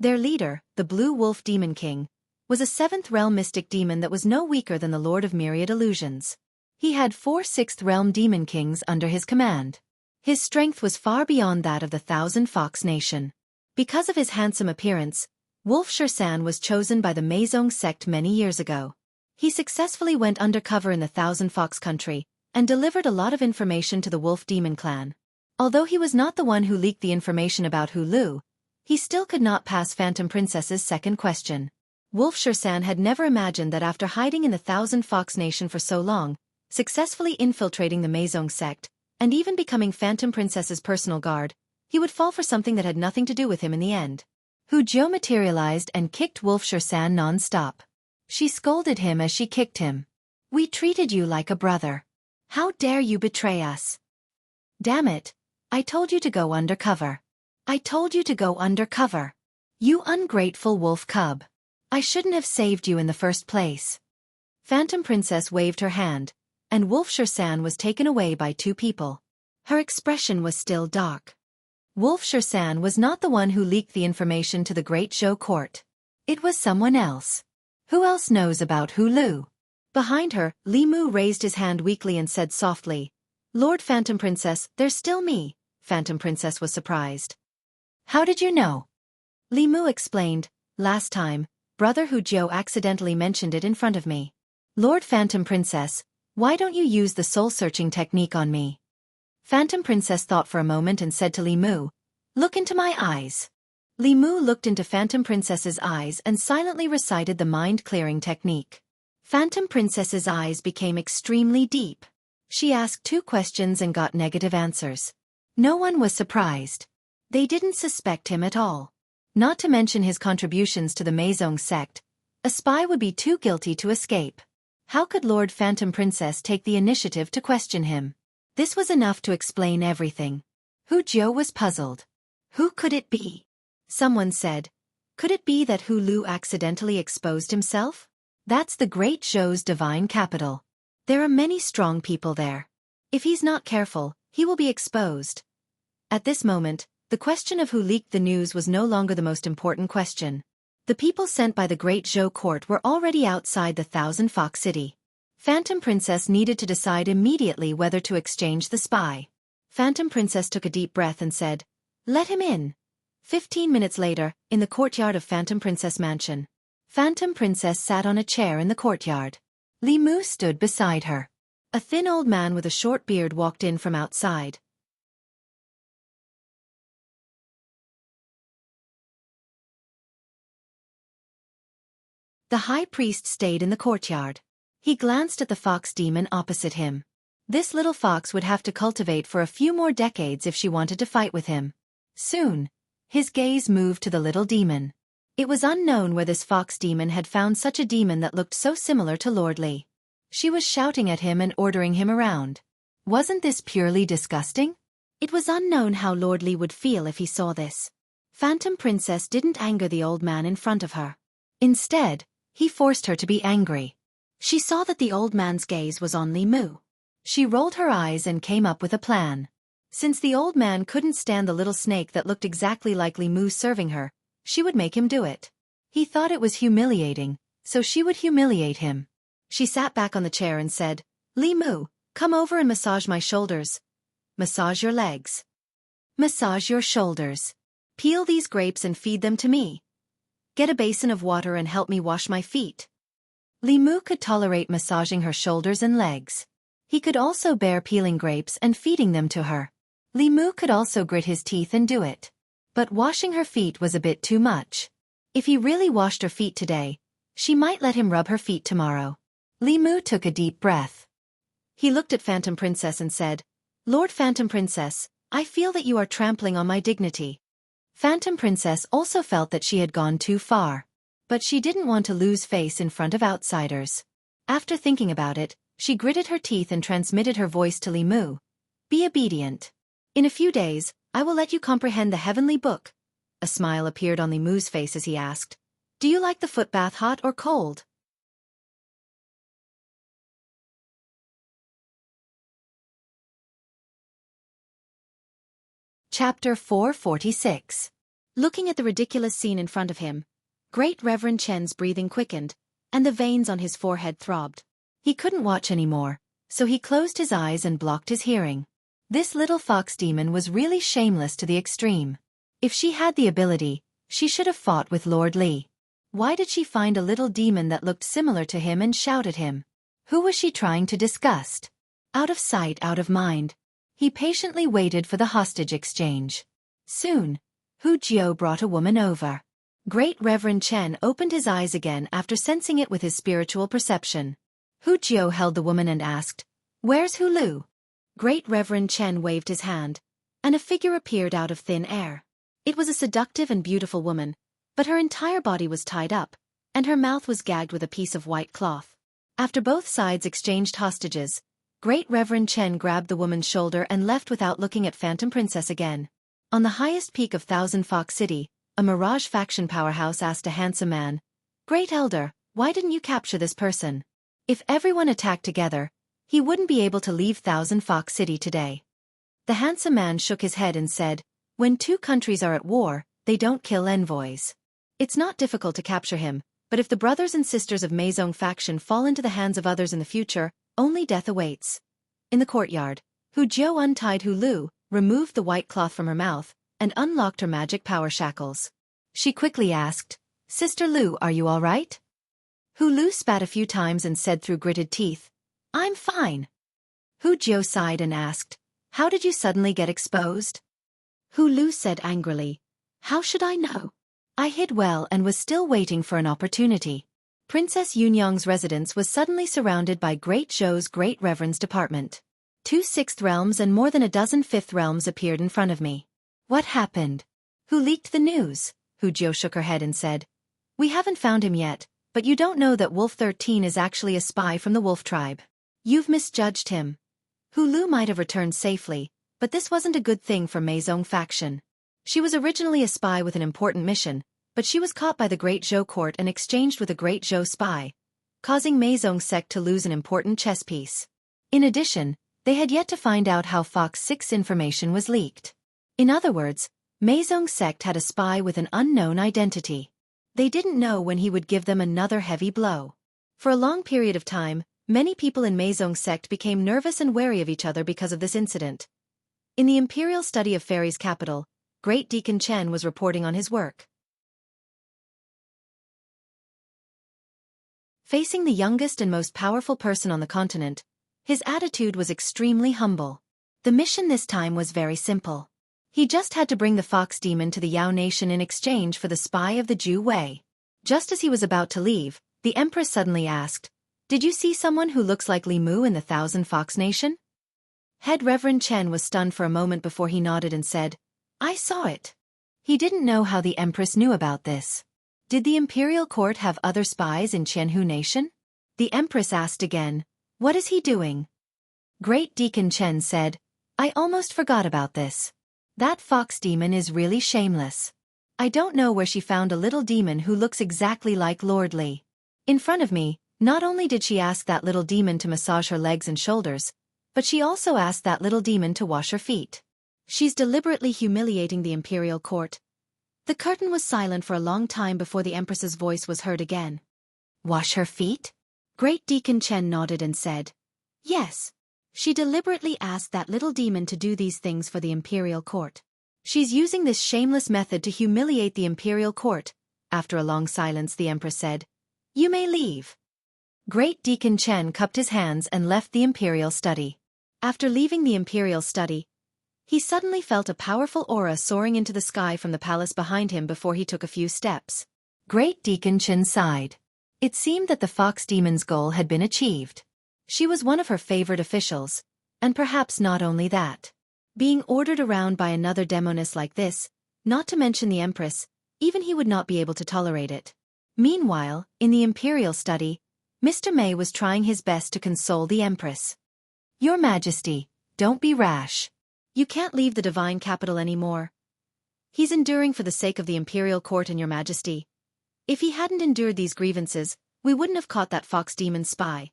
Their leader, the Blue Wolf Demon King, was a seventh realm mystic demon that was no weaker than the Lord of Myriad Illusions. He had 4 sixth realm demon kings under his command. His strength was far beyond that of the Thousand Fox nation. Because of his handsome appearance, Wolf Shursan was chosen by the Maison sect many years ago. He successfully went undercover in the Thousand Fox country and delivered a lot of information to the Wolf Demon clan. Although he was not the one who leaked the information about Hu Lu, he still could not pass Phantom Princess's second question. Wolf Shursan had never imagined that after hiding in the Thousand Fox nation for so long, successfully infiltrating the Maison sect, and even becoming Phantom Princess's personal guard, he would fall for something that had nothing to do with him in the end. Hu Zhou materialized and kicked Wolf Shursan non-stop. She scolded him as she kicked him. We treated you like a brother. How dare you betray us? Damn it, I told you to go undercover. I told you to go undercover. You ungrateful wolf cub. I shouldn't have saved you in the first place. Phantom Princess waved her hand, and Wolfshire San was taken away by two people. Her expression was still dark. Wolfshire San was not the one who leaked the information to the Great Zhou court. It was someone else. Who else knows about Hu Lu? Behind her, Li Mu raised his hand weakly and said softly, "Lord Phantom Princess, there's still me." Phantom Princess was surprised. "How did you know?" Li Mu explained, "Last time, Brother Hu Jiu accidentally mentioned it in front of me. Lord Phantom Princess, why don't you use the soul-searching technique on me?" Phantom Princess thought for a moment and said to Li Mu, "Look into my eyes." Li Mu looked into Phantom Princess's eyes and silently recited the mind-clearing technique. Phantom Princess's eyes became extremely deep. She asked 2 questions and got negative answers. No one was surprised. They didn't suspect him at all. Not to mention his contributions to the Meizong sect, a spy would be too guilty to escape. How could Lord Phantom Princess take the initiative to question him? This was enough to explain everything. Hu Jiu was puzzled. Who could it be? Someone said, "Could it be that Hu Lu accidentally exposed himself? That's the Great Zhou's divine capital. There are many strong people there. If he's not careful, he will be exposed." At this moment, the question of who leaked the news was no longer the most important question. The people sent by the Great Zhou court were already outside the Thousand Fox City. Phantom Princess needed to decide immediately whether to exchange the spy. Phantom Princess took a deep breath and said, "Let him in." 15 minutes later, in the courtyard of Phantom Princess Mansion. Phantom Princess sat on a chair in the courtyard. Li Mu stood beside her. A thin old man with a short beard walked in from outside. The high priest stayed in the courtyard. He glanced at the fox demon opposite him. This little fox would have to cultivate for a few more decades if she wanted to fight with him. Soon, his gaze moved to the little demon. It was unknown where this fox demon had found such a demon that looked so similar to Lord Li. She was shouting at him and ordering him around. Wasn't this purely disgusting? It was unknown how Lord Li would feel if he saw this. Phantom Princess didn't anger the old man in front of her. Instead, he forced her to be angry. She saw that the old man's gaze was on Li Mu. She rolled her eyes and came up with a plan. Since the old man couldn't stand the little snake that looked exactly like Li Mu serving her, she would make him do it. He thought it was humiliating, so she would humiliate him. She sat back on the chair and said, "Li Mu, come over and massage my shoulders. Massage your legs. Massage your shoulders. Peel these grapes and feed them to me. Get a basin of water and help me wash my feet." Li Mu could tolerate massaging her shoulders and legs. He could also bear peeling grapes and feeding them to her. Li Mu could also grit his teeth and do it. But washing her feet was a bit too much. If he really washed her feet today, she might let him rub her feet tomorrow. Li Mu took a deep breath. He looked at Phantom Princess and said, "Lord Phantom Princess, I feel that you are trampling on my dignity." Phantom Princess also felt that she had gone too far. But she didn't want to lose face in front of outsiders. After thinking about it, she gritted her teeth and transmitted her voice to Li Mu. "Be obedient. In a few days, I will let you comprehend the heavenly book." A smile appeared on Li Mu's face as he asked, "Do you like the foot bath hot or cold?" Chapter 446. Looking at the ridiculous scene in front of him, Great Reverend Chen's breathing quickened, and the veins on his forehead throbbed. He couldn't watch anymore, so he closed his eyes and blocked his hearing. This little fox demon was really shameless to the extreme. If she had the ability, she should have fought with Lord Li. Why did she find a little demon that looked similar to him and shout at him? Who was she trying to disgust? Out of sight, out of mind. He patiently waited for the hostage exchange. Soon, Hu Jiu brought a woman over. Great Reverend Chen opened his eyes again after sensing it with his spiritual perception. Hu Jiu held the woman and asked, "Where's Hu Lu?" Great Reverend Chen waved his hand, and a figure appeared out of thin air. It was a seductive and beautiful woman, but her entire body was tied up, and her mouth was gagged with a piece of white cloth. After both sides exchanged hostages, Great Reverend Chen grabbed the woman's shoulder and left without looking at Phantom Princess again. On the highest peak of Thousand Fox City, a Mirage faction powerhouse asked a handsome man, "Great Elder, why didn't you capture this person? If everyone attacked together, he wouldn't be able to leave Thousand Fox City today. The handsome man shook his head and said, when two countries are at war, they don't kill envoys. It's not difficult to capture him, but if the brothers and sisters of Meizong faction fall into the hands of others in the future, only death awaits. In the courtyard, Hu Jiao untied Hu Lu, removed the white cloth from her mouth, and unlocked her magic power shackles. She quickly asked, Sister Lu, are you all right? Hu Lu spat a few times and said through gritted teeth, I'm fine. Hu Jiao sighed and asked, how did you suddenly get exposed? Hu Lu said angrily, how should I know? I hid well and was still waiting for an opportunity. Princess Yunyang's residence was suddenly surrounded by Great Zhou's Great Reverend's department. 2 sixth realms and more than a dozen fifth realms appeared in front of me. What happened? Who leaked the news? Hu Jiao shook her head and said, we haven't found him yet, but you don't know that Wolf 13 is actually a spy from the Wolf tribe. You've misjudged him. Hu Lu might have returned safely, but this wasn't a good thing for Meizong faction. She was originally a spy with an important mission, but she was caught by the Great Zhou court and exchanged with a Great Zhou spy, causing Meizong sect to lose an important chess piece. In addition, they had yet to find out how Fox 6 information was leaked. In other words, Meizong sect had a spy with an unknown identity. They didn't know when he would give them another heavy blow. For a long period of time, many people in Meizong sect became nervous and wary of each other because of this incident. In the Imperial Study of Fairies capital, Great Deacon Chen was reporting on his work. Facing the youngest and most powerful person on the continent, his attitude was extremely humble. The mission this time was very simple. He just had to bring the fox demon to the Yao nation in exchange for the spy of the Ju Wei. Just as he was about to leave, the Empress suddenly asked, did you see someone who looks like Li Mu in the Thousand Fox Nation? Head Reverend Chen was stunned for a moment before he nodded and said, I saw it. He didn't know how the Empress knew about this. Did the Imperial Court have other spies in Qianhu Nation? The Empress asked again, what is he doing? Great Deacon Chen said, I almost forgot about this. That fox demon is really shameless. I don't know where she found a little demon who looks exactly like Lord Li. In front of me, not only did she ask that little demon to massage her legs and shoulders, but she also asked that little demon to wash her feet. She's deliberately humiliating the Imperial Court. The curtain was silent for a long time before the Empress's voice was heard again. Wash her feet? Great Deacon Chen nodded and said, yes. She deliberately asked that little demon to do these things for the Imperial Court. She's using this shameless method to humiliate the Imperial Court. After a long silence, the Empress said, you may leave. Great Deacon Chen cupped his hands and left the Imperial study. After leaving the Imperial study, he suddenly felt a powerful aura soaring into the sky from the palace behind him before he took a few steps. Great Deacon Chen sighed. It seemed that the fox demon's goal had been achieved. She was one of her favorite officials, and perhaps not only that. Being ordered around by another demoness like this, not to mention the Empress, even he would not be able to tolerate it. Meanwhile, in the Imperial study, Mr. Mei was trying his best to console the Empress. Your Majesty, don't be rash. You can't leave the divine capital anymore. He's enduring for the sake of the Imperial Court and Your Majesty. If he hadn't endured these grievances, we wouldn't have caught that fox demon spy.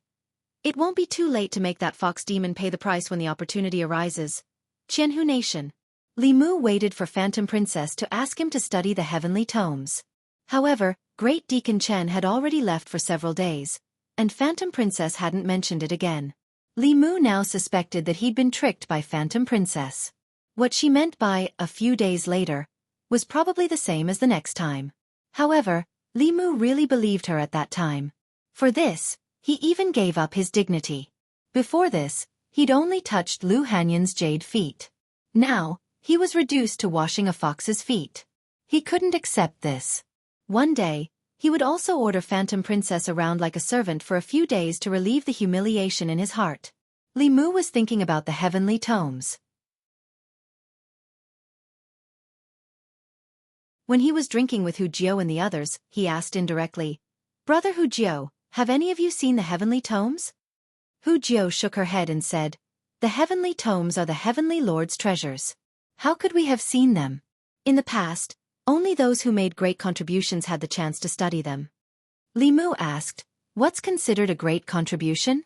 It won't be too late to make that fox demon pay the price when the opportunity arises. Qianhu Nation. Li Mu waited for Phantom Princess to ask him to study the heavenly tomes. However, Great Deacon Chen had already left for several days, and Phantom Princess hadn't mentioned it again. Li Mu now suspected that he'd been tricked by Phantom Princess. What she meant by "a few days later" was probably the same as the next time. However, Li Mu really believed her at that time. For this, he even gave up his dignity. Before this, he'd only touched Lu Hanyan's jade feet. Now, he was reduced to washing a fox's feet. He couldn't accept this. One day, he would also order Phantom Princess around like a servant for a few days to relieve the humiliation in his heart. Li Mu was thinking about the heavenly tomes. When he was drinking with Hu Jiao and the others, he asked indirectly, Brother Hu Jiao, have any of you seen the heavenly tomes? Hu Jiao shook her head and said, the heavenly tomes are the Heavenly Lord's treasures. How could we have seen them? In the past, only those who made great contributions had the chance to study them. Li Mu asked, what's considered a great contribution?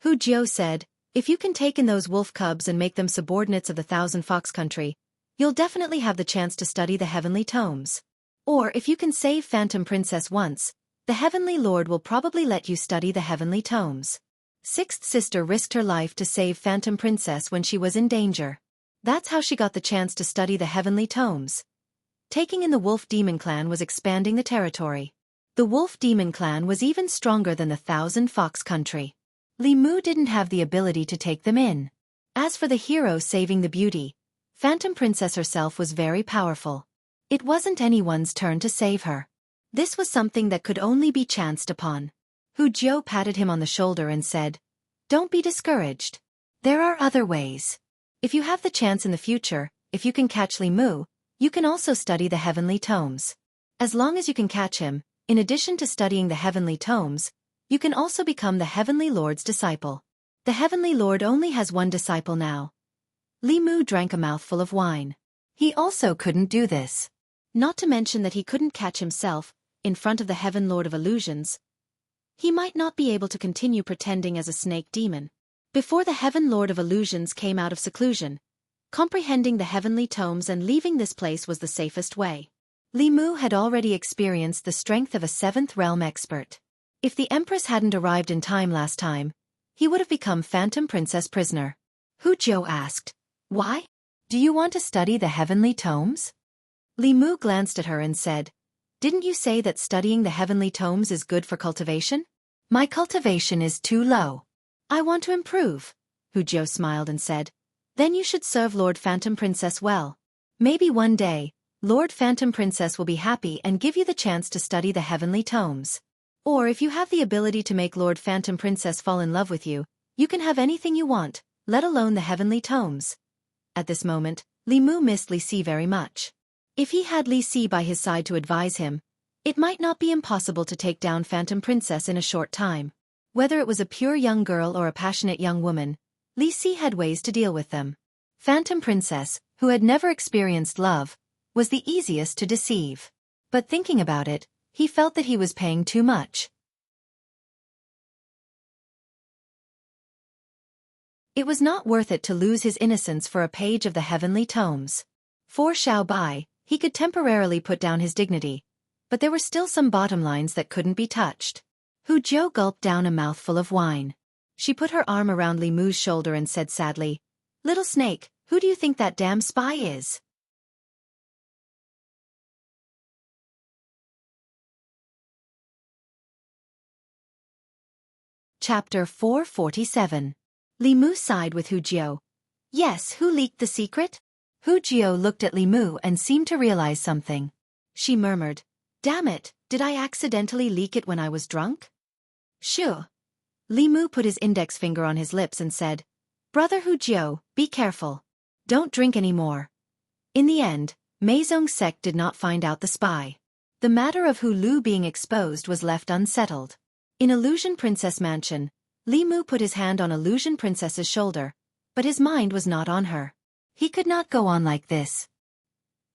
Hu Jiu said, if you can take in those wolf cubs and make them subordinates of the Thousand Fox Country, you'll definitely have the chance to study the heavenly tomes. Or if you can save Phantom Princess once, the Heavenly Lord will probably let you study the heavenly tomes. Sixth sister risked her life to save Phantom Princess when she was in danger. That's how she got the chance to study the heavenly tomes. Taking in the Wolf Demon Clan was expanding the territory. The Wolf Demon Clan was even stronger than the Thousand Fox Country. Li Mu didn't have the ability to take them in. As for the hero saving the beauty, Phantom Princess herself was very powerful. It wasn't anyone's turn to save her. This was something that could only be chanced upon. Hu Jiu patted him on the shoulder and said, don't be discouraged. There are other ways. If you have the chance in the future, if you can catch Li Mu, you can also study the heavenly tomes. As long as you can catch him, in addition to studying the heavenly tomes, you can also become the Heavenly Lord's disciple. The Heavenly Lord only has one disciple now. Li Mu drank a mouthful of wine. He also couldn't do this. Not to mention that he couldn't catch himself, in front of the Heaven Lord of Illusions. He might not be able to continue pretending as a snake demon. Before the Heaven Lord of Illusions came out of seclusion, comprehending the heavenly tomes and leaving this place was the safest way. Li Mu had already experienced the strength of a seventh realm expert. If the Empress hadn't arrived in time last time, he would have become Phantom Princess prisoner. Hu Jiu asked, why? Do you want to study the heavenly tomes? Li Mu glanced at her and said, didn't you say that studying the heavenly tomes is good for cultivation? My cultivation is too low. I want to improve. Hu Jiu smiled and said, then you should serve Lord Phantom Princess well. Maybe one day, Lord Phantom Princess will be happy and give you the chance to study the heavenly tomes. Or if you have the ability to make Lord Phantom Princess fall in love with you, you can have anything you want, let alone the heavenly tomes. At this moment, Li Mu missed Li Si very much. If he had Li Si by his side to advise him, it might not be impossible to take down Phantom Princess in a short time. Whether it was a pure young girl or a passionate young woman, Li Si had ways to deal with them. Phantom Princess, who had never experienced love, was the easiest to deceive. But thinking about it, he felt that he was paying too much. It was not worth it to lose his innocence for a page of the heavenly tomes. For Xiao Bai, he could temporarily put down his dignity, but there were still some bottom lines that couldn't be touched. Hu Jiu gulped down a mouthful of wine. She put her arm around Li Mu's shoulder and said sadly, little snake, who do you think that damn spy is? Chapter 447. Li Mu sighed with Hu Jiu. Yes, who leaked the secret? Hu Jiu looked at Li Mu and seemed to realize something. She murmured, damn it, did I accidentally leak it when I was drunk? Sure. Li Mu put his index finger on his lips and said, brother Hu Jiu, be careful. Don't drink any more. In the end, Meizong sect did not find out the spy. The matter of Hu Lu being exposed was left unsettled. In Illusion Princess Mansion, Li Mu put his hand on Illusion Princess's shoulder, but his mind was not on her. He could not go on like this.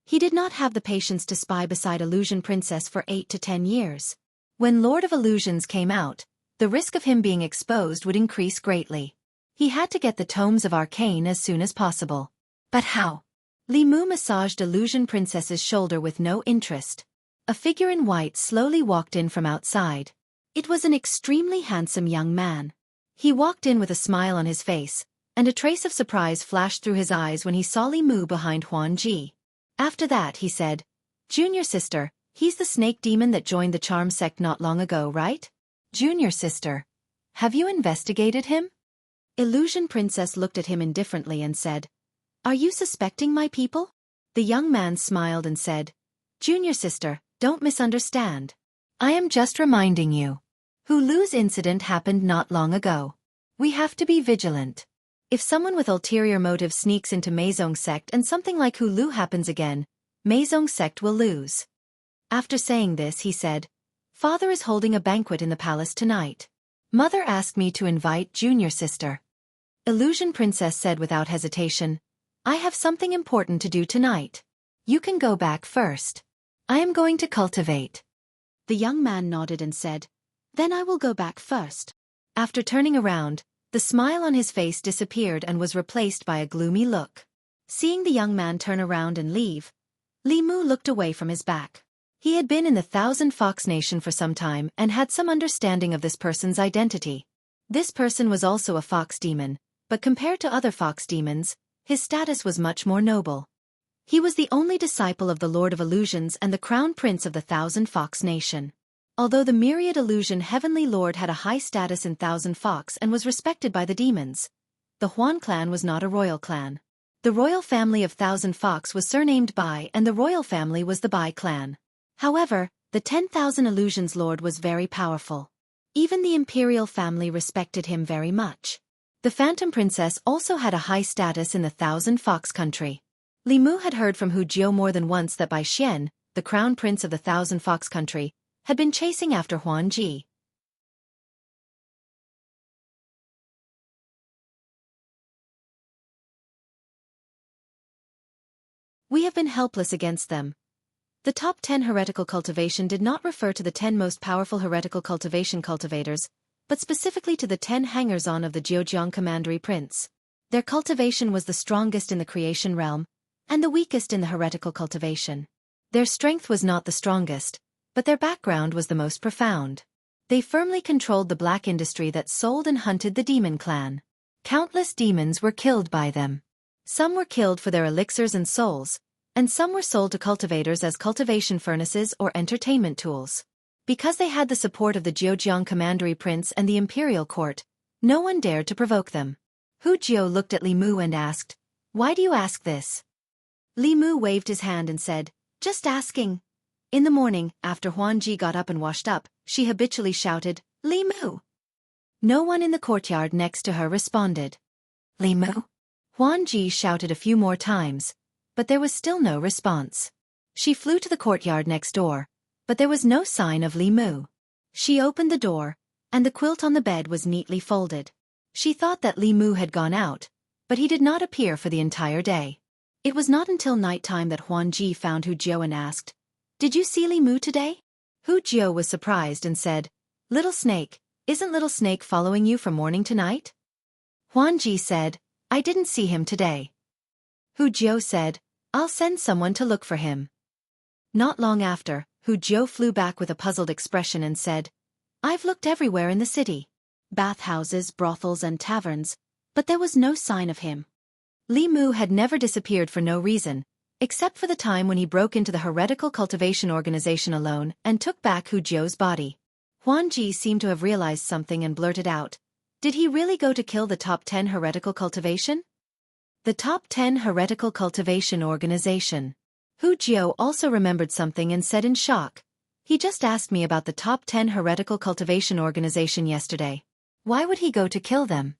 He did not have the patience to spy beside Illusion Princess for 8 to 10 years. When Lord of Illusions came out, the risk of him being exposed would increase greatly. He had to get the tomes of Arcane as soon as possible. But how? Li Mu massaged Illusion Princess's shoulder with no interest. A figure in white slowly walked in from outside. It was an extremely handsome young man. He walked in with a smile on his face, and a trace of surprise flashed through his eyes when he saw Li Mu behind Huan Ji. After that he said, Junior sister, he's the snake demon that joined the charm sect not long ago, right? Junior sister. Have you investigated him? Illusion Princess looked at him indifferently and said, are you suspecting my people? The young man smiled and said, Junior sister, don't misunderstand. I am just reminding you. Hu Lu's incident happened not long ago. We have to be vigilant. If someone with ulterior motive sneaks into Meizong sect and something like Hu Lu happens again, Meizong sect will lose. After saying this he said, Father is holding a banquet in the palace tonight. Mother asked me to invite Junior sister. Illusion Princess said without hesitation, I have something important to do tonight. You can go back first. I am going to cultivate. The young man nodded and said, then I will go back first. After turning around, The smile on his face disappeared and was replaced by a gloomy look. Seeing the young man turn around and leave, Li Mu looked away from his back. He had been in the Thousand Fox Nation for some time and had some understanding of this person's identity. This person was also a fox demon, but compared to other fox demons, his status was much more noble. He was the only disciple of the Lord of Illusions and the Crown Prince of the Thousand Fox Nation. Although the Myriad Illusion Heavenly Lord had a high status in Thousand Fox and was respected by the demons, the Huan clan was not a royal clan. The royal family of Thousand Fox was surnamed Bai and the royal family was the Bai clan. However, the 10,000 Illusions Lord was very powerful. Even the imperial family respected him very much. The Phantom Princess also had a high status in the Thousand Fox country. Li Mu had heard from Hu Jiu more than once that Bai Xian, the crown prince of the Thousand Fox country, had been chasing after Huan Ji. We have been helpless against them. The top 10 heretical cultivation did not refer to the 10 most powerful heretical cultivation cultivators, but specifically to the 10 hangers-on of the Jiujiang Commandery Prince. Their cultivation was the strongest in the creation realm, and the weakest in the heretical cultivation. Their strength was not the strongest, but their background was the most profound. They firmly controlled the black industry that sold and hunted the demon clan. Countless demons were killed by them. Some were killed for their elixirs and souls, and some were sold to cultivators as cultivation furnaces or entertainment tools. Because they had the support of the Jiujiang Commandery Prince and the imperial court, no one dared to provoke them. Hu Jiu looked at Li Mu and asked, "Why do you ask this?" Li Mu waved his hand and said, "Just asking." In the morning, after Huan Ji got up and washed up, she habitually shouted, "Li Mu." No one in the courtyard next to her responded. "Li Mu?" Huan Ji shouted a few more times, but there was still no response. She flew to the courtyard next door, but there was no sign of Li Mu. She opened the door, and the quilt on the bed was neatly folded. She thought that Li Mu had gone out, but he did not appear for the entire day. It was not until nighttime that Huan Ji found Hu Jiu and asked, "Did you see Li Mu today?" Hu Jiu was surprised and said, "Little Snake, isn't Little Snake following you from morning to night?" Huan Ji said, "I didn't see him today." Hu Jiu said, "I'll send someone to look for him." Not long after, Hu Jiu flew back with a puzzled expression and said, "I've looked everywhere in the city. Bathhouses, brothels and taverns, but there was no sign of him." Li Mu had never disappeared for no reason, except for the time when he broke into the heretical cultivation organization alone and took back Hu Jiu's body. Huan Ji seemed to have realized something and blurted out, "Did he really go to kill the top 10 heretical cultivation?" The top 10 heretical cultivation organization. Hu Jiu also remembered something and said in shock, "He just asked me about the top 10 heretical cultivation organization yesterday. Why would he go to kill them?"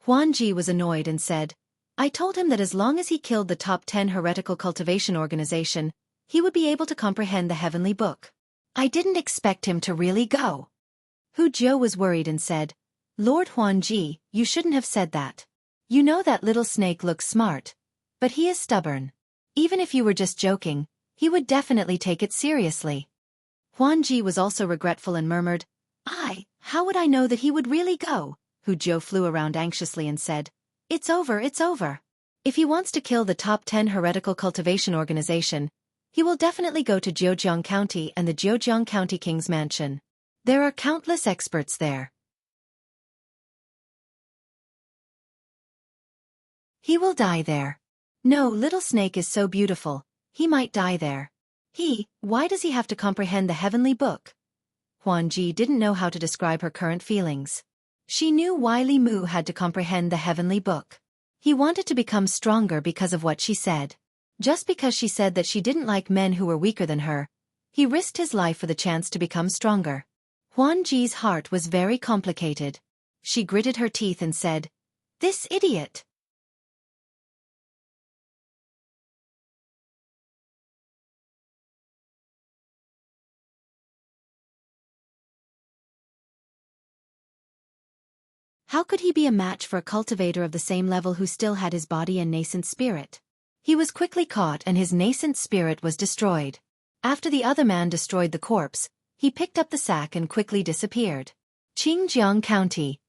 Huan Ji was annoyed and said, "I told him that as long as he killed the top 10 heretical cultivation organization, he would be able to comprehend the heavenly book. I didn't expect him to really go." Hu Jiu was worried and said, "Lord Huan Ji, you shouldn't have said that. You know that Little Snake looks smart, but he is stubborn. Even if you were just joking, he would definitely take it seriously." Huan Ji was also regretful and murmured, How would I know that he would really go?" Hu Jiu flew around anxiously and said, "It's over, it's over. If he wants to kill the top 10 heretical cultivation organization, he will definitely go to Jiujiang County and the Jiujiang County King's Mansion. There are countless experts there. He will die there. No, Little Snake is so beautiful, he might die there. Why does he have to comprehend the heavenly book?" Huan Ji didn't know how to describe her current feelings. She knew why Li Mu had to comprehend the heavenly book. He wanted to become stronger because of what she said. Just because she said that she didn't like men who were weaker than her, he risked his life for the chance to become stronger. Huan Ji's heart was very complicated. She gritted her teeth and said, "This idiot." How could he be a match for a cultivator of the same level who still had his body and nascent spirit? He was quickly caught and his nascent spirit was destroyed. After the other man destroyed the corpse, he picked up the sack and quickly disappeared. Qingjiang County.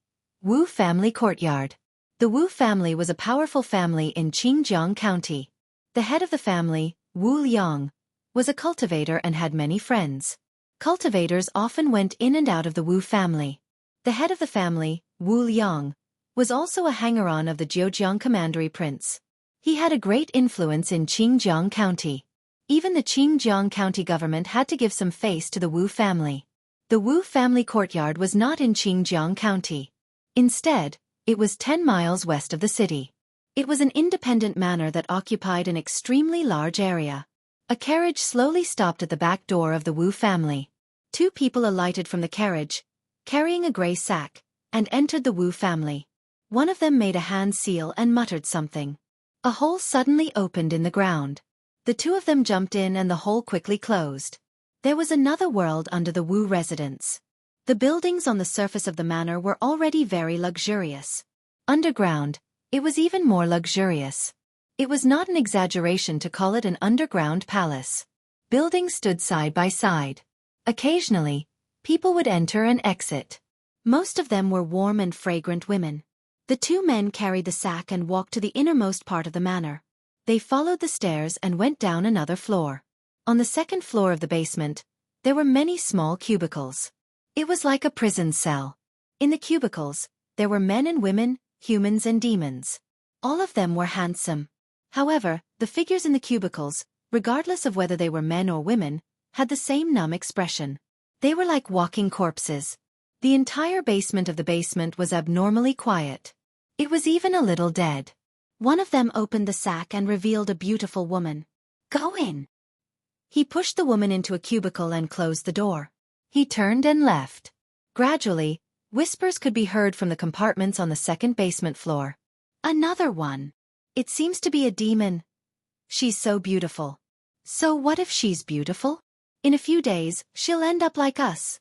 Wu Family Courtyard. The Wu family was a powerful family in Qingjiang County. The head of the family, Wu Liang, was a cultivator and had many friends. Cultivators often went in and out of the Wu family. The head of the family, Wu Liang, was also a hanger-on of the Zhejiang Commandery Prince. He had a great influence in Qingjiang County. Even the Qingjiang County government had to give some face to the Wu family. The Wu family courtyard was not in Qingjiang County. Instead, it was 10 miles west of the city. It was an independent manor that occupied an extremely large area. A carriage slowly stopped at the back door of the Wu family. 2 people alighted from the carriage, carrying a gray sack, and entered the Wu family. One of them made a hand seal and muttered something. A hole suddenly opened in the ground. The 2 of them jumped in and the hole quickly closed. There was another world under the Wu residence. The buildings on the surface of the manor were already very luxurious. Underground, it was even more luxurious. It was not an exaggeration to call it an underground palace. Buildings stood side by side. Occasionally, people would enter and exit. Most of them were warm and fragrant women. The 2 men carried the sack and walked to the innermost part of the manor. They followed the stairs and went down another floor. On the second floor of the basement, there were many small cubicles. It was like a prison cell. In the cubicles, there were men and women, humans and demons. All of them were handsome. However, the figures in the cubicles, regardless of whether they were men or women, had the same numb expression. They were like walking corpses. The entire basement of the basement was abnormally quiet. It was even a little dead. One of them opened the sack and revealed a beautiful woman. "Go in." He pushed the woman into a cubicle and closed the door. He turned and left. Gradually, whispers could be heard from the compartments on the second basement floor. "Another one. It seems to be a demon. She's so beautiful." "So what if she's beautiful? In a few days, she'll end up like us."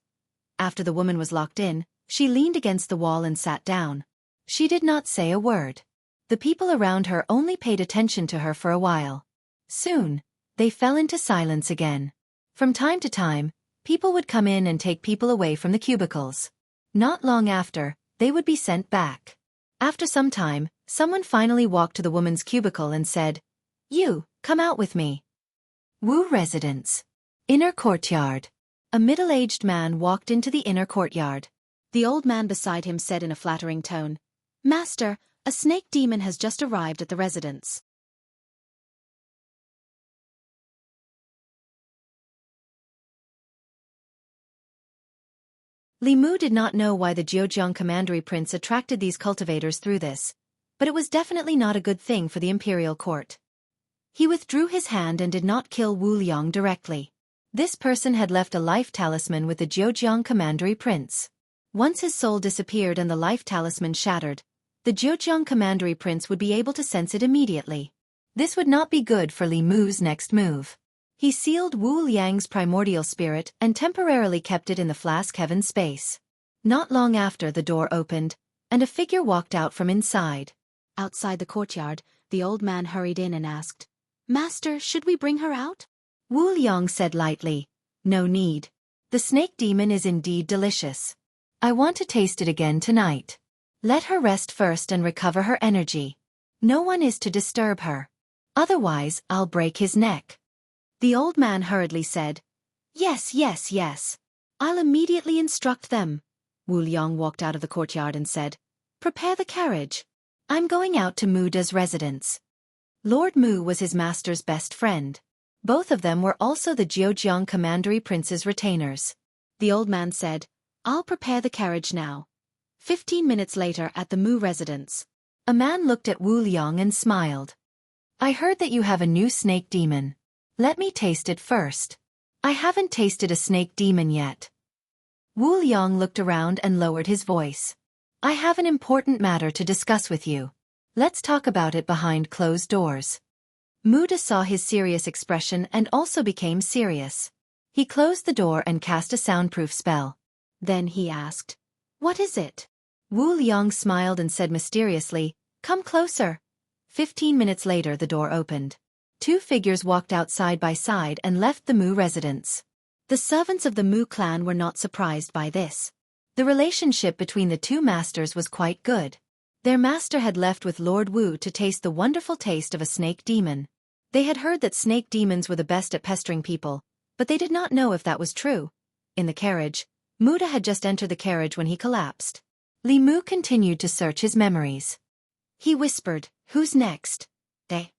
After the woman was locked in, she leaned against the wall and sat down. She did not say a word. The people around her only paid attention to her for a while. Soon, they fell into silence again. From time to time, people would come in and take people away from the cubicles. Not long after, they would be sent back. After some time, someone finally walked to the woman's cubicle and said, "You, come out with me." Wu residence. Inner courtyard. A middle-aged man walked into the inner courtyard. The old man beside him said in a flattering tone, "Master, a snake demon has just arrived at the residence." Li Mu did not know why the Zhejiang Commandery Prince attracted these cultivators through this, but it was definitely not a good thing for the imperial court. He withdrew his hand and did not kill Wu Liang directly. This person had left a life talisman with the Zhejiang Commandery Prince. Once his soul disappeared and the life talisman shattered, the Zhejiang Commandery Prince would be able to sense it immediately. This would not be good for Li Mu's next move. He sealed Wu Liang's primordial spirit and temporarily kept it in the flask heaven space. Not long after, the door opened, and a figure walked out from inside. Outside the courtyard, the old man hurried in and asked, "Master, should we bring her out?" Wu Liang said lightly, "No need. The snake demon is indeed delicious. I want to taste it again tonight. Let her rest first and recover her energy. No one is to disturb her. Otherwise, I'll break his neck." The old man hurriedly said, "Yes, yes, yes. I'll immediately instruct them." Wu Liang walked out of the courtyard and said, "Prepare the carriage. I'm going out to Mu Da's residence." Lord Mu was his master's best friend. Both of them were also the Zhejiang Commandery Prince's retainers. The old man said, "I'll prepare the carriage now." 15 minutes later at the Mu residence, a man looked at Wu Liang and smiled. "I heard that you have a new snake demon. Let me taste it first. I haven't tasted a snake demon yet." Wu Liang looked around and lowered his voice. "I have an important matter to discuss with you. Let's talk about it behind closed doors." Mu Da saw his serious expression and also became serious. He closed the door and cast a soundproof spell. Then he asked, "What is it?" Wu Liang smiled and said mysteriously, "Come closer." 15 minutes later, the door opened. 2 figures walked out side by side and left the Mu residence. The servants of the Mu clan were not surprised by this. The relationship between the two masters was quite good. Their master had left with Lord Wu to taste the wonderful taste of a snake demon. They had heard that snake demons were the best at pestering people, but they did not know if that was true. In the carriage, Muda had just entered the carriage when he collapsed. Li Mu continued to search his memories. He whispered, "Who's next?" They.